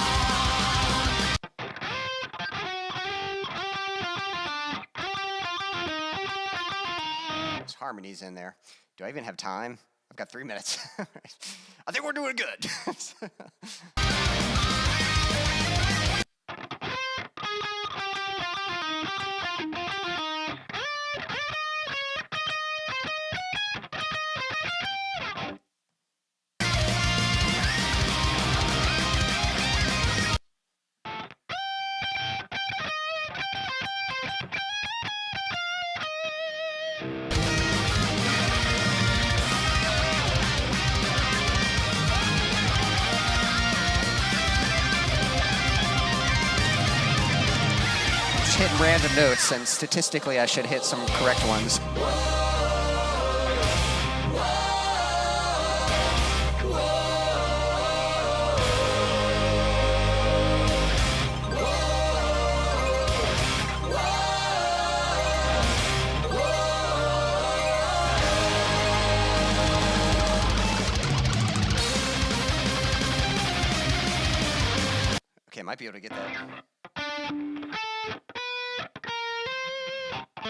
There's harmonies in there. Do I even have time? I've got 3 minutes. I think we're doing good. hitting random notes, and statistically I should hit some correct ones. Okay, might be able to get that. I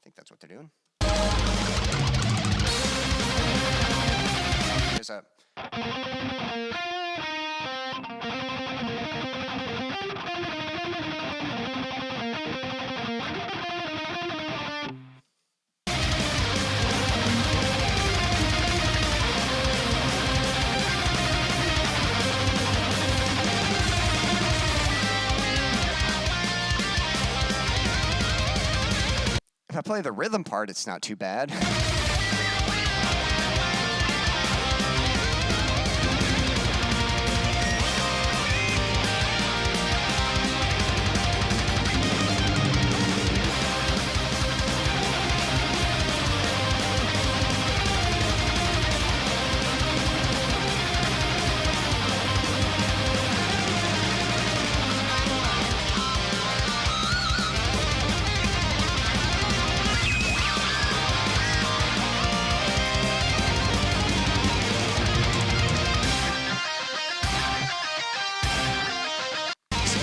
think that's what they're doing. There's a... If I play the rhythm part, it's not too bad.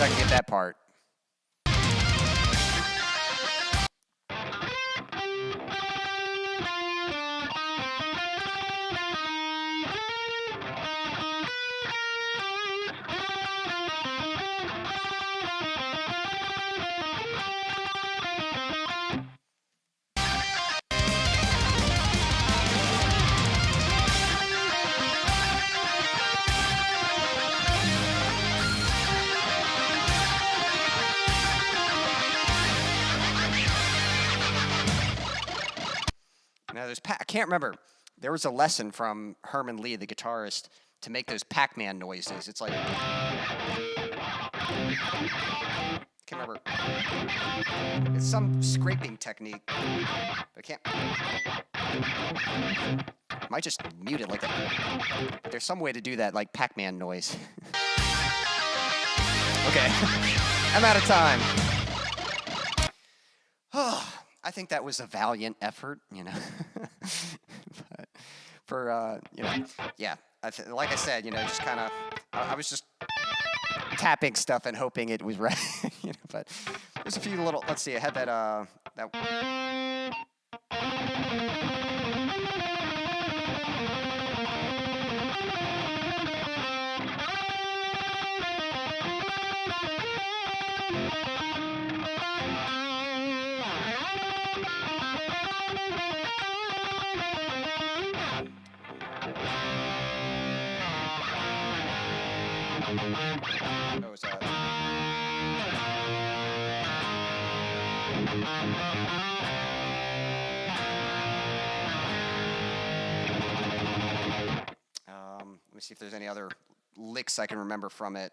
I can get that part. Now, I can't remember. There was a lesson from Herman Lee, the guitarist, to make those Pac-Man noises. It's like... Can't remember. It's some scraping technique. I can't... Might just mute it like that. But there's some way to do that, like Pac-Man noise. Okay. I'm out of time. I think that was a valiant effort, you know. But for, you know, yeah. Like I said, you know, just kind of, I was just tapping stuff and hoping it was right, you know. But there's a few little, let's see, I had that, What was that? Let me see if there's any other licks I can remember from it.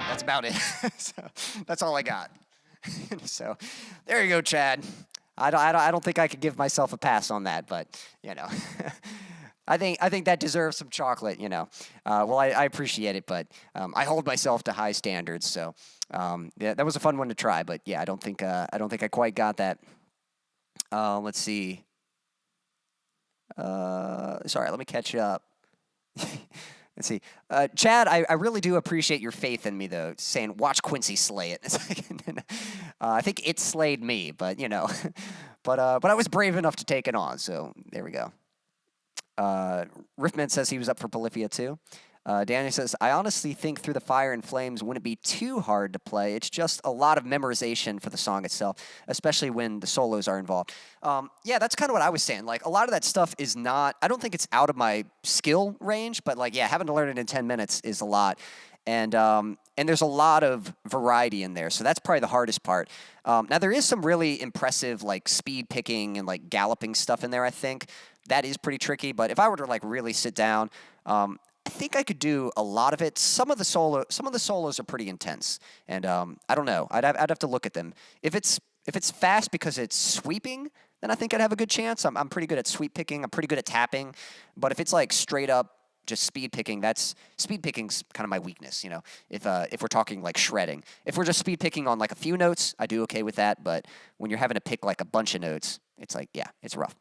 That's about it. So, that's all I got. So there you go, Chad. I don't think I could give myself a pass on that, but you know, I think that deserves some chocolate. You know, well, I appreciate it, but I hold myself to high standards. So yeah, that was a fun one to try, but yeah, I don't think I quite got that. Let's see. Sorry, let me catch up. Let's see. Chad, I really do appreciate your faith in me, though, saying, watch Quincy slay it. It's like, I think it slayed me, but, you know. But I was brave enough to take it on, so there we go. Riffman says he was up for Polyphia, too. Daniel says, I honestly think Through the Fire and Flames wouldn't be too hard to play. It's just a lot of memorization for the song itself, especially when the solos are involved. Yeah, that's kind of what I was saying. Like, a lot of that stuff is not, I don't think it's out of my skill range, but like, yeah, having to learn it in 10 minutes is a lot. And there's a lot of variety in there, so that's probably the hardest part. Now, there is some really impressive, like, speed picking and, like, galloping stuff in there, I think. That is pretty tricky, but if I were to, like, really sit down, I think I could do a lot of it. Some of the solos are pretty intense, and I don't know. I'd have to look at them. If it's fast because it's sweeping, then I think I'd have a good chance. I'm pretty good at sweep picking. I'm pretty good at tapping. But if it's like straight up just speed picking's kind of my weakness. You know, if we're talking like shredding, if we're just speed picking on like a few notes, I do okay with that. But when you're having to pick like a bunch of notes, it's like, yeah, it's rough.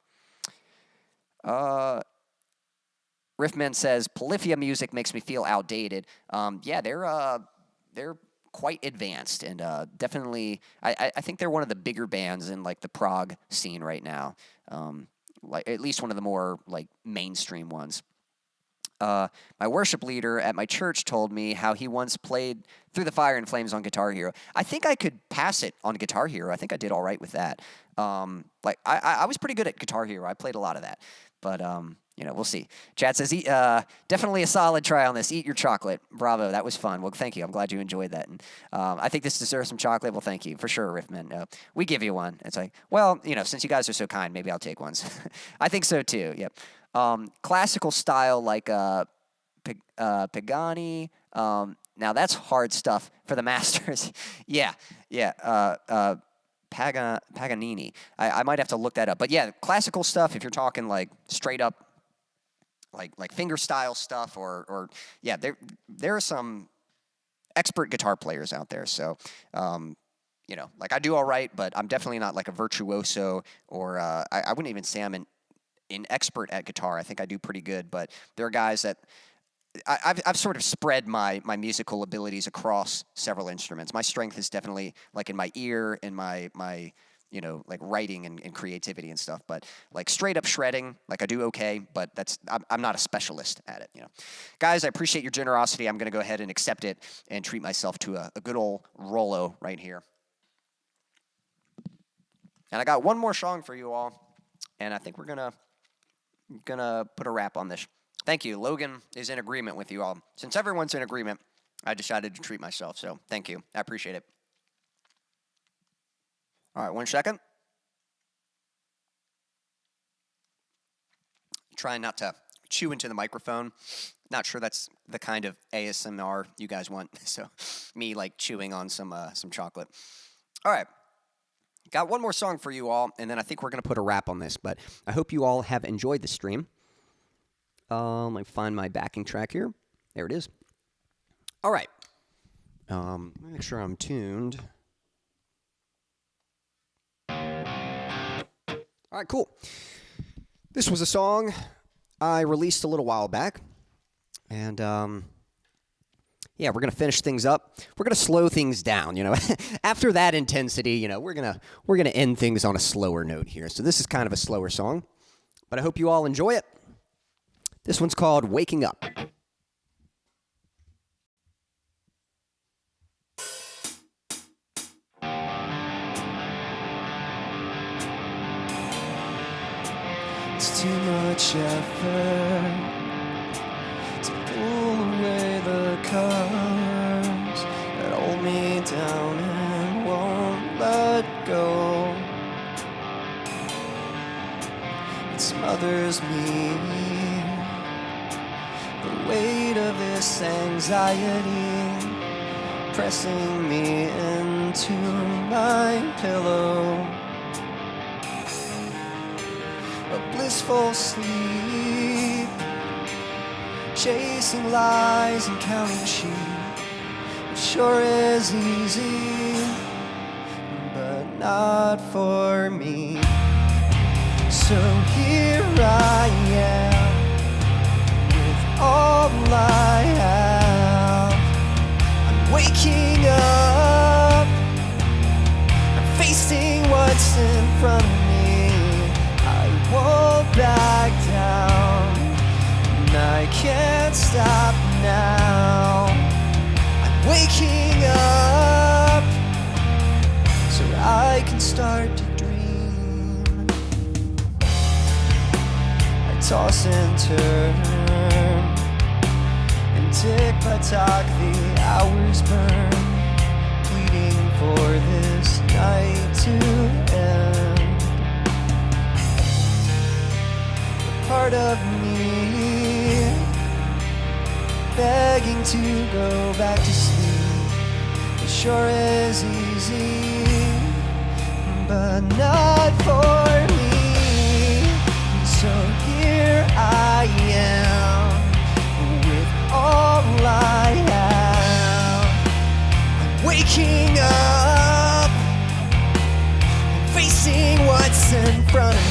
Riffman says, Polyphia music makes me feel outdated. Yeah, they're quite advanced, and definitely, I think they're one of the bigger bands in, like, the prog scene right now. Like, at least one of the more, like, mainstream ones. My worship leader at my church told me how he once played Through the Fire and Flames on Guitar Hero. I think I could pass it on Guitar Hero. I think I did all right with that. Like, I was pretty good at Guitar Hero. I played a lot of that. But, you know, we'll see. Chad says, definitely a solid try on this. Eat your chocolate. Bravo. That was fun. Well, thank you. I'm glad you enjoyed that. And I think this deserves some chocolate. Well, thank you. For sure, Riffman. We give you one. It's like, well, you know, since you guys are so kind, maybe I'll take ones. I think so, too. Yep. Classical style like Pagani. Now, that's hard stuff for the masters. Yeah. Paganini. I might have to look that up. But, yeah, classical stuff, if you're talking, like, straight up, like finger style stuff, or yeah, there are some expert guitar players out there. So, you know, like, I do all right, but I'm definitely not like a virtuoso, or I wouldn't even say I'm an expert at guitar. I think I do pretty good, but there are guys that I've sort of spread my musical abilities across several instruments. My strength is definitely like in my ear and my you know, like writing and creativity and stuff. But like straight up shredding, like I do okay, but I'm not a specialist at it, you know. Guys, I appreciate your generosity. I'm going to go ahead and accept it and treat myself to a good old Rollo right here. And I got one more song for you all, and I think we're gonna put a wrap on this. Thank you. Logan is in agreement with you all. Since everyone's in agreement, I decided to treat myself, so thank you. I appreciate it. All right, 1 second. Trying not to chew into the microphone. Not sure that's the kind of ASMR you guys want, so me like chewing on some chocolate. All right. Got one more song for you all, and then I think we're going to put a wrap on this, but I hope you all have enjoyed the stream. Let me find my backing track here. There it is. All right. Let me make sure I'm tuned. All right, cool. This was a song I released a little while back, and yeah, we're going to finish things up. We're going to slow things down, you know. After that intensity, you know, we're going to end things on a slower note here. So this is kind of a slower song, but I hope you all enjoy it. This one's called Waking Up. It's too much effort to pull away the covers that hold me down and won't let go. It smothers me, the weight of this anxiety pressing me into my pillow. A blissful sleep, chasing lies and counting sheep. It sure is easy, but not for me. So here I am, with all I have. I'm waking up, I'm facing what's in front of me. Won't back down, and I can't stop now. waking up so I can start to dream. I toss and turn and tick by tock, the hours burn, pleading for this night to end. A part of me begging to go back to sleep. It sure is easy, but not for me. So here I am with all I have. I'm waking up, facing what's in front of me.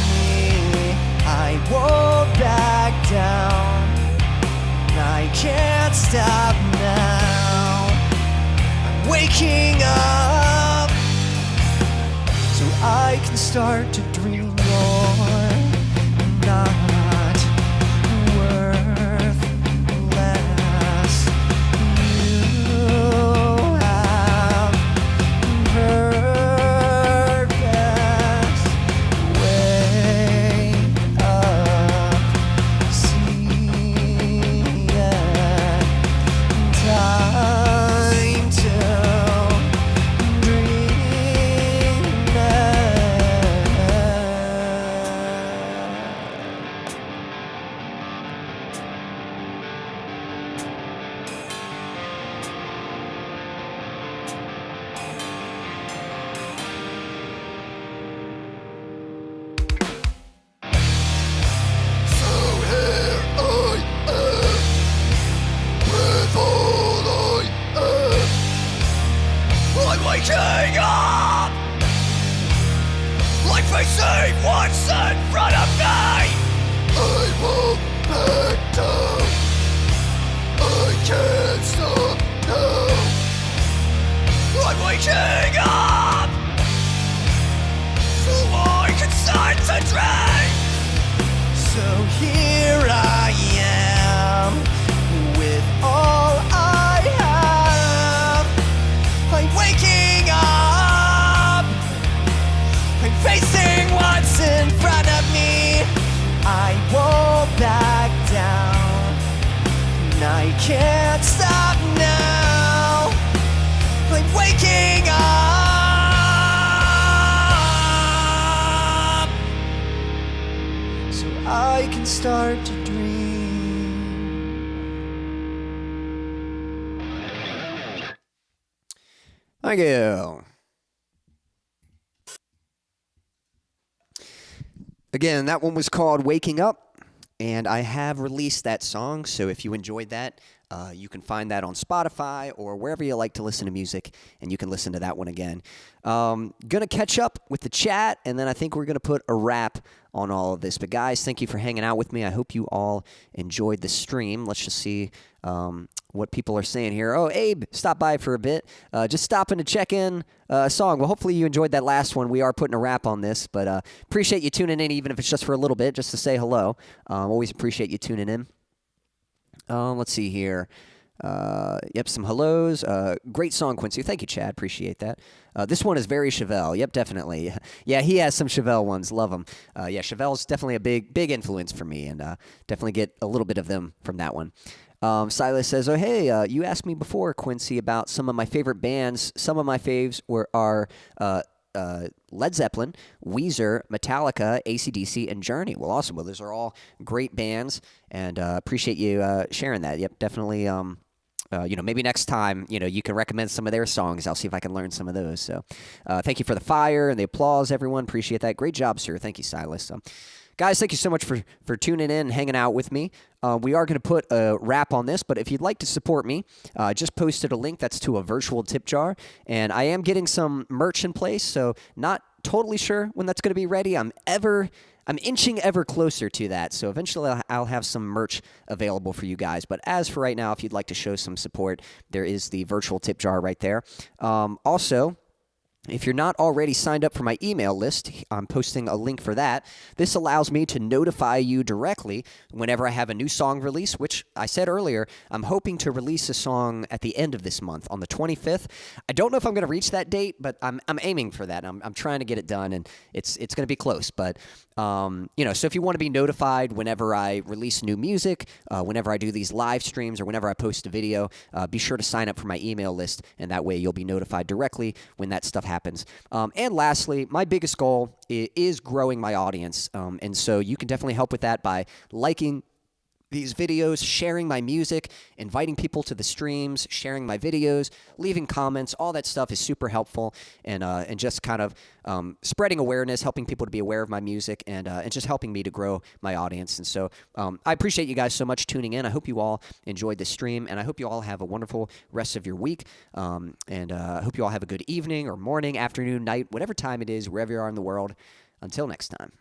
I won't back down, I can't stop now. I'm waking up so I can start to dream you're not worth less. You have purpose. Wake up, see it. Time to dream I'm waking up, like facing what's in front of me. I won't back down, I can't stop now. I'm waking up so I can start to dream. So here I am with all I have. I'm waking up, I'm facing what's in front of me. I won't back down, and I can't stop now. I'm waking up so I can start to dream. Thank you. Again, that one was called Waking Up, and I have released that song, so if you enjoyed that, you can find that on Spotify or wherever you like to listen to music, and you can listen to that one again. Gonna catch up with the chat, and then I think we're gonna put a wrap on all of this. But guys, thank you for hanging out with me. I hope you all enjoyed the stream. Let's just see what people are saying here. Oh, Abe stopped by for a bit. Just stopping to check in a song. Well, hopefully you enjoyed that last one. We are putting a wrap on this, but appreciate you tuning in, even if it's just for a little bit, just to say hello. Always appreciate you tuning in. Let's see here. Yep, some hellos. Great song, Quincy. Thank you, Chad. Appreciate that. This one is very Chevelle. Yep, definitely. Yeah, he has some Chevelle ones. Love them. Yeah, Chevelle's definitely a big influence for me, and definitely get a little bit of them from that one. Silas says, oh, hey, you asked me before, Quincy, about some of my favorite bands. Some of my faves are Led Zeppelin, Weezer, Metallica, AC/DC, and Journey. Well, awesome. Well, those are all great bands, and appreciate you sharing that. Yep, definitely. Maybe next time, you can recommend some of their songs. I'll see if I can learn some of those. So thank you for the fire and the applause, everyone. Appreciate that. Great job, sir. Thank you, Silas. Guys, thank you so much for tuning in and hanging out with me. We are going to put a wrap on this, but if you'd like to support me, just posted a link that's to a virtual tip jar, and I am getting some merch in place, so not totally sure when that's going to be ready. I'm inching ever closer to that, so eventually I'll have some merch available for you guys. But as for right now, if you'd like to show some support, there is the virtual tip jar right there. Also, If you're not already signed up for my email list, I'm posting a link for that. This allows me to notify you directly whenever I have a new song release, which I said earlier, I'm hoping to release a song at the end of this month on the 25th. I don't know if I'm going to reach that date, but I'm aiming for that. I'm trying to get it done, and it's going to be close. But so if you want to be notified whenever I release new music, whenever I do these live streams, or whenever I post a video, be sure to sign up for my email list, and that way you'll be notified directly when that stuff happens. And lastly, my biggest goal is growing my audience, and so you can definitely help with that by liking these videos, sharing my music, inviting people to the streams, sharing my videos, leaving comments. All that stuff is super helpful, and just kind of spreading awareness, helping people to be aware of my music, and just helping me to grow my audience. And so I appreciate you guys so much tuning in. I hope you all enjoyed the stream, and I hope you all have a wonderful rest of your week. And I hope you all have a good evening or morning, afternoon, night, whatever time it is, wherever you are in the world. Until next time.